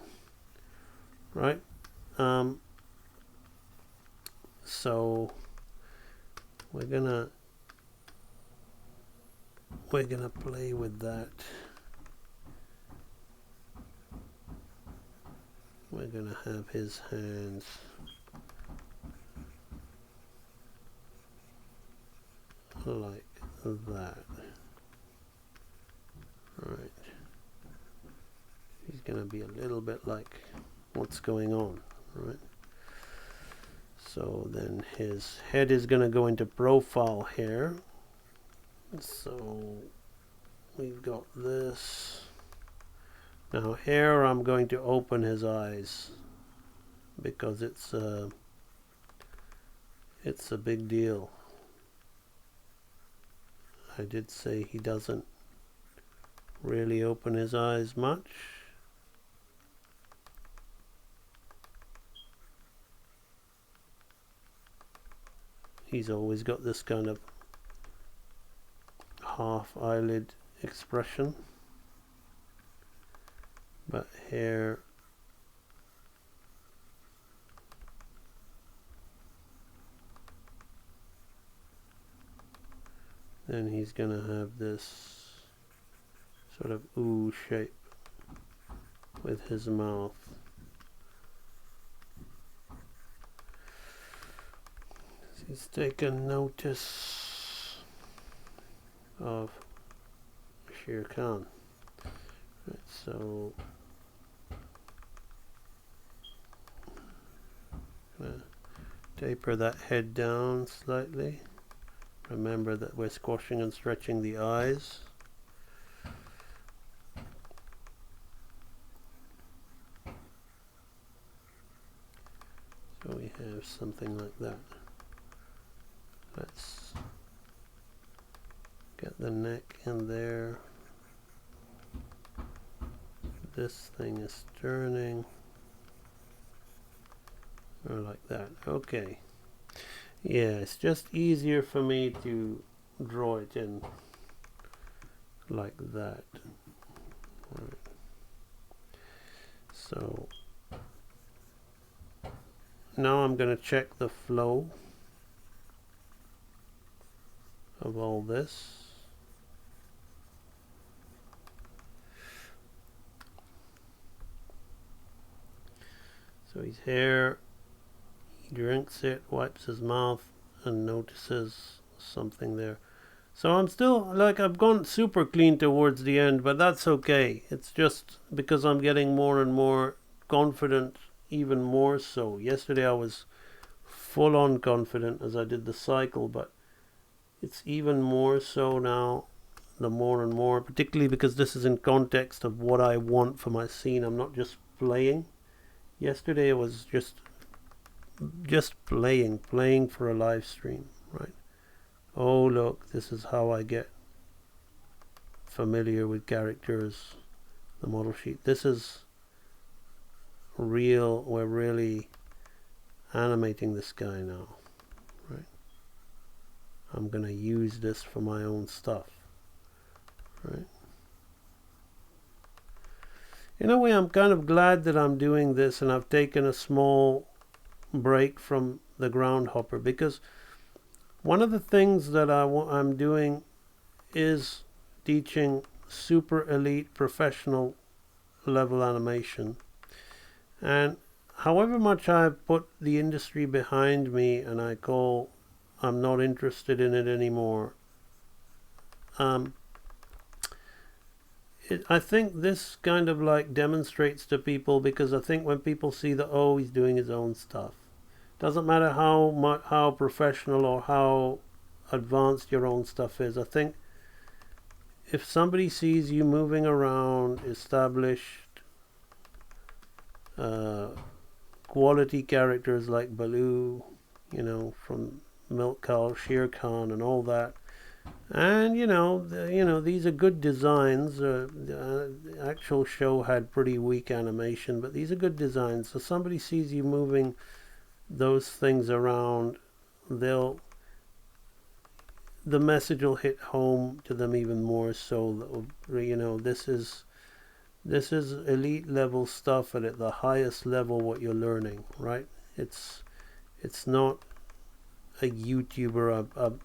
right? So we're gonna play with that. We're gonna have his hands like that. Right. He's gonna be a little bit like what's going on, right? So then his head is gonna go into profile here. So we've got this. Now here I'm going to open his eyes because it's a big deal. I did say he doesn't really open his eyes much. He's always got this kind of half eyelid expression, but here then he's gonna have this sort of ooh shape with his mouth. He's taken notice of Shere Khan. Right, so taper that head down slightly. Remember that we're squashing and stretching the eyes. So we have something like that. Let's get the neck in there. This thing is turning. Or like that. Okay. Yeah, it's just easier for me to draw it in like that. Right. So now I'm going to check the flow of all this. So his hair, he drinks it, wipes his mouth, and notices something there. So I'm still, like, I've gone super clean towards the end, but that's okay. It's just because I'm getting more and more confident, even more so. Yesterday I was full on confident as I did the cycle, but it's even more so now, the more and more, particularly because this is in context of what I want for my scene. I'm not just playing. Yesterday it was just playing for a live stream, right? Oh look, this is how I get familiar with characters, the model sheet. This is real. We're really animating this guy now, right? I'm gonna use this for my own stuff, right? In a way, I'm kind of glad that I'm doing this and I've taken a small break from the groundhopper, because one of the things that I'm doing is teaching super elite professional level animation, and however much I've put the industry behind me and I'm not interested in it anymore, I think this kind of like demonstrates to people, because I think when people see that, oh, he's doing his own stuff, doesn't matter how professional or how advanced your own stuff is. I think if somebody sees you moving around established quality characters like Baloo, from Milk Cow, Shere Khan, and all that, and these are good designs. The actual show had pretty weak animation, but these are good designs. So somebody sees you moving those things around the message will hit home to them even more. So this is elite level stuff, and at the highest level what you're learning, right? It's not a YouTuber.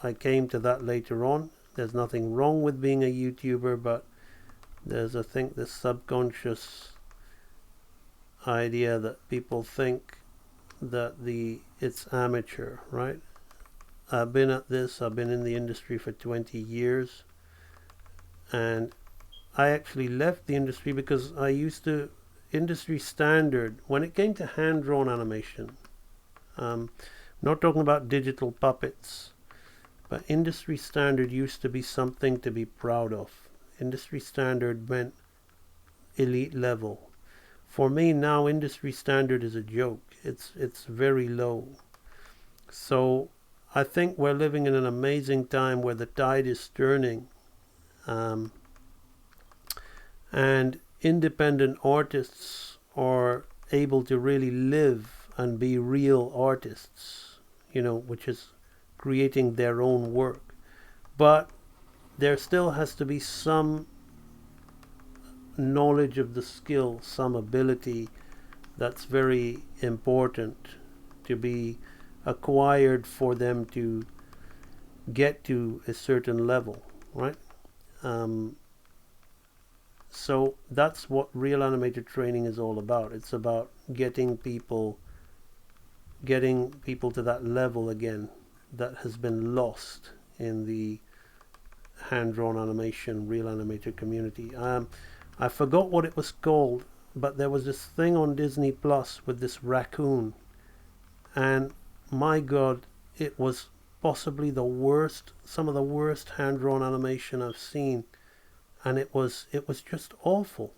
I came to that later on. There's nothing wrong with being a YouTuber, but there's, I think, this subconscious idea that people think that it's amateur, right? I've been at this. I've been in the industry for 20 years, and I actually left the industry because I used to industry standard when it came to hand-drawn animation. Not talking about digital puppets, but industry standard used to be something to be proud of. Industry standard meant elite level. For me now, industry standard is a joke. It's very low. So I think we're living in an amazing time where the tide is turning, and independent artists are able to really live and be real artists, which is creating their own work. But there still has to be some knowledge of the skill, some ability that's very important to be acquired for them to get to a certain level, right? So that's what real animator training is all about. It's about getting people to that level again that has been lost in the hand-drawn animation, real animator community. I forgot what it was called, but there was this thing on Disney Plus with this raccoon, and my God, it was possibly some of the worst hand-drawn animation I've seen, and it was just awful,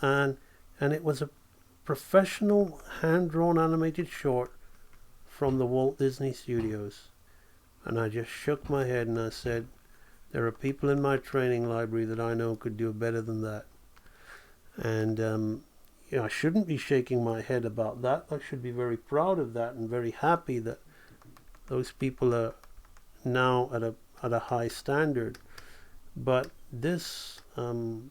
and it was a professional hand-drawn animated short from the Walt Disney Studios, and I just shook my head and I said, there are people in my training library that I know could do better than that. And I shouldn't be shaking my head about that. I should be very proud of that and very happy that those people are now at a high standard. But this, the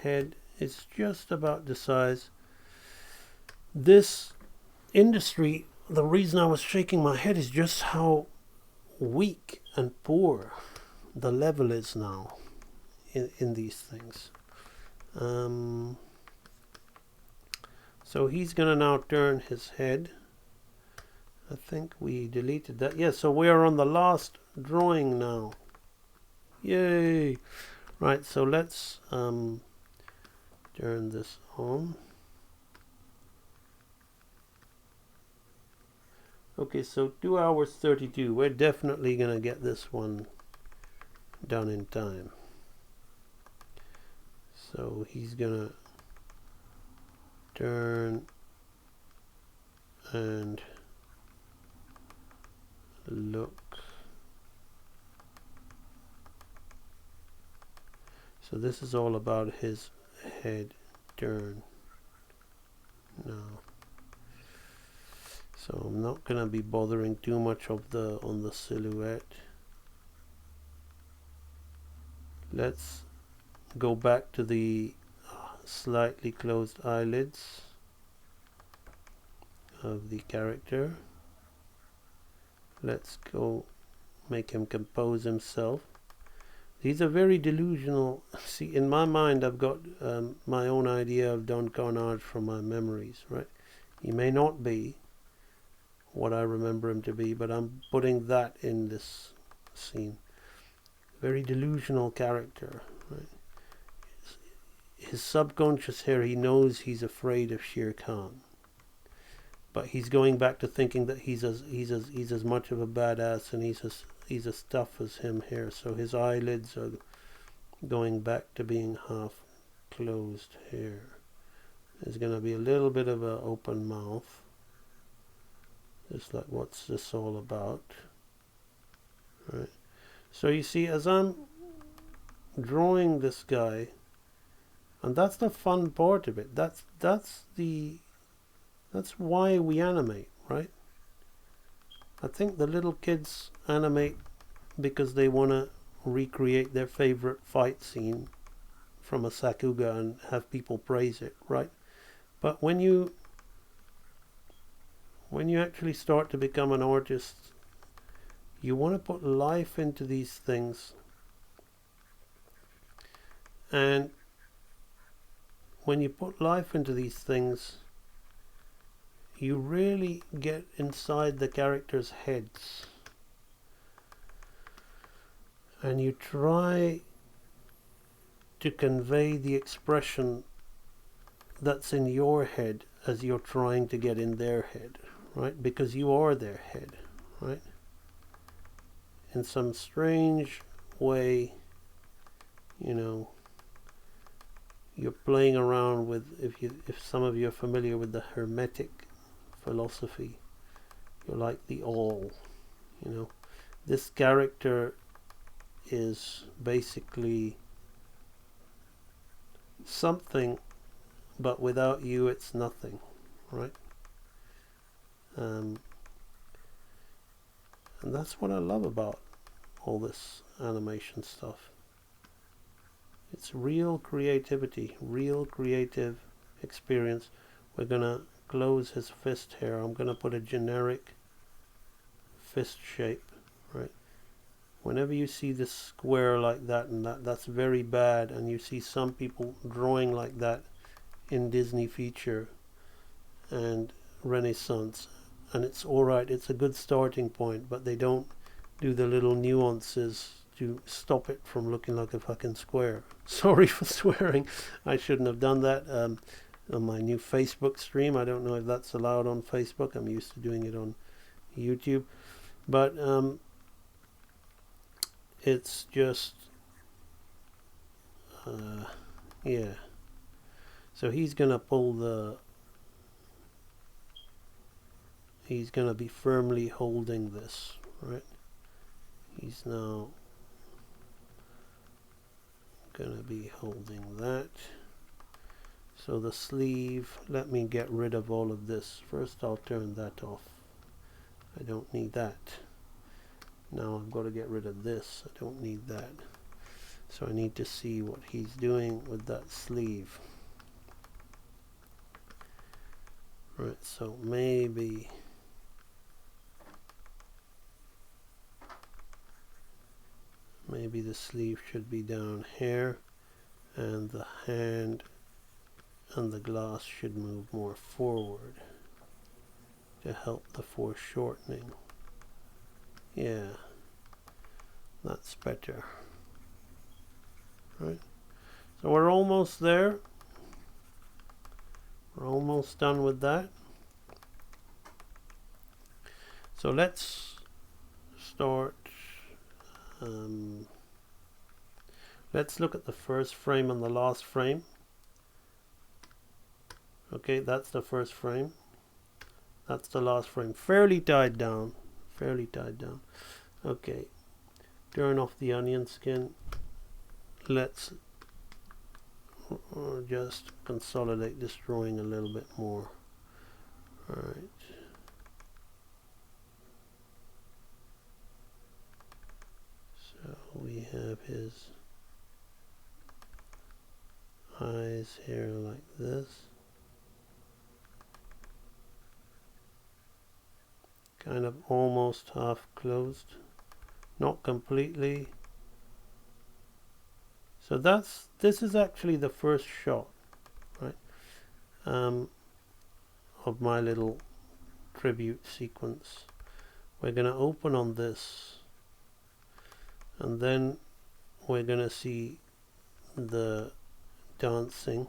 head is just about the size. This industry, the reason I was shaking my head is just how weak and poor the level is now in these things. So he's gonna now turn his head. I think we deleted that. Yeah, so we are on the last drawing now. Yay! Right, so let's turn this on. Okay, so 2 hours 32. We're definitely gonna get this one done in time. So he's gonna turn and look. So this is all about his head turn now. So I'm not gonna be bothering too much on the silhouette. Let's go back to the slightly closed eyelids of the character. Let's go make him compose himself. These are very delusional. See, in my mind, I've got my own idea of Don Carnage from my memories, right? He may not be what I remember him to be, but I'm putting that in this scene. Very delusional character, right? His subconscious here, he knows he's afraid of Shere Khan, but he's going back to thinking that he's as much of a badass and he's as tough as him here. So his eyelids are going back to being half closed here. There's going to be a little bit of an open mouth, just like what's this all about, right? So you see, as I'm drawing this guy, and that's the fun part of it. That's why we animate. right? I think the little kids animate because they want to recreate their favorite fight scene from a Sakuga and have people praise it, right? But when you actually start to become an artist, you want to put life into these things. And when you put life into these things, you really get inside the characters' heads. And you try to convey the expression that's in your head as you're trying to get in their head, right? Because you are their head, right? In some strange way, you know, you're playing around with, if some of you are familiar with the Hermetic philosophy, you're like the all, you know. This character is basically something, but without you it's nothing, right? And that's what I love about all this animation stuff. It's real creativity, real creative experience. We're gonna close his fist here. I'm gonna put a generic fist shape, right? Whenever you see this square like that, and that's very bad, and you see some people drawing like that in Disney feature and Renaissance, and it's alright, it's a good starting point, but they don't do the little nuances to stop it from looking like a fucking square. Sorry for swearing, I shouldn't have done that. On my new Facebook stream, I don't know if that's allowed on Facebook, I'm used to doing it on YouTube, but it's just yeah. So he's gonna he's gonna be firmly holding this, right? He's now gonna be holding that. So the sleeve, let me get rid of all of this. First I'll turn that off. I don't need that. Now I've got to get rid of this. I don't need that. So I need to see what he's doing with that sleeve. Right, so maybe the sleeve should be down here, and the hand and the glass should move more forward to help the foreshortening. Yeah, that's better. Right, so we're almost there. We're almost done with that. So let's start. Let's look at the first frame and the last frame. Okay, that's the first frame. That's the last frame. Fairly tied down. Fairly tied down. Okay, turn off the onion skin. Let's just consolidate this drawing a little bit more. Alright. So we have his eyes here like this. Kind of almost half closed. Not completely. So this is actually the first shot, right, of my little tribute sequence. We're going to open on this, and then we're going to see the dancing,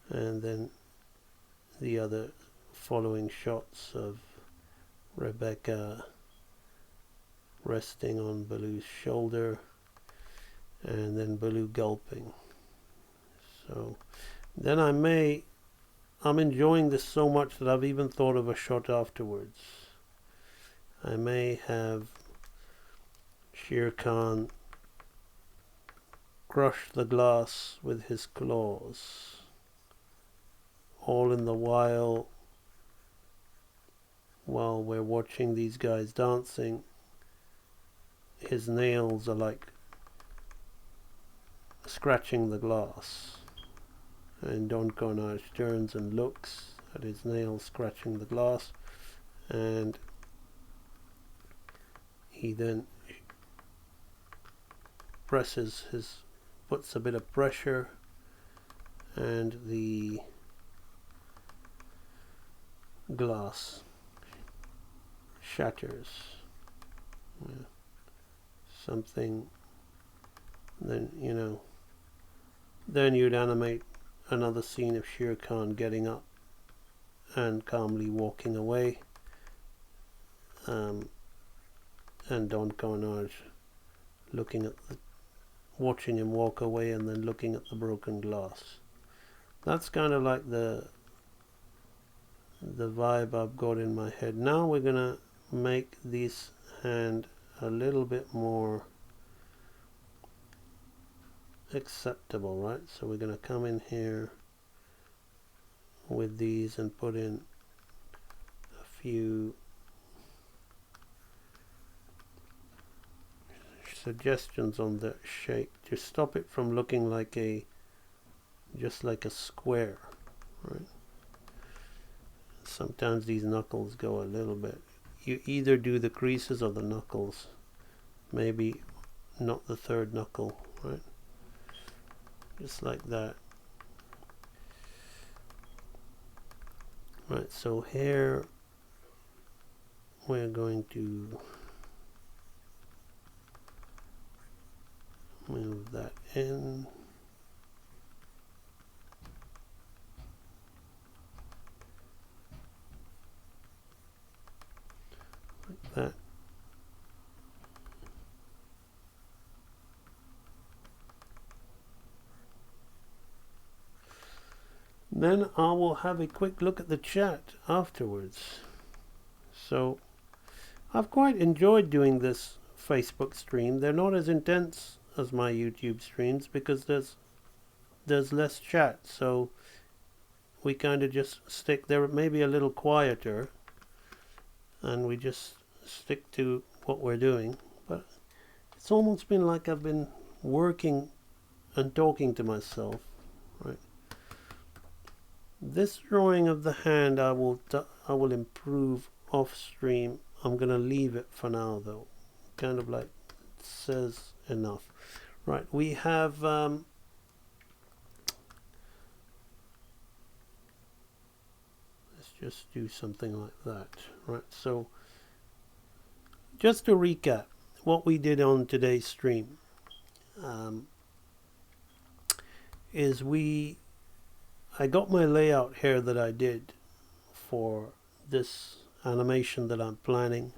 and then the other following shots of Rebecca resting on Baloo's shoulder, and then Baloo gulping. So then I'm enjoying this so much that I've even thought of a shot afterwards. I may have Shere Khan crush the glass with his claws, all in the while while we're watching these guys dancing, his nails are like scratching the glass. And Don Carnage turns and looks at his nails scratching the glass, and he then puts a bit of pressure, and the glass shatters. Yeah. Something, then then you'd animate another scene of Shere Khan getting up and calmly walking away, and Don Carnage watching him walk away and then looking at the broken glass. That's kind of like the vibe I've got in my head. Now we're gonna make this hand a little bit more acceptable, right? So we're gonna come in here with these and put in a few suggestions on the shape to stop it from looking like just like a square, right? Sometimes these knuckles go a little bit. You either do the creases or the knuckles, maybe not the third knuckle, right? Just like that. Right, so here we're going to move that in. Like that. Then I will have a quick look at the chat afterwards. So I've quite enjoyed doing this Facebook stream. They're not as intense as my YouTube streams because there's less chat, so we kind of just stick there, maybe a little quieter, and we just stick to what we're doing. But it's almost been like I've been working and talking to myself, right? This drawing of the hand I will improve off stream. I'm gonna leave it for now though, kind of like it says enough. Right, we have let's just do something like that. Right, so just to recap what we did on today's stream, is I got my layout here that I did for this animation that I'm planning,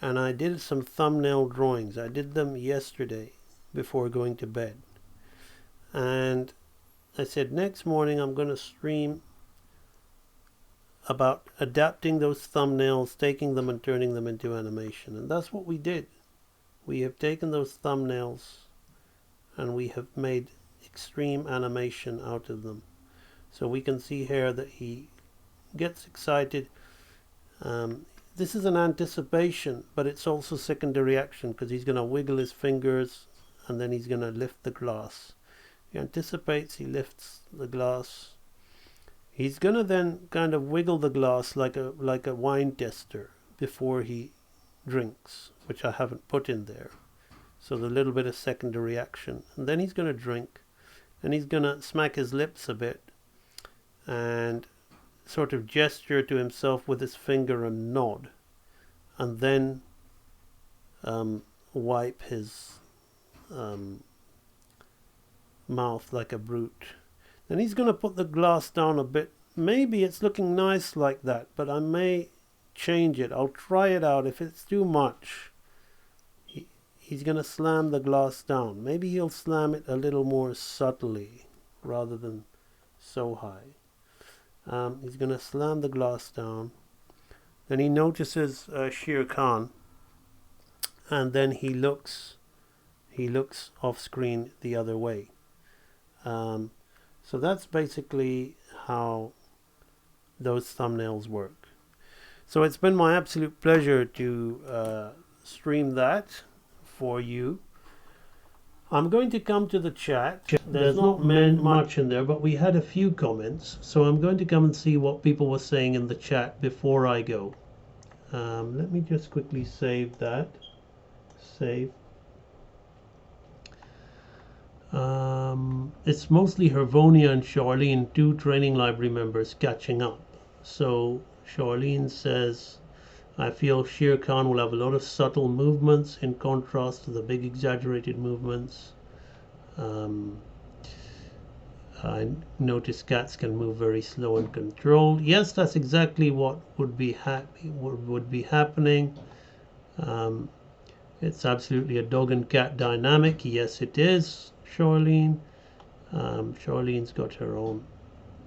and I did some thumbnail drawings. I did them yesterday before going to bed, and I said next morning I'm going to stream about adapting those thumbnails, taking them and turning them into animation. And that's what we did. We have taken those thumbnails and we have made extreme animation out of them. So we can see here that he gets excited. This is an anticipation, but it's also secondary action because he's going to wiggle his fingers and then he's going to lift the glass. He anticipates, he lifts the glass. He's going to then kind of wiggle the glass like a wine tester before he drinks, which I haven't put in there. So the little bit of secondary action. And then he's going to drink, and he's going to smack his lips a bit and sort of gesture to himself with his finger and nod, and then wipe his mouth like a brute. Then he's going to put the glass down a bit. Maybe it's looking nice like that, but I may change it. I'll try it out. If it's too much, he's going to slam the glass down. Maybe he'll slam it a little more subtly rather than so high. He's going to slam the glass down. Then he notices Shere Khan, and then he looks off screen the other way. So that's basically how those thumbnails work. So it's been my absolute pleasure to stream that for you. I'm going to come to the chat. There's not much in there, but we had a few comments. So I'm going to come and see what people were saying in the chat before I go. Let me just quickly save that. Save. It's mostly Hervonia and Charlene, 2 training library members, catching up. So Charlene says, I feel Shere Khan will have a lot of subtle movements in contrast to the big exaggerated movements. I notice cats can move very slow and controlled. Yes, that's exactly what would be happening. It's absolutely a dog and cat dynamic. Yes, it is, Charlene. Charlene's got her own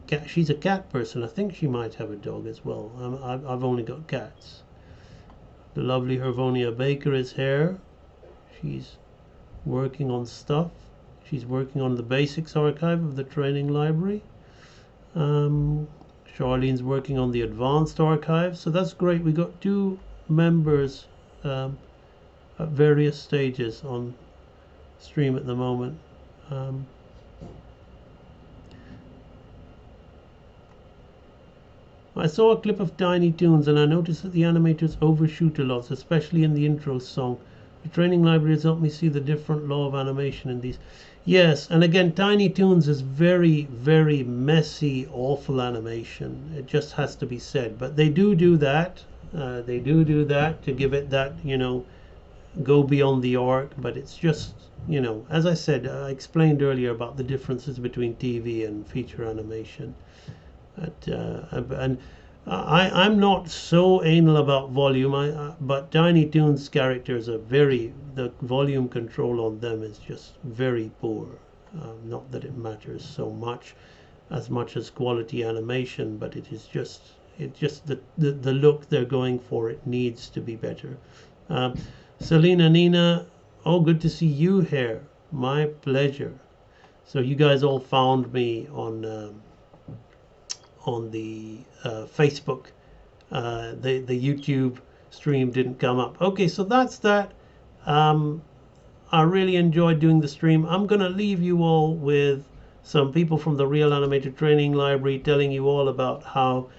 cat. She's a cat person. I think she might have a dog as well. I've only got cats. The lovely Hervonia Baker is here. She's working on stuff. She's working on the basics archive of the training library. Charlene's working on the advanced archive. So that's great. We got 2 members at various stages on stream at the moment. I saw a clip of Tiny Toons and I noticed that the animators overshoot a lot, especially in the intro song. The training library has helped me see the different law of animation in these. Yes, and again, Tiny Toons is very, very messy, awful animation. It just has to be said. But they do that. They do that to give it that, go beyond the arc. But it's just, as I said, I explained earlier about the differences between TV and feature animation. And I'm not so anal about volume, but Tiny Toons characters are the volume control on them is just very poor. Not that it matters so much as quality animation, but it just the look they're going for, it needs to be better. Selena, Nina, oh, good to see you here. My pleasure. So you guys all found me on the Facebook. The YouTube stream didn't come up. Okay, so that's that. I really enjoyed doing the stream. I'm gonna leave you all with some people from the Real Animator Training Library telling you all about how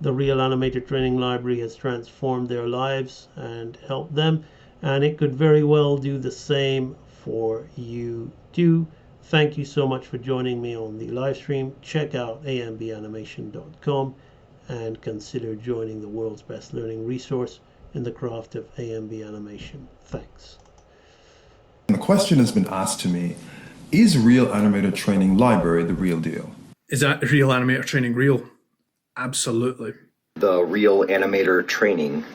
the Real Animator Training Library has transformed their lives and helped them, and it could very well do the same for you too. Thank you so much for joining me on the live stream. Check out ambanimation.com and consider joining the world's best learning resource in the craft of AMB animation. Thanks. The question has been asked to me, is Real Animator Training Library the real deal? Is that Real Animator Training real? Absolutely. The Real Animator Training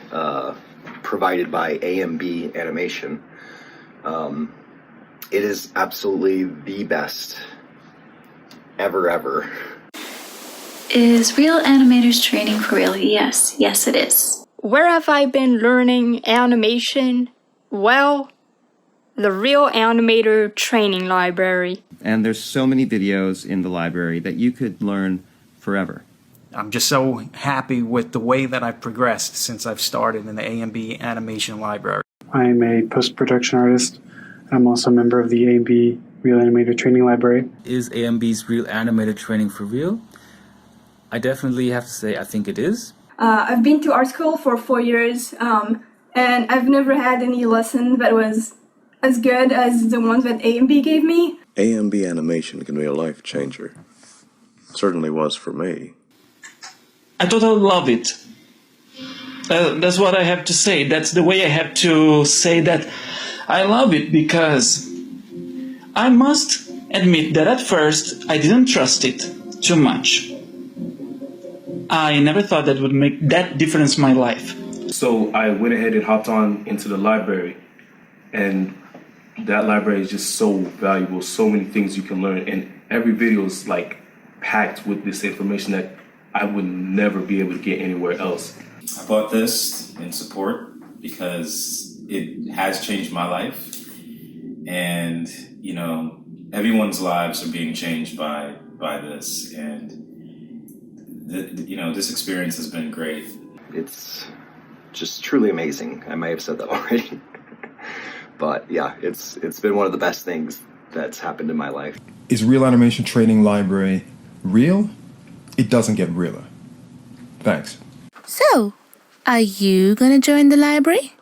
provided by AMB Animation. It is absolutely the best ever. Is Real Animators Training for real? Yes, it is. Where have I been learning animation? Well, the Real Animator Training Library. And there's so many videos in the library that you could learn forever. I'm just so happy with the way that I've progressed since I've started in the AMB Animation Library. I'm a post-production artist. I'm also a member of the AMB Real Animator Training Library. Is AMB's Real Animator Training for real? I definitely have to say I think it is. I've been to art school for 4 years, and I've never had any lesson that was as good as the ones that AMB gave me. AMB Animation can be a life changer. It certainly was for me. I totally love it. That's what I have to say. That's the way I have to say that I love it, because I must admit that at first I didn't trust it too much. I never thought that would make that difference in my life. So I went ahead and hopped on into the library, and that library is just so valuable, so many things you can learn, and every video is like packed with this information that I would never be able to get anywhere else. I bought this in support because it has changed my life, and everyone's lives are being changed by this, and this experience has been great. it's just truly amazing. I may have said that already. But yeah, it's been one of the best things that's happened in my life. Is Real Animation Training Library real? It doesn't get realer. Thanks. So, are you gonna join the library?